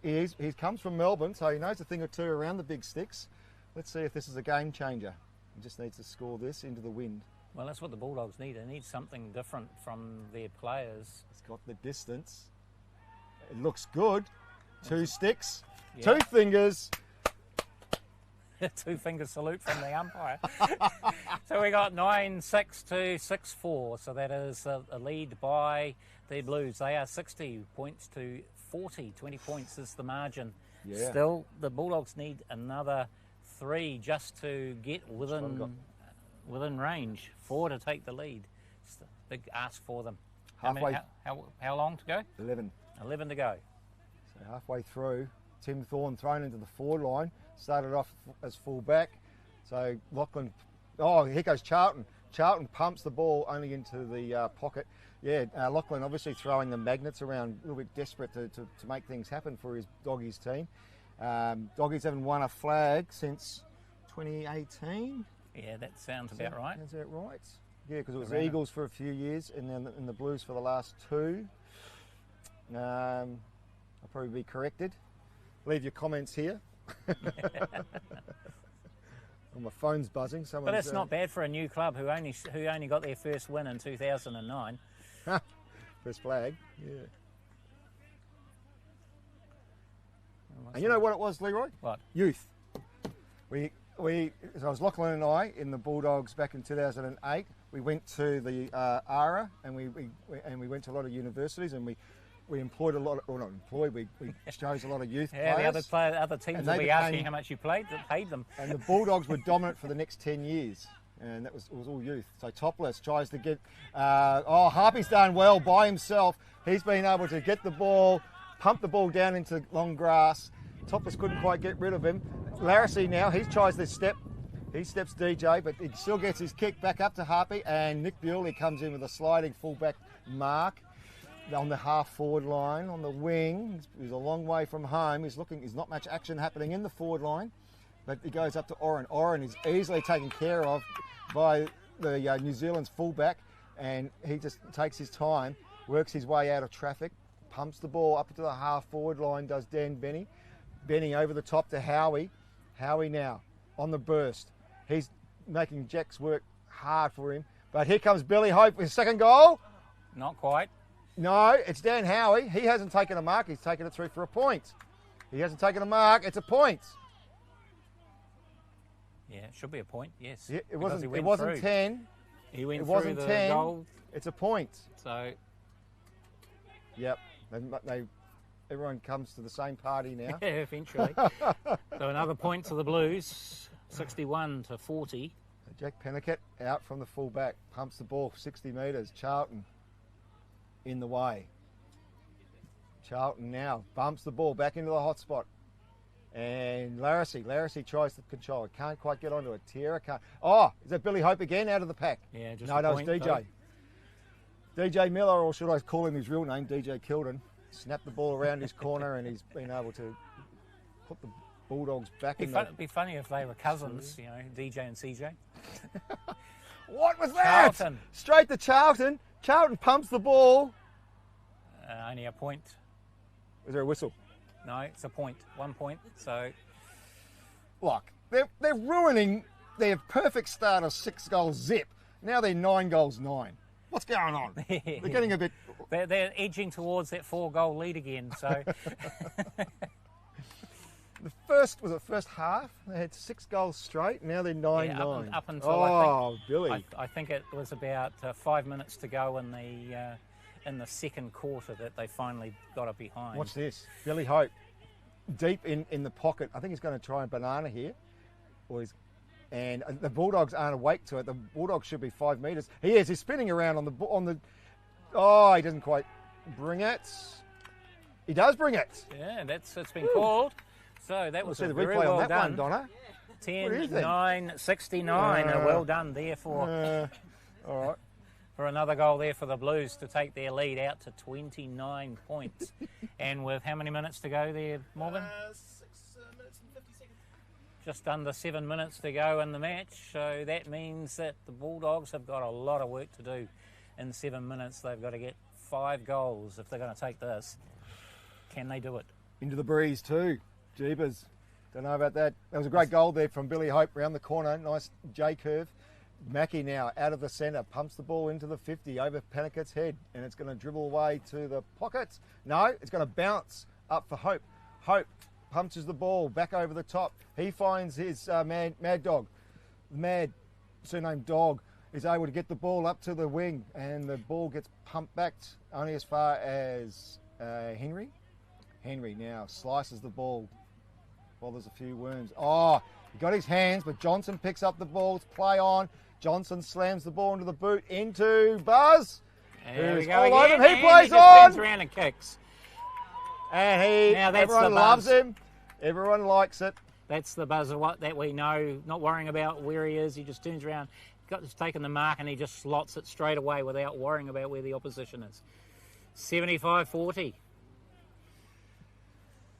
S7: He comes from Melbourne, so he knows a thing or two around the big sticks. Let's see if this is a game changer. He just needs to score this into the wind.
S4: Well, that's what the Bulldogs need. They need something different from their players.
S7: It's got the distance. It looks good. 2 sticks, 2 fingers.
S4: 2-finger salute from the umpire. So we got 9-6 to 6-4. So that is a lead by the Blues. They are 60 points to 40. 20 points is the margin.
S7: Yeah.
S4: Still, the Bulldogs need another 3 just to get within range. 4 to take the lead. It's a big ask for them.
S7: Halfway.
S4: How long to go?
S7: 11.
S4: 11 to go.
S7: So halfway through, Tim Thorne thrown into the forward line. Started off as full back. So Lachlan, here goes Charlton. Charlton pumps the ball only into the pocket. Yeah, Lachlan obviously throwing the magnets around, a little bit desperate to make things happen for his Doggies team. Doggies haven't won a flag since 2018.
S4: Yeah, that sounds about right.
S7: Is that right? Yeah, because it was the Eagles for a few years and then in the Blues for the last 2. I'll probably be corrected. Leave your comments here. My phone's buzzing.
S4: But that's not bad for a new club who only got their first win in 2009.
S7: First flag, yeah. And you know what it was, Leroy?
S4: What?
S7: Youth. So I was Lachlan and I in the Bulldogs back in 2008. We went to the ARA and we went to a lot of universities and we employed a lot of, well not employed, we chose a lot of youth players.
S4: The other teams will be asking how much you paid them.
S7: And the Bulldogs were dominant for the next 10 years. And it was all youth. So Topless tries to get, Harpy's done well by himself. He's been able to get the ball, pump the ball down into long grass. Topless couldn't quite get rid of him. Larissy now, he tries this step. He steps DJ, but he still gets his kick back up to Harpy, and Nick Bewley comes in with a sliding fullback mark on the half forward line, on the wing. He's a long way from home. There's not much action happening in the forward line, but he goes up to Oren. Oren is easily taken care of by the New Zealand's fullback, and he just takes his time, works his way out of traffic, pumps the ball up to the half forward line, does Dan Benny. Benny over the top to Howie. Howie now on the burst. He's making Jack's work hard for him. But here comes Billy Hope with his second goal.
S4: Not quite.
S7: No, it's Dan Howie. He hasn't taken a mark. He's taken it through for a point. He hasn't taken a mark. It's a point.
S4: Yeah, it should be a point, yes.
S7: Yeah, it wasn't 10.
S4: He went
S7: it
S4: through
S7: wasn't
S4: the
S7: 10.
S4: goal.
S7: It's a point.
S4: So,
S7: yep. Everyone comes to the same party now.
S4: yeah, eventually. So another point to the Blues, 61-40.
S7: Jack Pennicutt out from the full back, pumps the ball 60 metres. Charlton in the way. Charlton now bumps the ball back into the hot spot. And Larissy tries to control it. Can't quite get onto it. Tierra can't. Oh, is that Billy Hope again out of the pack?
S4: Yeah, just
S7: no, that was DJ.
S4: Though.
S7: DJ Miller, or should I call him his real name, DJ Kilden, snapped the ball around his corner and he's been able to put the Bulldogs back in
S4: It'd be funny if they were cousins, you know, DJ and CJ.
S7: What was that?
S4: Charlton.
S7: Straight to Charlton. Charlton pumps the ball.
S4: Only a point.
S7: Is there a whistle?
S4: No, it's a point. 1 point. So,
S7: look, they're ruining their perfect start of 6 goals zip. Now they're 9 goals 9. What's going on? They're getting a bit.
S4: They're edging towards that 4-goal lead again. So,
S7: the first half they had 6 goals straight. Now they're 9-9.
S4: Up until
S7: Billy.
S4: I think it was about 5 minutes to go in the second quarter that they finally got it behind.
S7: Watch this. Billy Hope, deep in the pocket. I think he's going to try and banana here. And the Bulldogs aren't awake to it. The Bulldogs should be 5 metres. He is. He's spinning around on the. Oh, he doesn't quite bring it. He does bring it.
S4: Yeah, it's been called. So that was
S7: the
S4: very
S7: replay
S4: well
S7: on that
S4: done.
S7: one, Donna.
S4: 10-9-69. Well done there for.
S7: All right.
S4: For another goal there for the Blues to take their lead out to 29 points. And with how many minutes to go there, Morgan?
S8: 6 minutes and 50 seconds.
S4: Just under 7 minutes to go in the match. So that means that the Bulldogs have got a lot of work to do. In 7 minutes, they've got to get 5 goals if they're going to take this. Can they do it?
S7: Into the breeze too. Jeebers. Don't know about that. That was a great goal there from Billy Hope round the corner. Nice J curve. Mackie now out of the centre, pumps the ball into the 50 over Pennicutt's head, and it's going to dribble away to the pockets. No, it's going to bounce up for Hope. Hope punches the ball back over the top. He finds his Mad Dog. Mad, surnamed Dog, is able to get the ball up to the wing, and the ball gets pumped back only as far as Henry. Henry now slices the ball while there's a few worms. Oh, he got his hands, but Johnson picks up the ball. It's play on. Johnson slams the ball into the boot, into Buzz.
S4: There we
S7: who's
S4: go
S7: all
S4: again.
S7: over him. He plays
S4: just
S7: on.
S4: turns around and kicks.
S7: And everyone loves him. Everyone likes it.
S4: That's the Buzz that we know, not worrying about where he is. He just turns around, taken the mark, and he just slots it straight away without worrying about where the opposition is. 75-40.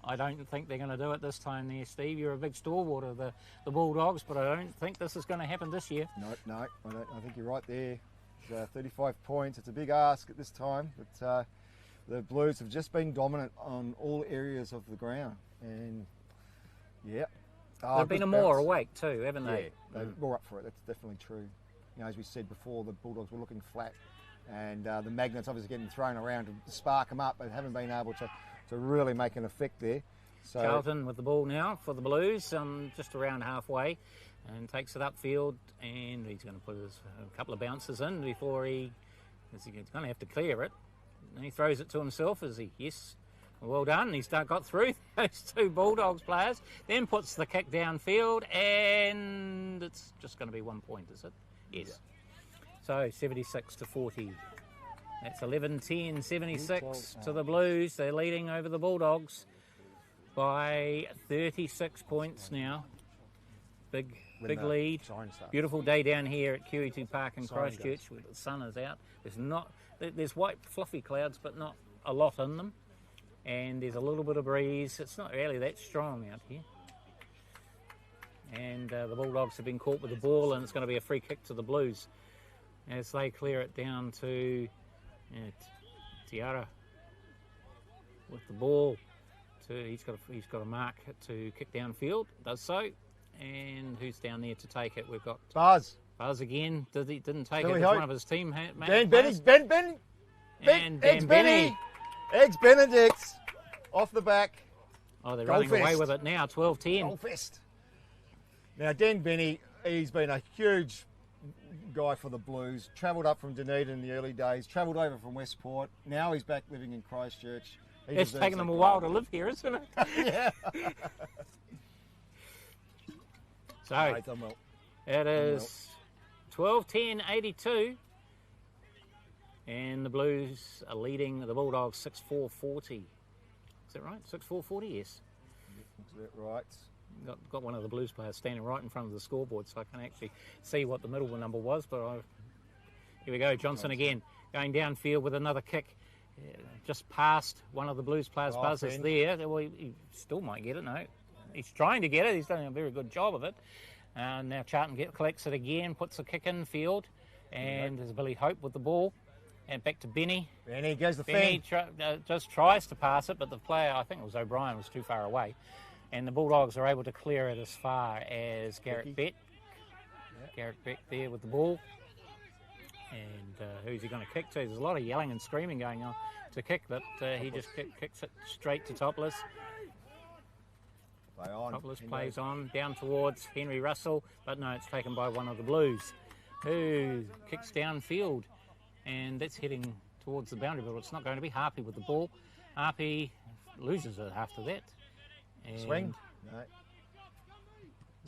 S4: I don't think they're going to do it this time there, Steve. You're a big stalwart of the Bulldogs, but I don't think this is going to happen this year.
S7: No, I think you're right there. 35 points. It's a big ask at this time, but the Blues have just been dominant on all areas of the ground. And, yeah.
S4: They've been more awake too, haven't they?
S7: Yeah, they're more up for it. That's definitely true. You know, as we said before, the Bulldogs were looking flat, and the magnets obviously getting thrown around to spark them up, but haven't been able to really make an effect there. So
S4: Charlton with the ball now for the Blues, just around halfway, and takes it upfield, and he's going to put a couple of bounces in before he's going to have to clear it. And he throws it to himself, is he? Yes. Well done. He's got through those two Bulldogs players, then puts the kick downfield, and it's just going to be 1 point, is it? Yes. Yeah. So 76 to 40. That's 11-10, 76 to the Blues. They're leading over the Bulldogs by 36 points now. Big lead. Beautiful day down here at QEII Park in Christchurch where the sun is out. There's white fluffy clouds but not a lot in them. And there's a little bit of breeze. It's not really that strong out here. And the Bulldogs have been caught with the ball, and it's going to be a free kick to the Blues as they clear it down to Tiara with the ball. He's got a mark to kick downfield. Does so. And who's down there to take it? We've got
S7: Buzz
S4: again. Didn't take
S7: Billy
S4: it.
S7: Hope.
S4: One of his team.
S7: Ben Benny.
S4: And
S7: Eggs
S4: Benny.
S7: Eggs Benedicts off the back.
S4: Oh, they're running away with it now, 12-10.
S7: Goalfest. Now, Dan Benny, he's been a huge guy for the Blues. Travelled up from Dunedin in the early days, travelled over from Westport. Now he's back living in Christchurch.
S4: It's taken them a while to live here, isn't it?
S7: Yeah.
S4: So, it is 12-10, 82. And the Blues are leading the Bulldogs 6-4, 40. Is that right? 6-4, 40, yes.
S7: Is that right?
S4: Got one of the Blues players standing right in front of the scoreboard, so I can actually see what the middle number was. But here we go, Johnson again, going downfield with another kick. Just past one of the Blues players' buzzers there. Well, he still might get it, no. He's trying to get it. He's done a very good job of it. Now Charlton collects it again, puts a kick in field, and there's Billy Hope with the ball. And back to Benny.
S7: Benny goes the
S4: Benny just tries to pass it, but the player, I think it was O'Brien, was too far away. And the Bulldogs are able to clear it as far as Garrett Beck. Yeah. Garrett Beck there with the ball. And who's he going to kick to? There's a lot of yelling and screaming going on to kick, but he just kicks it straight to Topless.
S7: Play on.
S4: Topless plays on, down towards Henry Russell, but no, it's taken by one of the Blues, who kicks downfield. And that's heading towards the boundary, but it's not going to be. Harpy with the ball. Harpy loses it after that. And
S7: swing. No.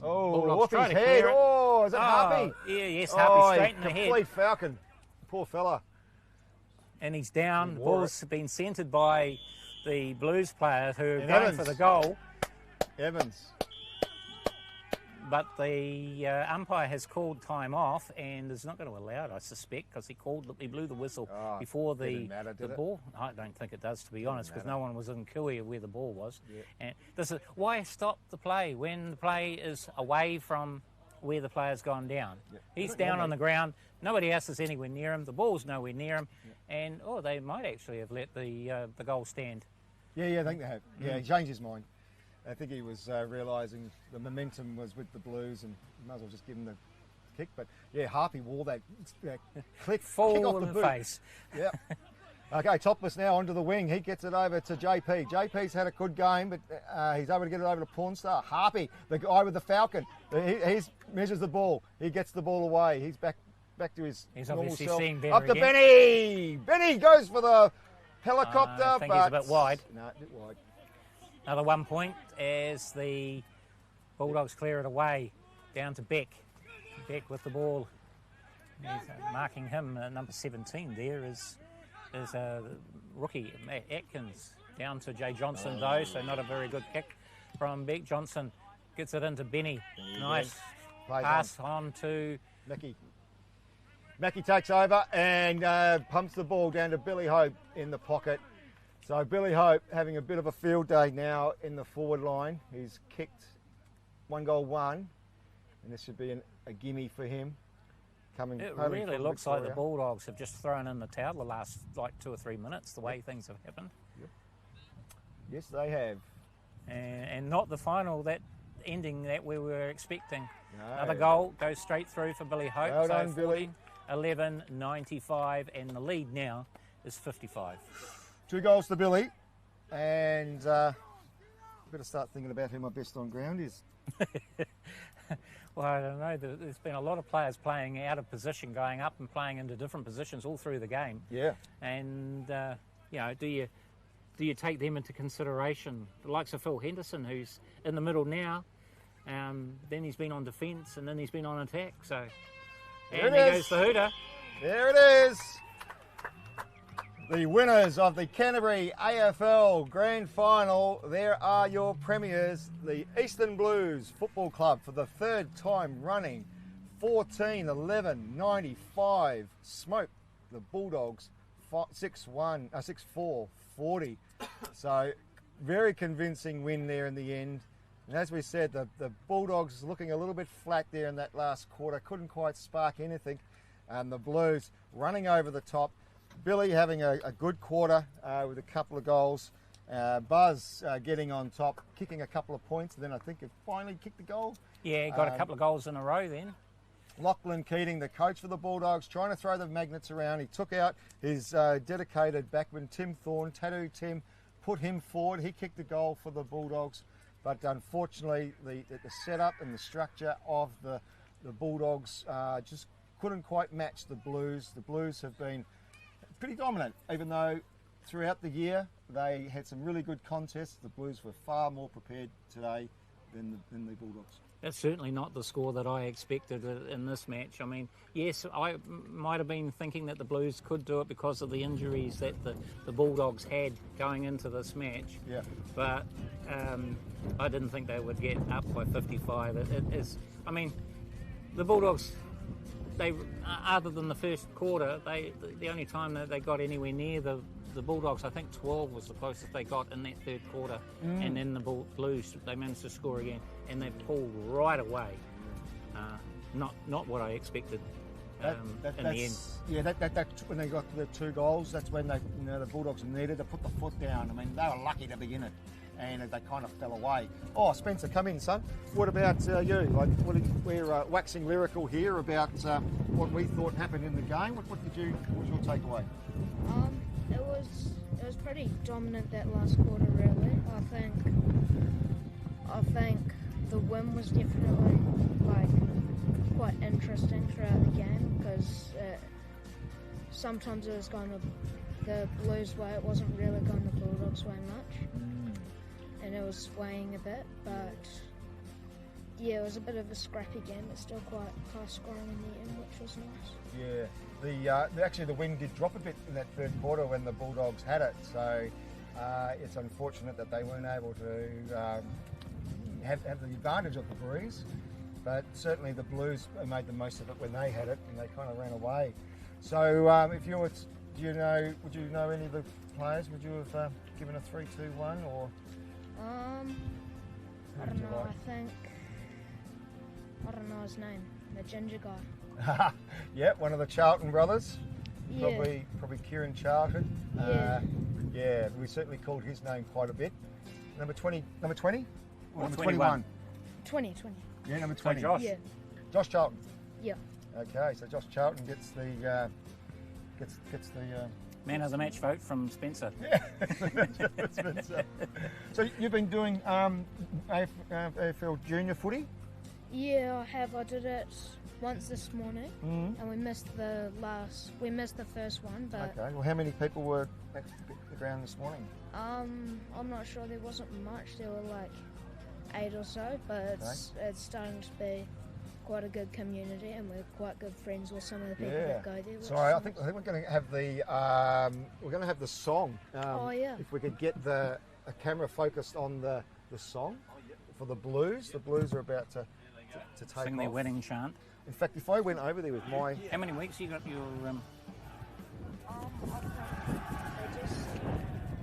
S7: Oh, off his head. Oh, is it Harpy?
S4: Yeah, yes, Harpy straight in the head.
S7: Complete falcon. Poor fella.
S4: And he's down. The ball's been centred by the Blues player who are going for the goal.
S7: Evans.
S4: But the umpire has called time off and is not going to allow it, I suspect, because he blew the whistle before the ball. I don't think it does, to be honest, because no one was in QEII where the ball was. Yeah. And why stop the play when the play is away from where the player's gone down? Yeah. He's down on the ground. Nobody else is anywhere near him. The ball's nowhere near him. Yeah. And, they might actually have let the goal stand.
S7: Yeah, I think they have. Yeah, he changed his mind. I think he was realising the momentum was with the Blues and might as well just give him the kick. But yeah, Harpy wore that click
S4: full
S7: off the boot.
S4: Face.
S7: Yeah. Okay, Topless now onto the wing. He gets it over to JP. JP's had a good game, but he's able to get it over to Pornstar. Harpy, the guy with the falcon. He measures the ball. He gets the ball away. He's back to his normal self. Up to Benny. Benny goes for the helicopter.
S4: I think he's a bit wide.
S7: No, a bit wide.
S4: Another 1 point as the Bulldogs clear it away down to Beck. Beck with the ball. He's marking him, number 17 there is rookie Atkins. Down to Jay Johnson though, so not a very good kick from Beck. Johnson gets it into Benny. Nice pass on to
S7: Mackie. Mackie takes over and pumps the ball down to Billy Hope in the pocket. So Billy Hope having a bit of a field day now in the forward line. He's kicked 1-1, and this should be a gimme for him.
S4: It really looks like the Bulldogs have just thrown in the towel the last 2 or 3 minutes, the way things have happened.
S7: Yep. Yes, they have.
S4: And not the final ending that we were expecting.
S7: No.
S4: Another goal goes straight through for Billy Hope.
S7: Well done, Billy.
S4: 11, 95, and the lead now is 55.
S7: 2 goals to Billy, and better start thinking about who my best on ground is.
S4: Well, I don't know. There's been a lot of players playing out of position, going up and playing into different positions all through the game.
S7: Yeah.
S4: And do you take them into consideration? The likes of Phil Henderson, who's in the middle now, then he's been on defence, and then he's been on attack. So, and there goes the hooter.
S7: There it is. The winners of the Canterbury AFL Grand Final. There are your premiers, the Eastern Blues Football Club, for the third time running. 14-11-95. Smoked the Bulldogs 6-4 40. So very convincing win there in the end. And as we said, the Bulldogs looking a little bit flat there in that last quarter. Couldn't quite spark anything. And the Blues running over the top. Billy having a good quarter with a couple of goals. Buzz getting on top, kicking a couple of points. And then I think it finally kicked the goal.
S4: Yeah, got a couple of goals in a row then.
S7: Lachlan Keating, the coach for the Bulldogs, trying to throw the magnets around. He took out his dedicated backman, Tim Thorne, Tattoo Tim, put him forward. He kicked the goal for the Bulldogs. But unfortunately, the setup and the structure of the Bulldogs just couldn't quite match the Blues. The Blues have been pretty dominant, even though throughout the year they had some really good contests. The Blues were far more prepared today than the Bulldogs.
S4: That's certainly not the score that I expected in this match. I mean, yes, I might have been thinking that the Blues could do it because of the injuries that the Bulldogs had going into this match.
S7: Yeah.
S4: But I didn't think they would get up by 55. It is. I mean, the Bulldogs, they, other than the first quarter, the only time that they got anywhere near the Bulldogs, I think 12 was the closest they got in that third quarter. And then the Blues, they managed to score again, and they pulled right away. Not what I expected in the end.
S7: Yeah, that when they got the 2 goals, that's when the Bulldogs needed to put the foot down. I mean, they were lucky to begin it, and they kind of fell away. Oh, Spencer, come in, son. What about you? We're waxing lyrical here about what we thought happened in the game. What was your takeaway?
S5: It was pretty dominant that last quarter, really. I think the win was definitely quite interesting throughout the game, because sometimes it was going the Blues' way. It wasn't really going the Bulldogs' way much, and it was swaying a bit. But yeah, it was a bit of a scrappy game, but still quite high scoring in the end, which was nice.
S7: Yeah. Actually, the wind did drop a bit in that third quarter when the Bulldogs had it, so it's unfortunate that they weren't able to have the advantage of the breeze. But certainly the Blues made the most of it when they had it, and they kind of ran away. So, if you were, would you know any of the players? Would you have given a 3-2-1 or?
S5: I don't know. I don't know his name. The ginger guy.
S7: Yeah, one of the Charlton brothers.
S5: Yeah.
S7: Probably Kieran Charlton.
S5: Yeah.
S7: Yeah, we certainly called his name quite a bit. Number 20? Or number
S4: 21?
S5: 20.
S7: Yeah, number 20.
S4: Josh.
S5: Yeah.
S7: Josh Charlton.
S5: Yeah.
S7: Okay, so Josh Charlton gets the
S4: Man of the match vote from Spencer.
S7: Yeah. Spencer. So you've been doing AFL junior footy?
S5: Yeah, I have. I did it once this morning, and we missed the first one. But
S7: okay. Well, how many people were at the ground this morning?
S5: I'm not sure. There wasn't much. There were like 8 or so, but it's starting to be quite a good community, and we're quite good friends with some of the people that go there.
S7: Sorry, I think we're going to have the song.
S5: Oh yeah.
S7: If we could get a camera focused on the song for the Blues. The Blues are about to take
S4: Sing their
S7: off.
S4: wedding chant.
S7: In fact, if I went over there with my...
S4: How many weeks you got your...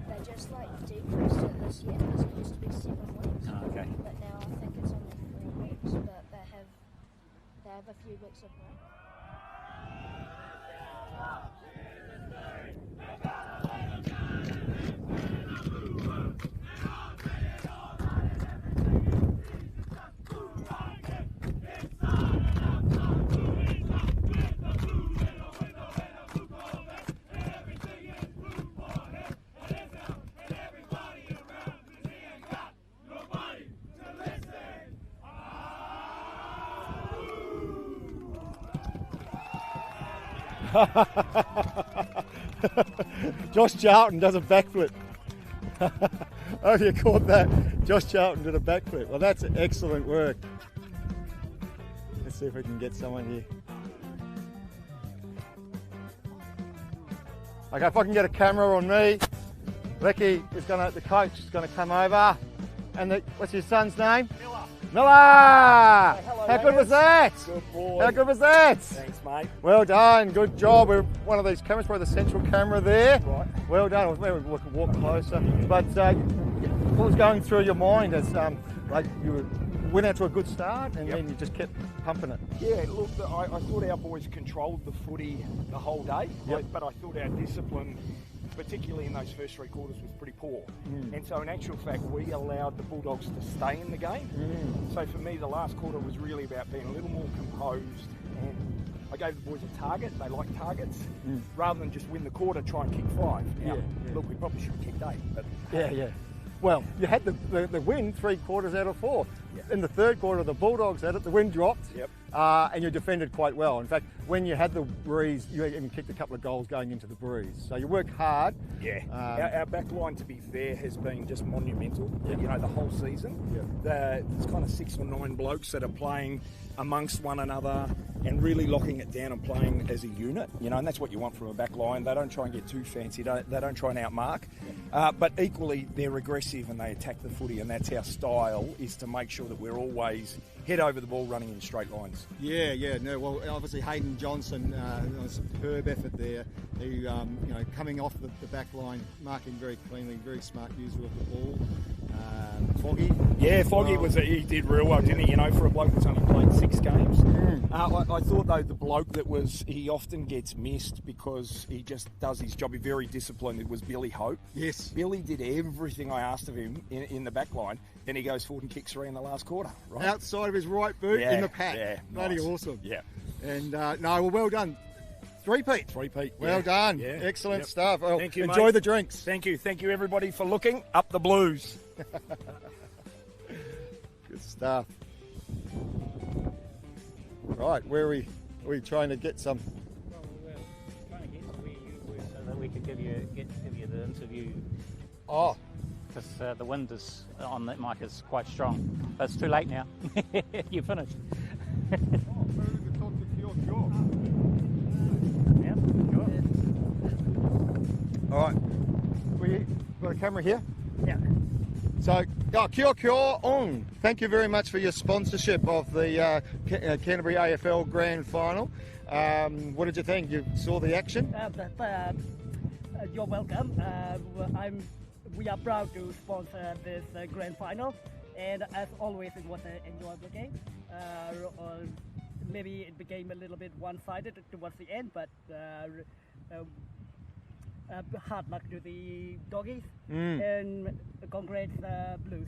S5: They just like decreased it this year, because it used to be 7 weeks.
S4: Oh, okay.
S5: But now I think it's only 3 weeks, but they have a few weeks of break.
S7: Josh Charlton does a backflip. Oh, you caught that? Josh Charlton did a backflip. Well, that's excellent work. Let's see if we can get someone here. Okay, if I can get a camera on me, the coach is gonna come over. And what's your son's name? Miller!
S9: Hello,
S7: How good was that?
S9: Good boy.
S7: How good was that?
S9: Thanks, mate.
S7: Well done, good job. We're one of these cameras, probably the central camera there.
S9: Right.
S7: Well done. Maybe we can walk closer. But what was going through your mind as like you went out to a good start and then you just kept pumping it?
S9: Yeah, look, I thought our boys controlled the footy the whole day,
S7: Yep.
S9: but I thought our discipline, particularly in those first 3 quarters, was pretty poor. And so in actual fact, we allowed the Bulldogs to stay in the game. So for me, the last quarter was really about being a little more composed, and I gave the boys a target. They like targets. Rather than just win the quarter, try and kick 5. Now, look, we probably should have kicked 8. But
S7: Yeah. Well, you had the win 3 quarters out of 4. In the third quarter, the Bulldogs had it. The wind dropped, and you defended quite well. In fact, when you had the breeze, you even kicked a couple of goals going into the breeze. So you worked hard.
S9: Yeah, our back line, to be fair, has been just monumental. You know, the whole season. There's kind of 6 or 9 blokes that are playing amongst one another and really locking it down and playing as a unit. You know, and that's what you want from a back line. They don't try and get too fancy. They don't try and outmark. But equally, they're aggressive and they attack the footy, and that's our style, is to make sure that we're always head over the ball running in straight lines.
S7: Yeah. No, well, obviously Hayden Johnson, a superb effort there. He, coming off the back line, marking very cleanly, very smart user of the ball. Foggy.
S9: Yeah, Foggy he did real well, didn't he? You know, for a bloke that's only played 6 games. I thought though the bloke he often gets missed because he just does his job. He's very disciplined. It was Billy Hope.
S7: Yes.
S9: Billy did everything I asked of him in the back line. Then he goes forward and kicks 3 in the last quarter. Right?
S7: Outside of his right boot in the pack.
S9: Yeah,
S7: bloody
S9: nice.
S7: awesome.
S9: Yeah.
S7: And well done. Three-peat. Well done.
S9: Yeah.
S7: Excellent stuff. Well,
S9: Thank you,
S7: enjoy
S9: mate.
S7: the drinks.
S9: Thank you everybody for looking. Up the Blues.
S7: Good stuff. Right, where are we trying to get some?
S4: Well, we're trying to get where you were so that we could give you the interview.
S7: Oh.
S4: Because the wind is on that mic is quite strong. But it's too late now. You're finished. Yeah, sure.
S7: All right. We got a camera here?
S10: Yeah.
S7: So, Kyaw, Aung, thank you very much for your sponsorship of the Canterbury AFL Grand Final. What did you think? You saw the action?
S10: You're welcome. We are proud to sponsor this Grand Final, and as always, it was an enjoyable game. Maybe it became a little bit one-sided towards the end, but hard luck to the doggies, and congrats Blues.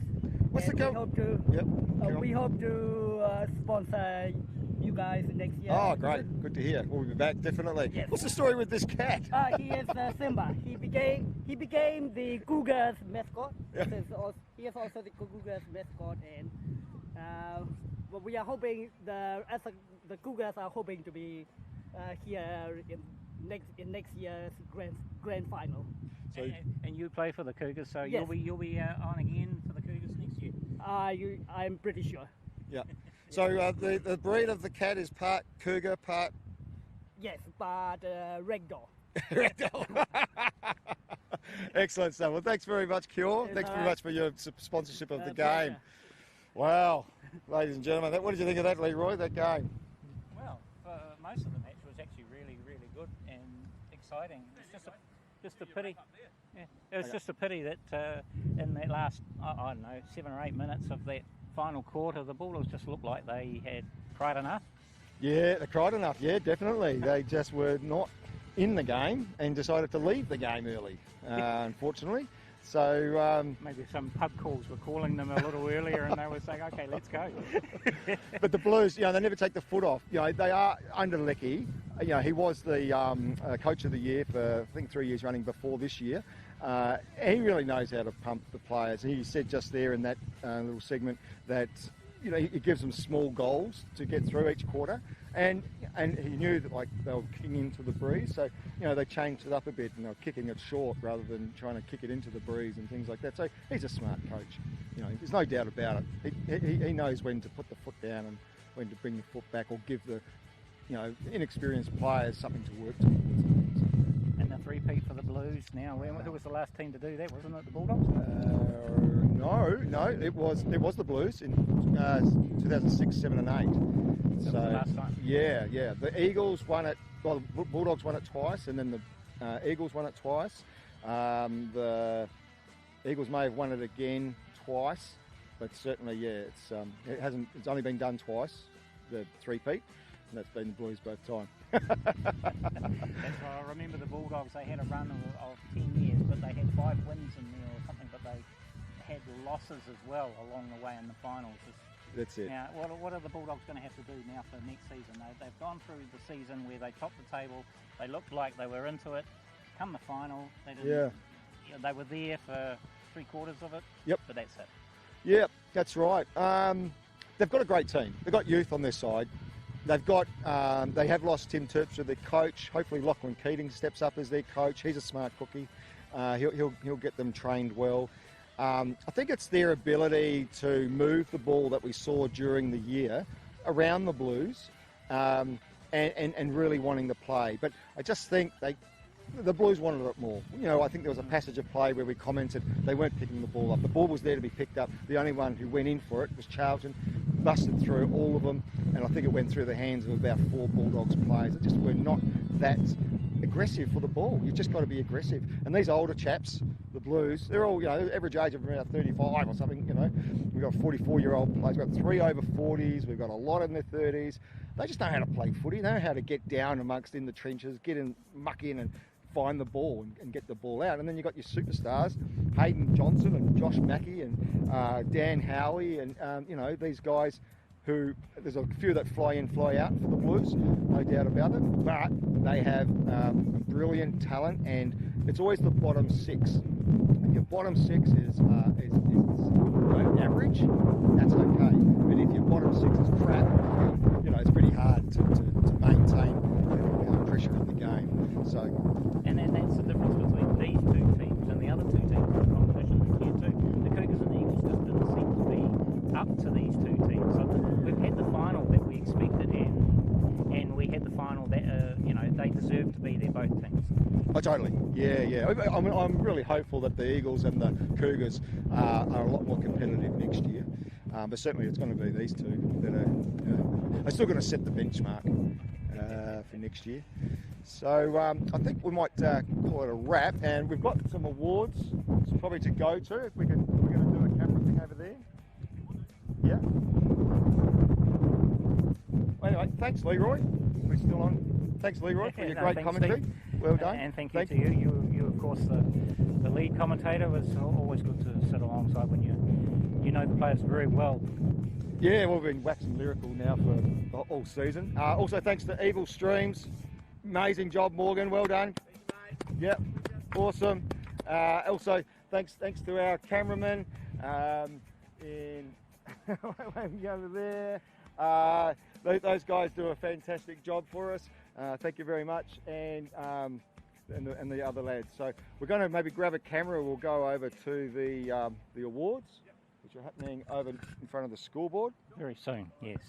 S7: What's
S10: and
S7: the goal?
S10: We hope to sponsor you guys next year.
S7: Oh, great. Good to hear. We'll be back, definitely.
S10: Yes.
S7: What's the story with this cat?
S10: He is Simba. He became the Cougars mascot. He is also the Cougars mascot, and we are hoping the Cougars are hoping to be here in next year's grand final.
S4: So, and you play for the Cougars, so
S10: yes.
S4: you'll be on again for the Cougars next year.
S10: I'm pretty sure.
S7: Yeah. So the breed of the cat is part cougar, part...
S10: Yes, but ragdoll.
S7: Ragdoll. Excellent stuff. Well, thanks very much, Kyaw. Thanks very much for your sponsorship of the game. Wow. Ladies and gentlemen, what did you think of that, Leroy, that game?
S4: Well, most of the match was actually really, really good and exciting. It's just a pity. Yeah, it was just a pity that in that last, I don't know, 7 or 8 minutes of that final quarter, the Bulldogs just looked like they had cried enough.
S7: Yeah, they cried enough. Yeah, definitely. They just were not in the game and decided to leave the game early, unfortunately. So
S4: maybe some pub calls were calling them a little earlier, and they were saying, "Okay, let's go."
S7: But the Blues, they never take the foot off. They are under Lecky. He was the coach of the year for I think 3 years running before this year. He really knows how to pump the players. He said just there in that little segment that it gives them small goals to get through each quarter, And he knew that like they were kicking into the breeze, so they changed it up a bit and they were kicking it short rather than trying to kick it into the breeze and things like that. So he's a smart coach. There's no doubt about it. He knows when to put the foot down and when to bring the foot back or give the inexperienced players something to work towards.
S4: And the three-peat for the Blues now. Who was the last team to do that? Wasn't it the Bulldogs?
S7: No, it was the Blues in 2006, 7 and 8.
S4: So last time.
S7: Yeah. The Eagles won it. Well, the Bulldogs won it twice, and then the Eagles won it twice. The Eagles may have won it again twice, but certainly, it's only been done twice. The three-peat. And that's been the Blues both time.
S4: That's why I remember the Bulldogs, they had a run of 10 years, but they had 5 wins in there or something, but they had losses as well along the way in the finals.
S7: That's it.
S4: Now, what are the Bulldogs going to have to do now for next season? They've gone through the season where they topped the table, they looked like they were into it. Come the final, they didn't. Yeah. They were there for 3/4 of it.
S7: Yep.
S4: But that's it.
S7: Yep, that's right. They've got a great team. They've got youth on their side. They've got. They have lost Tim Terpstra, their coach. Hopefully, Lachlan Keating steps up as their coach. He's a smart cookie. He'll get them trained well. I think it's their ability to move the ball that we saw during the year around the Blues, and really wanting to play. But I just think the Blues wanted it more. I think there was a passage of play where we commented they weren't picking the ball up. The ball was there to be picked up. The only one who went in for it was Charlton, busted through all of them, and I think it went through the hands of about 4 Bulldogs players that just were not that aggressive for the ball. You've just got to be aggressive. And these older chaps, the Blues, they're all, average age of around 35 or something, We've got 44-year-old players. We've got 3 over 40s. We've got a lot in their 30s. They just know how to play footy. They know how to get down amongst in the trenches, muck in and find the ball and get the ball out. And then you've got your superstars, Hayden Johnson and Josh Mackey and Dan Howie and, these guys who, there's a few that fly in, fly out for the Blues, no doubt about it, but they have brilliant talent, and it's always the bottom 6. If your bottom 6 is average, that's okay. But if your bottom 6 is crap, it's pretty hard to maintain pressure in the game. So,
S4: and that's the difference between these 2 teams and the other 2 teams in the competition this year too. The Cougars and the Eagles just didn't seem to be up to these 2 teams. So we've had the final that we expected, and we had the final that they deserve to be there, both teams.
S7: Oh, totally. Yeah. I'm really hopeful that the Eagles and the Cougars are a lot more competitive next year. But certainly it's going to be these 2 that are still going to set the benchmark for next year. So I think we might call it a wrap, and we've got some awards probably to go to. If we're going to do a camera thing over there. Yeah. Anyway, thanks Leroy. We're still on. Thanks Leroy for your great commentary.
S4: Steve.
S7: Well done.
S4: And thank you to you. You of course the lead commentator. Was always good to sit alongside when you know the players very well.
S7: Yeah, we've been waxing lyrical now for all season. Also thanks to Evil Streams. Amazing job, Morgan. Well done. Yep, awesome. Also thanks to our cameraman in over there. Those guys do a fantastic job for us. Thank you very much, and the other lads. So we're going to maybe grab a camera. We'll go over to the awards, which are happening over in front of the scoreboard
S4: very soon. Yes.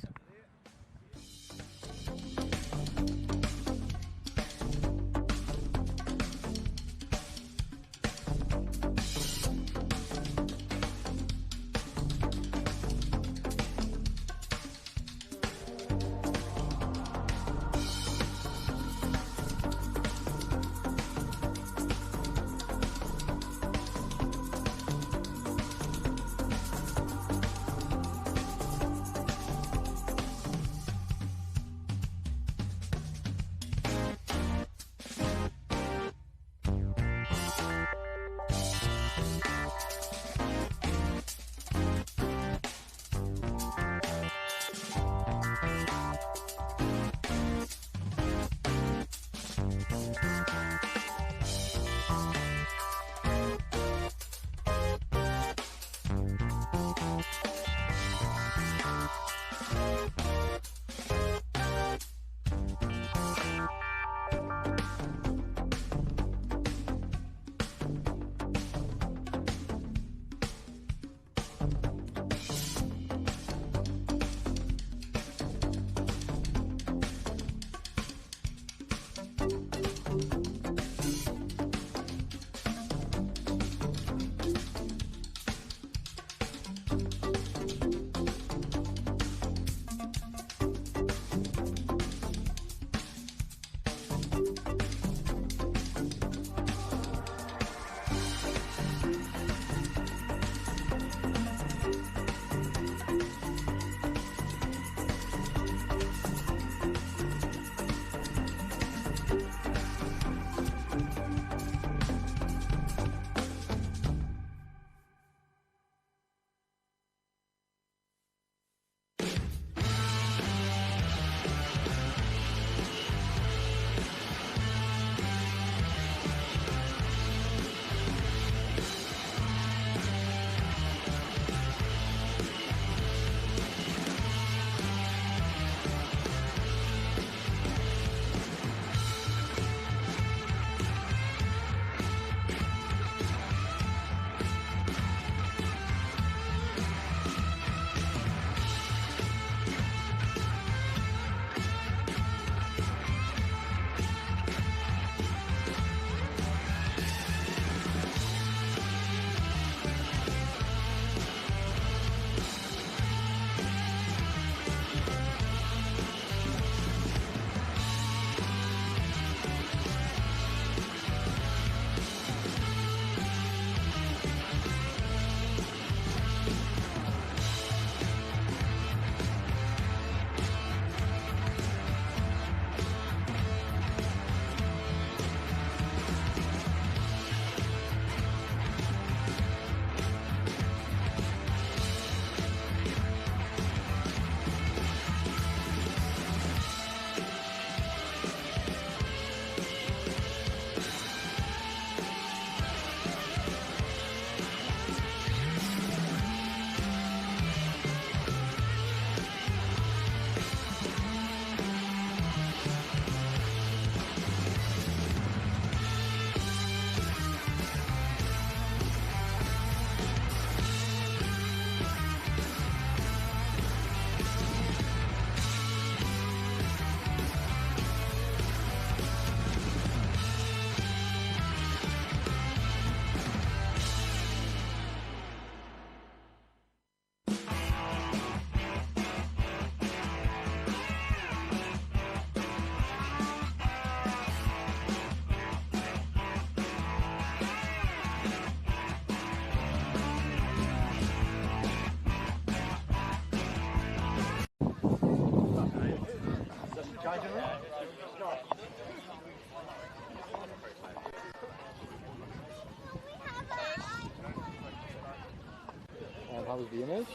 S7: How was the image?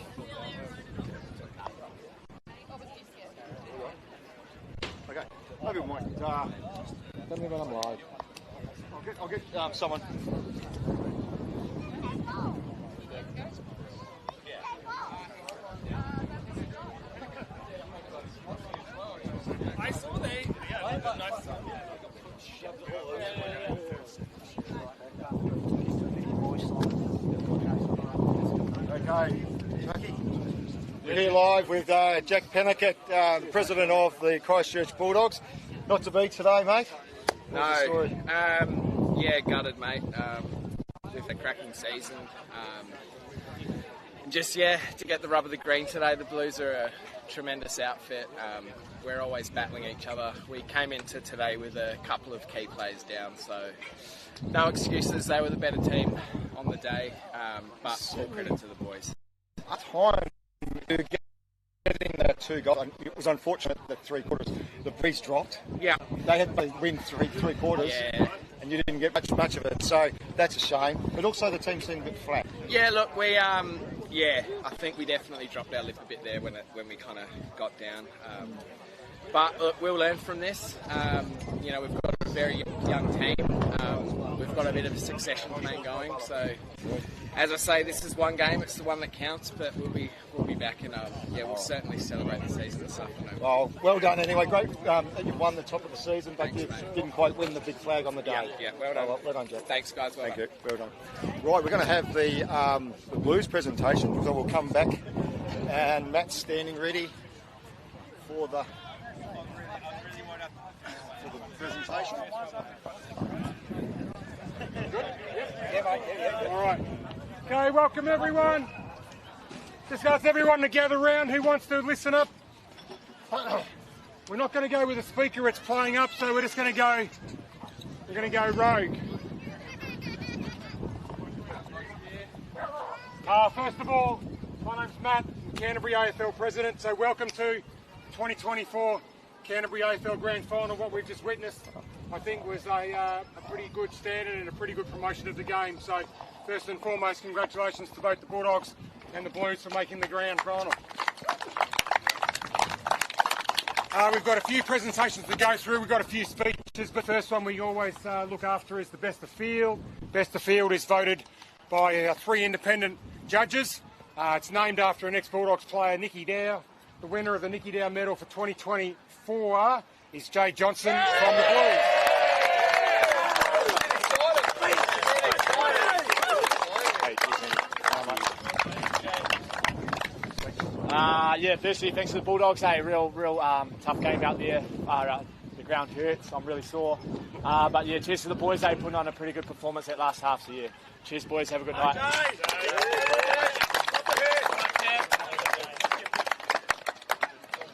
S7: Okay, maybe we might. Tell me when I'm live. I'll get someone.
S8: I saw they. Yeah, that was nice.
S7: Okay, we're here live with Jack Pennickett, president of the Christchurch Bulldogs. Not to be today, mate.
S11: No, yeah, gutted, mate. With a cracking season. Just, yeah, to get the rub of the green today. The Blues are a tremendous outfit. We're always battling each other. We came into today with a couple of key players down, so no excuses. They were the better team on the day, but all credit to the boys.
S7: At time, getting the 2 goals, it was unfortunate that 3 quarters, the breeze dropped.
S11: Yeah.
S7: They had to win three quarters,
S11: yeah,
S7: and you didn't get much of it, so that's a shame. But also the team seemed a bit flat.
S11: Yeah, look, we, yeah, I think we definitely dropped our lip a bit there when we kind of got down. But look, we'll learn from this. You know, we've got a very young team. We've got a bit of a succession plan going. So, as I say, this is one game. It's the one that counts. But we'll be back, and yeah, we'll certainly celebrate the season this afternoon.
S7: Well done anyway. Great that you've won the top of the season, but you didn't quite win the big flag on the day.
S11: Yeah, well done.
S7: Well done, Jack.
S11: Thanks, guys.
S7: Thank you. Well done. Right, we're going to have the Blues presentation, so we'll come back, and Matt's standing ready for the
S1: presentation.
S2: Good? All right. Okay, welcome everyone. Just ask everyone to gather round who wants to listen up. We're not going to go with a speaker, it's playing up, so we're just going to go, rogue. First of all, my name's Matt, I'm Canterbury AFL President, so welcome to 2024 Canterbury AFL Grand Final. What we've just witnessed, I think, was a pretty good standard and a pretty good promotion of the game. So first and foremost, congratulations to both the Bulldogs and the Blues for making the Grand Final. We've got a few presentations to go through, we've got a few speeches, but the first one we always look after is the Best of Field. Best of Field is voted by 3 independent judges. It's named after an ex-Bulldogs player, Nicky Dow. The winner of the Nicky Dow medal for 2024 is Jay Johnson from the Blues.
S12: Yeah, firstly, thanks to the Bulldogs. Hey, real tough game out there. The ground hurts. I'm really sore. But yeah, cheers to the boys. They put on a pretty good performance that last half. So yeah, cheers, boys. Have a good night.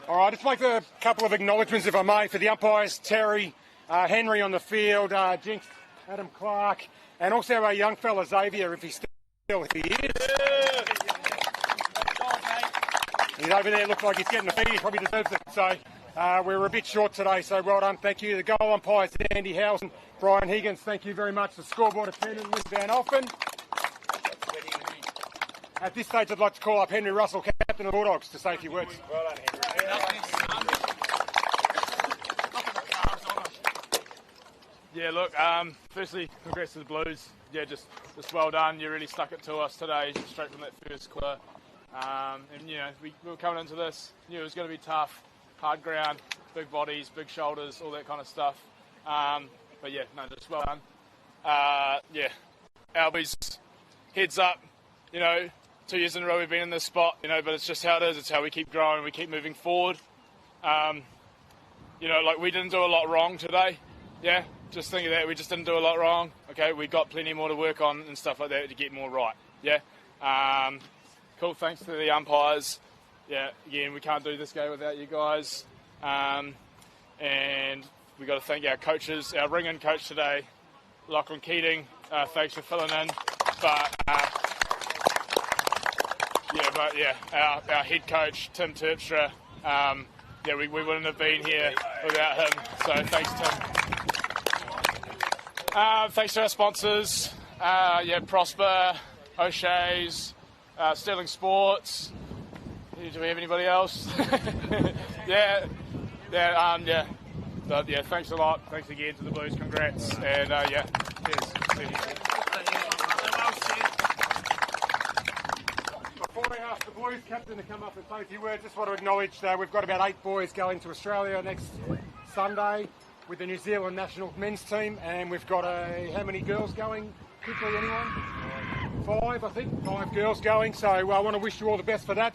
S2: All right, let's make a couple of acknowledgements, if I may, for the umpires, Terry, Henry on the field, Jinx, Adam Clark, and also our young fella, Xavier, if he is. He's over there, looks like he's getting a feed, he probably deserves it. So we're a bit short today, so well done, thank you. The goal umpires, Andy Howson, Brian Higgins, thank you very much. The scoreboard attendant, Liz Van Alphen. At this stage, I'd like to call up Henry Russell, captain of the Bulldogs, to say a few words. Well done, Henry.
S13: Yeah, look, firstly, congrats to the Blues. Yeah, just well done. You really stuck it to us today, straight from that first quarter. And, you know, we were coming into this, knew it was going to be tough, hard ground, big bodies, big shoulders, all that kind of stuff. But, yeah, no, just well done. Yeah, Albies, heads up, you know, 2 years in a row we've been in this spot, you know, but it's just how it is. It's how we keep growing, we keep moving forward. You know, like, we didn't do a lot wrong today, yeah? Just think of that, we just didn't do a lot wrong. Okay, we got plenty more to work on and stuff like that to get more right, yeah? Cool, thanks to the umpires. Yeah, again, we can't do this game without you guys. And we've got to thank our coaches, our ring-in coach today, Lachlan Keating, thanks for filling in. But our head coach, Tim Terpstra, yeah, we wouldn't have been here without him, so thanks, Tim. Thanks to our sponsors, Prosper, O'Shea's, Sterling Sports. Do we have anybody else? Yeah. But yeah, thanks a lot. Thanks again to the Blues. Congrats. And yeah, cheers.
S2: Before I ask the Blues captain to come up and say a few words, just want to acknowledge we've got about 8 boys going to Australia next Sunday with the New Zealand national men's team, and we've got how many girls going? Quickly, anyone? 5, I think. 5 girls going, so I want to wish you all the best for that.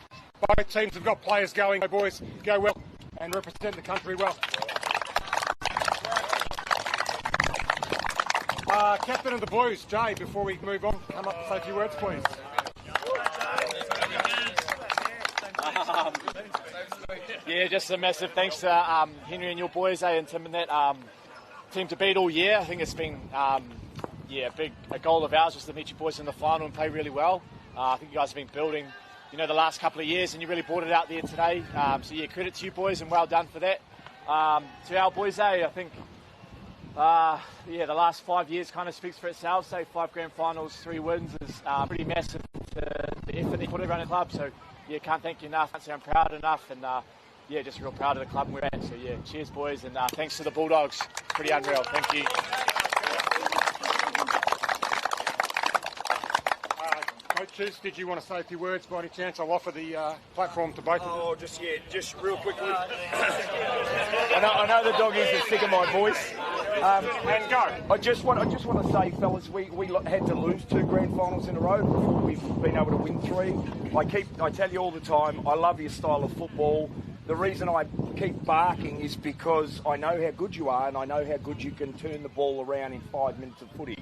S2: Both teams have got players going, so boys, go well and represent the country well. Captain of the Blues, Jay, before we move on, come up and say a few words, please.
S12: Yeah, just a massive thanks to Henry and your boys, and Tim and that team to beat all year. I think it's been a goal of ours just to meet you boys in the final and play really well. I think you guys have been building, you know, the last couple of years, and you really brought it out there today. So yeah, credit to you boys and well done for that. To our boys, I think the last 5 years kind of speaks for itself. So 5 grand finals, 3 wins is pretty massive to the effort they put around the club. So yeah, can't thank you enough. Can't say I'm proud enough, and yeah, just real proud of the club we're at. So yeah, cheers boys, and thanks to the Bulldogs. Pretty unreal. Thank you.
S2: Coaches, did you want to say a few words by any chance? I'll offer the platform to both of you.
S9: Just real quickly. I know the doggies are sick of my voice.
S2: And go.
S9: I just want to say, fellas, we had to lose 2 grand finals in a row before we've been able to win 3. I tell you all the time, I love your style of football. the reason I keep barking is because I know how good you are and I know how good you can turn the ball around in 5 minutes of footy.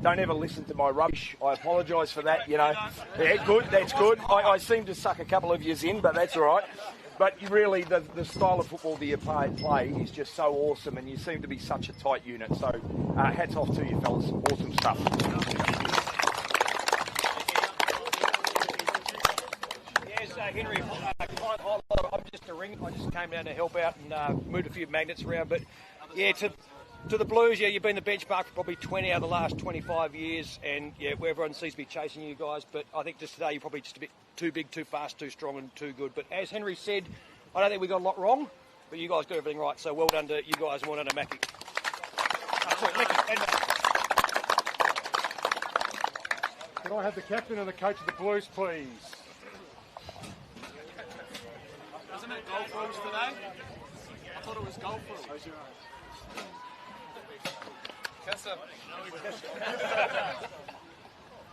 S9: Don't ever listen to my rubbish. I apologise for that, you know. Yeah, good, that's good. I seem to suck a couple of yous in, but that's all right. But really, the style of football that you play is just so awesome, and you seem to be such a tight unit. So hats off to you, fellas. Awesome stuff.
S14: Yes, Henry, I'm just a ring. I just came down to help out and moved a few magnets around. But yeah, to the Blues, yeah, you've been the benchmark for probably 20 out of the last 25 years, and yeah, everyone seems to be chasing you guys. But I think just today you're probably just a bit too big, too fast, too strong, and too good. But as Henry said, I don't think we got a lot wrong, but you guys got everything right. So well done to you guys and well done to Mackie.
S2: Can I have the captain and the coach of the Blues, please?
S8: Wasn't it golf rules today? I thought it was golf rules.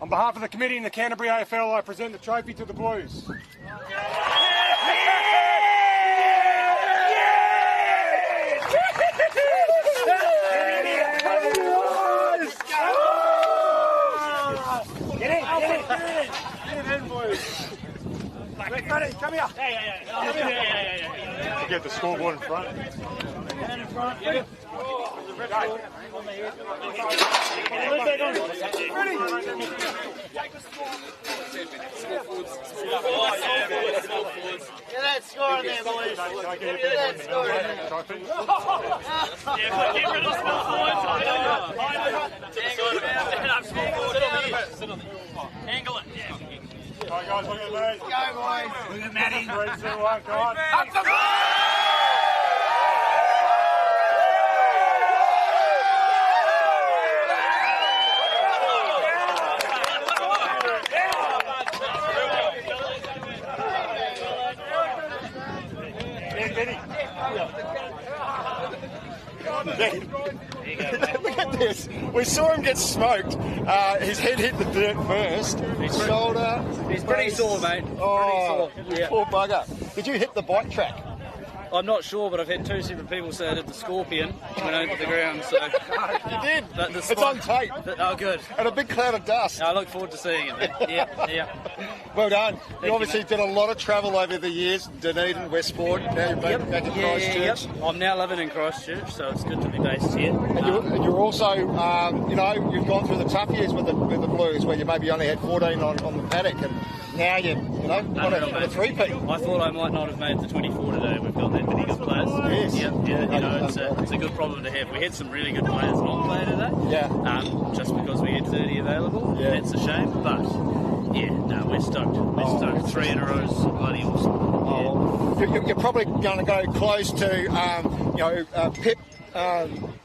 S2: On behalf of the committee and the Canterbury AFL, I present the trophy to the Blues.
S14: Come here.
S2: Get the scoreboard in front.
S14: In front.
S8: Get that score in there, boys. Get that score in there. Yeah, get rid of small forwards. Sit on there. Angle it.
S2: All right, guys, look at me.
S8: Go, boys.
S2: Look at Matty. 3, 2, 1, come on.
S8: Up the goal!
S1: Look at this. We saw him get smoked. His head hit the dirt first. His shoulder.
S15: He's pretty sore, mate.
S1: Oh,
S15: pretty sore. Yeah.
S1: Poor bugger. Did you hit the bike track?
S15: I'm not sure, but I've had two separate people say I did the scorpion when I hit the ground. So
S1: you did.
S15: It's
S1: on tape.
S15: Oh, good.
S1: And a big cloud of dust.
S15: I look forward to seeing it. Mate. Yeah.
S1: Well done. You obviously
S15: mate.
S1: did a lot of travel over the years. Dunedin, Westport. Now you're back in Christchurch.
S15: Yep. I'm now living in Christchurch, so it's good to be based here.
S1: And you're also, you've gone through the tough years with the Blues, where you maybe only had 14 on the paddock, and now you're, on a three-peat.
S15: I thought I might not have made the 24 today. We've got that many good players.
S1: Yes.
S15: Yeah, it's a good problem to have. We had some really good players not play today.
S1: Yeah.
S15: Just because we had 30 available.
S1: Yeah.
S15: That's a shame, but yeah, no, we're stoked. We're stoked. 3 in a row is bloody awesome.
S1: Yeah. You're probably going to go close to, Pip.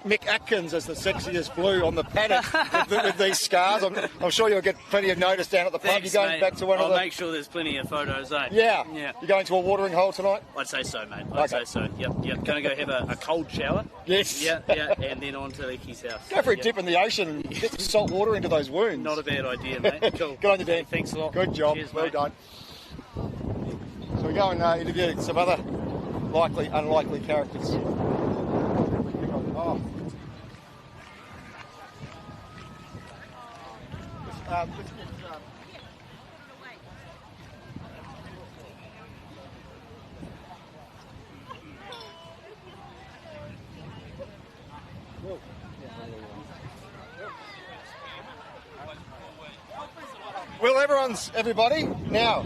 S1: Mick Atkins as the sexiest Blue on the paddock with these scars. I'm sure you'll get plenty of notice down at the pub.
S15: Thanks,
S1: You're going
S15: mate.
S1: back to one
S15: I'll
S1: of the...
S15: make sure there's plenty of photos, eh?
S1: Yeah. You're going to a watering hole tonight?
S15: I'd say so, mate. I'd say so. Yep. Going to go have a cold shower.
S1: Yes.
S15: Yeah, and then on to Leaky's house.
S1: Go for a dip in the ocean and get some salt water into those wounds.
S15: Not a bad idea, mate. Cool.
S1: Good on you, Dan.
S15: Thanks a lot.
S1: Good job.
S15: Cheers,
S1: well
S15: mate.
S1: done. So we go and interview some other likely, unlikely characters. Oh. Well, everybody now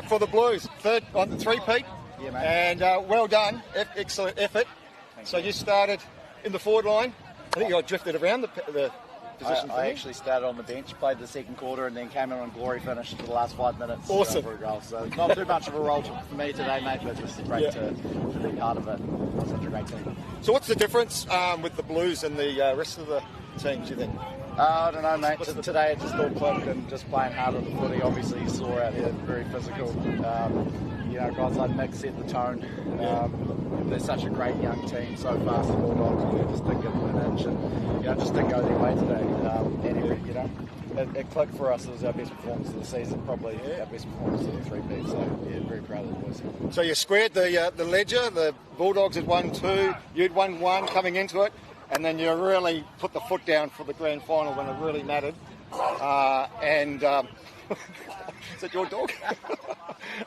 S1: for the Blues, third on the three-peat.
S16: Yeah, mate.
S1: And well done, excellent effort. So you started in the forward line. I think you got drifted around the position.
S16: I actually started on the bench, played the second quarter, and then came in on glory finish for the last 5 minutes.
S1: Awesome.
S16: For a goal. So not too much of a role for me today, mate, but just great to be part of it. Such a great team.
S1: So what's the difference with the Blues and the rest of the teams, you think?
S16: I don't know, mate. Today it just all clicked and just playing hard on the footy. Obviously, you saw out here, very physical. Guys like Nick set the tone. They're such a great young team, so fast, the Bulldogs. We just didn't give them an inch, and just didn't go their way today. it clicked for us. It was our best performance of the season, probably our best performance of the 3-peat. So yeah, very proud of the boys.
S1: So you squared the ledger. The Bulldogs had won 2, you'd won 1 coming into it, and then you really put the foot down for the grand final when it really mattered. Is that your dog?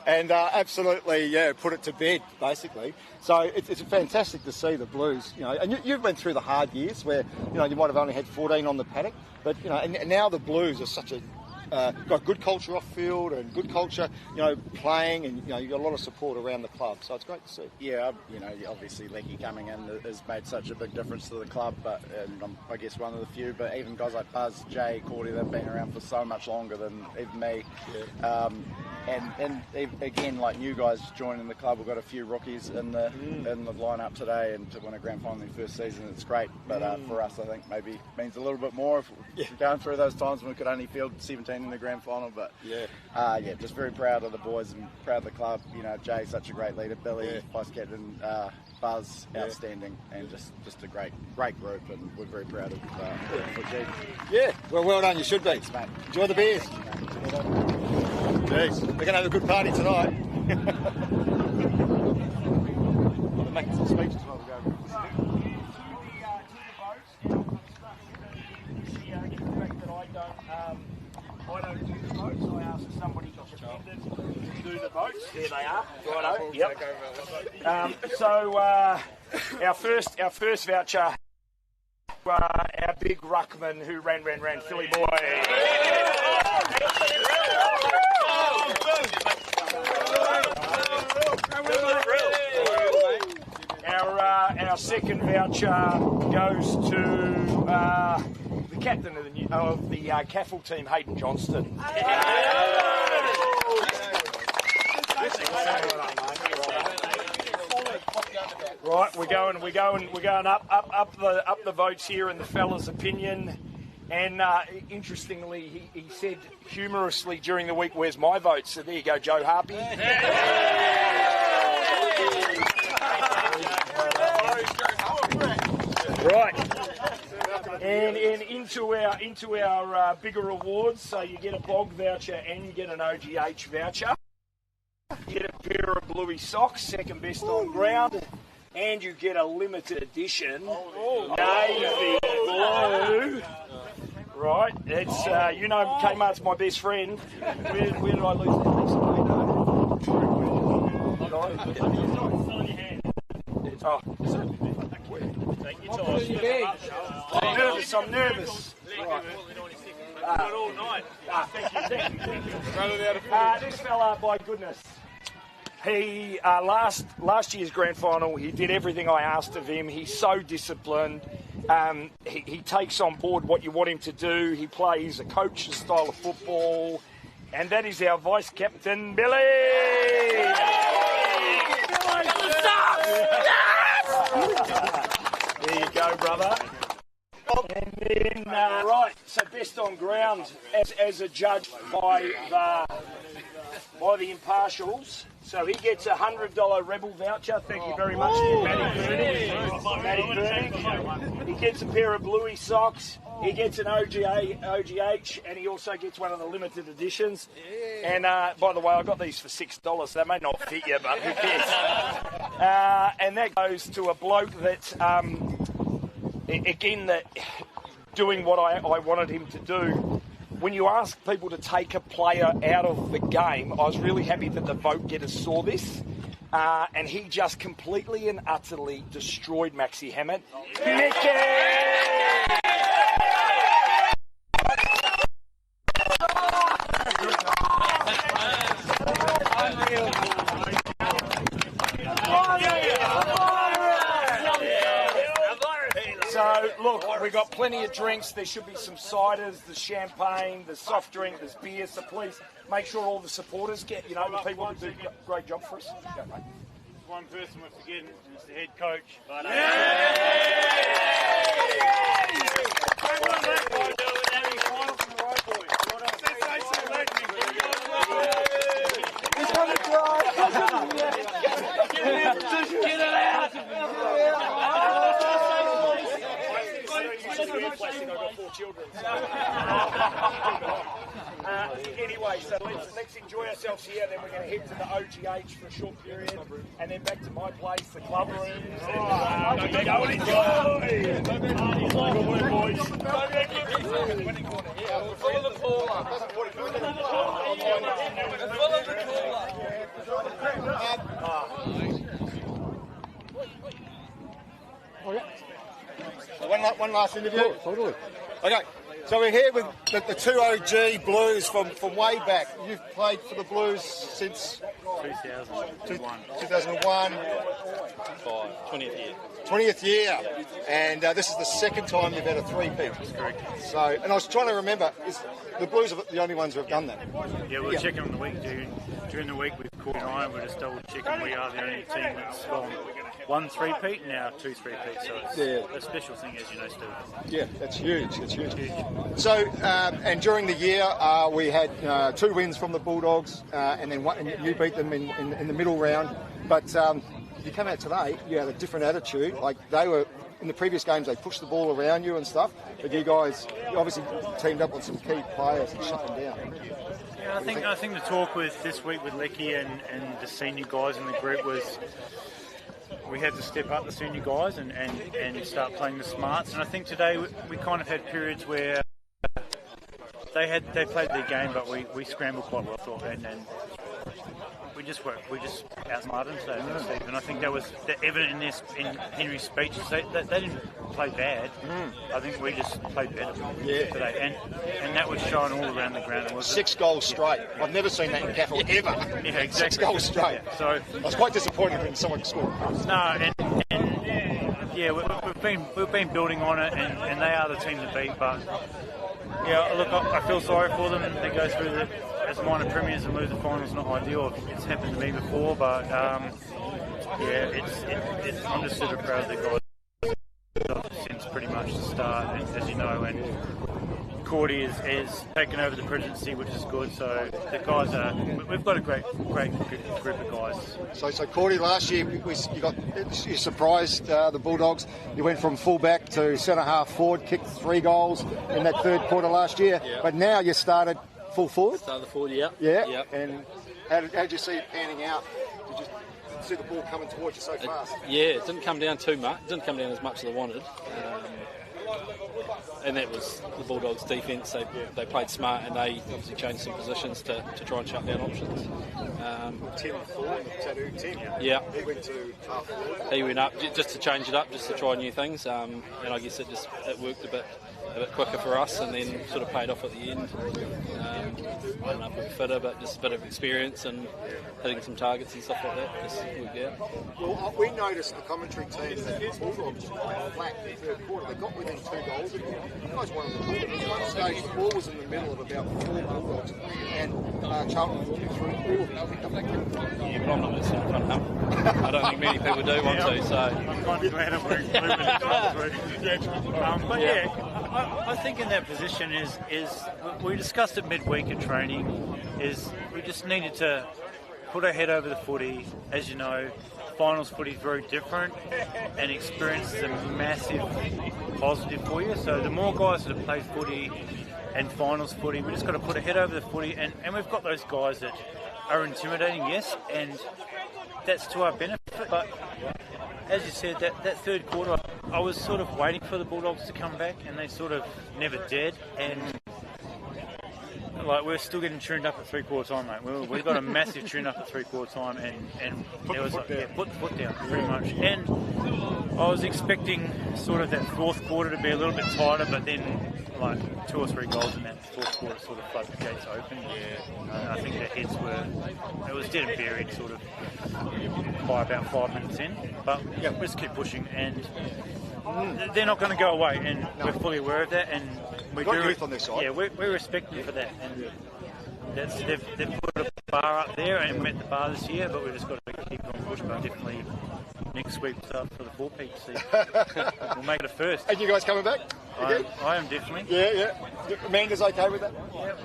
S1: And absolutely, yeah, put it to bed, basically. So it's fantastic to see the Blues, you know, and you've been through the hard years where, you know, you might have only had 14 on the paddock, but, you know, and now the Blues are such a, got good culture off field and good culture, you know, playing, and, you know, you've got a lot of support around the club, so it's great to see.
S16: Yeah, you know, obviously Lecky coming in has made such a big difference to the club, but and I'm, I guess, one of the few, but even guys like Buzz, Jay, Cordy, they've been around for so much longer than even me. Yeah. And again, like new guys joining the club, we've got a few rookies in the lineup today, and to win a grand final in the first season, it's great. But for us, I think maybe means a little bit more if we're going through those times when we could only field 17 in the grand final. But yeah, just very proud of the boys and proud of the club. You know, Jay's such a great leader, Billy, vice captain, Buzz, outstanding, and just a great group, and we're very proud of Footy.
S1: Yeah, well done. You should be.
S16: Thanks, mate.
S1: Enjoy the beers. Jeez, we're going to have a good party tonight.
S17: They're making some speeches while we go.
S9: I don't do the votes. I asked somebody to do the votes. There they are. Righto. Yep. So our first voucher, our big ruckman who ran, Philly boy. Our second voucher goes to the captain of the CAFL team, Hayden Johnston. Right, we're going up the votes here in the fella's opinion. And interestingly, he said humorously during the week, "Where's my vote?" So there you go, Joe Harpy. Right, and into our bigger awards. So you get a bog voucher and you get an OGH voucher. You get a pair of bluey socks, second best on ground, and you get a limited edition navy blue. Right, it's you know, Kmart's my best friend. Where did I lose that piece of I'm nervous. Right.
S13: All night.
S9: Thank you. This fella, by goodness, he last year's grand final, he did everything I asked of him. He's so disciplined. He takes on board what you want him to do. He plays a coach's style of football, and that is our vice captain, Billy. There you go, brother. And then, right, so best on ground as a judge by the impartials. So he gets a $100 Rebel voucher. Thank you very much to Matty Burnick. He gets a pair of bluey socks. He gets an OGH, and he also gets one of the limited editions. And by the way, I got these for $6, so they may not fit you, but who cares? And that goes to a bloke that, again, that doing what I wanted him to do. When you ask people to take a player out of the game, I was really happy that the vote getters saw this. And he just completely and utterly destroyed Maxi Hammett. Mickey! So, look, we've got plenty of drinks. There should be some ciders, there's champagne, there's soft drink, there's beer. So please make sure all the supporters get, you know, the people that do a great job for us. Go, mate.
S13: One person we're forgetting is the head coach. But,
S8: Get it out!
S9: I've got 4 children. So. Anyway, so let's enjoy ourselves here. Then we're going to head to the OGH for a short period, and then back to my place, the club rooms. Go and enjoy. Good work, boys.
S8: Full of the cooler. Full of the
S1: So one last interview. Totally. Okay, so we're here with the two OG Blues from way back. You've played for the Blues since 2001.
S18: 20th year.
S1: 20th year, and this is the second time you've had a three-peat.
S18: That's correct.
S1: So, and I was trying to remember, the Blues are the only ones who have done that.
S18: Yeah, we're checking on the week during the week with QEII. We're just double checking. We are the only team that's gone one three-peat and now two three-peats. So it's a special thing, as you know, Steve.
S1: Yeah, that's huge. That's huge. So, and during the year, we had 2 wins from the Bulldogs, and then and you beat them in the middle round. But you come out today, you had a different attitude. Like they were in the previous games, they pushed the ball around you and stuff. But you guys, you obviously teamed up on some key players and shut them down.
S18: Yeah, I think the talk with this week with Lecky and the senior guys in the group was we had to step up the senior guys and start playing the smarts. And I think today we kind of had periods where they played their game, but we scrambled quite well, I thought, and we just outsmarted them today, Steve. And I think that was evident in Henry's speeches. They didn't play bad. I think we just played better today, and that was shown all around the ground. It was
S1: 6 goals straight. I've never seen that in CAFL ever.
S18: Yeah, exactly.
S1: 6 goals straight.
S18: Yeah, so
S1: I was quite disappointed when someone scored.
S18: No, and we've been building on it, and they are the team to beat. But yeah, look, I feel sorry for them. They go through as minor premiers and lose the finals. Not ideal. It's happened to me before, but I'm just super proud of the guys since pretty much the start, as you know, and Cordy is taken over the presidency, which is good. So the guys we've got a great group of guys.
S1: So Cordy, last year you surprised the Bulldogs. You went from full-back to centre-half forward, kicked 3 goals in that third quarter last year. Yep. But now you started full forward.
S18: Started the forward, yeah.
S1: Yep. And how did you see it panning out? Did you see the ball coming towards you so fast?
S18: It didn't come down too much. It didn't come down as much as I wanted. And that was the Bulldogs' defence. They played smart and they obviously changed some positions to try and shut down options.
S1: Tim Thorne, Tattoo Tim.
S18: Yeah.
S1: He went to half forward.
S18: He went up just to change it up, just to try new things. And I guess it worked a bit quicker for us, and then sort of paid off at the end. I don't know if we're fitter, but just a bit of experience and hitting some targets and stuff like that. Just worked out.
S1: Well, we noticed the commentary team that the Bulldogs played flat in the third quarter. They got within 2 goals. You guys won the ball. At one stage, the ball was in the middle of about 4 Bulldogs, and Charlton kicked through all of them.
S18: Yeah, but I'm not going to sit in front of him. I don't think many people do want to, so I'm kind of glad I'm wearing blue when it comes through. But yeah, I think in that position is we discussed it midweek at training, is we just needed to put our head over the footy. As you know, finals footy is very different, and experience is a massive positive for you. So the more guys that have played footy and finals footy, we just got to put our head over the footy, and we've got those guys that are intimidating, yes, and that's to our benefit. But as you said, that third quarter, I was sort of waiting for the Bulldogs to come back, and they sort of never did. And we're still getting tuned up at 3/4 time, mate. We've got a massive tune up at 3/4 time, and put the foot down, pretty much. And I was expecting sort of that fourth quarter to be a little bit tighter, but then 2 or 3 goals in that fourth quarter sort of flooded the gates open. I think their heads it was dead and buried sort of by about 5 minutes in. But yeah, we just keep pushing, and they're not going to go away, and we're fully aware of that. And we do
S1: youth on their side.
S18: Yeah, we respect them for that, and they've put a bar up there and met the bar this year, but we've just got to keep on pushing. But definitely next week's up for the 4-peat. We'll make it a first.
S1: And you guys coming back?
S18: I am definitely.
S1: Yeah. Amanda's okay with that?
S18: Yeah,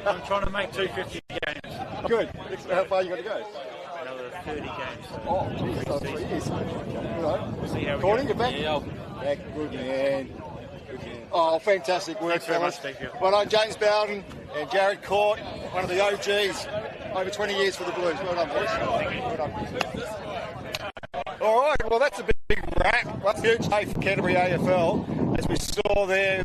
S18: I'm trying to make 250 games.
S1: Good. How far you got to go?
S18: Another 30 games.
S1: Oh, geez, 3 years.
S18: We'll see how we
S1: Cordy,
S18: go.
S1: you're back?
S18: Yeah,
S1: back. Good man. Oh, fantastic work, fellas.
S2: Thank you.
S1: Well done, James Bowden and Jared Court, one of the OGs, over 20 years for the Blues. Well done, boys. Well done. All right, well, that's a big wrap. That's a huge day for Canterbury AFL, as we saw there.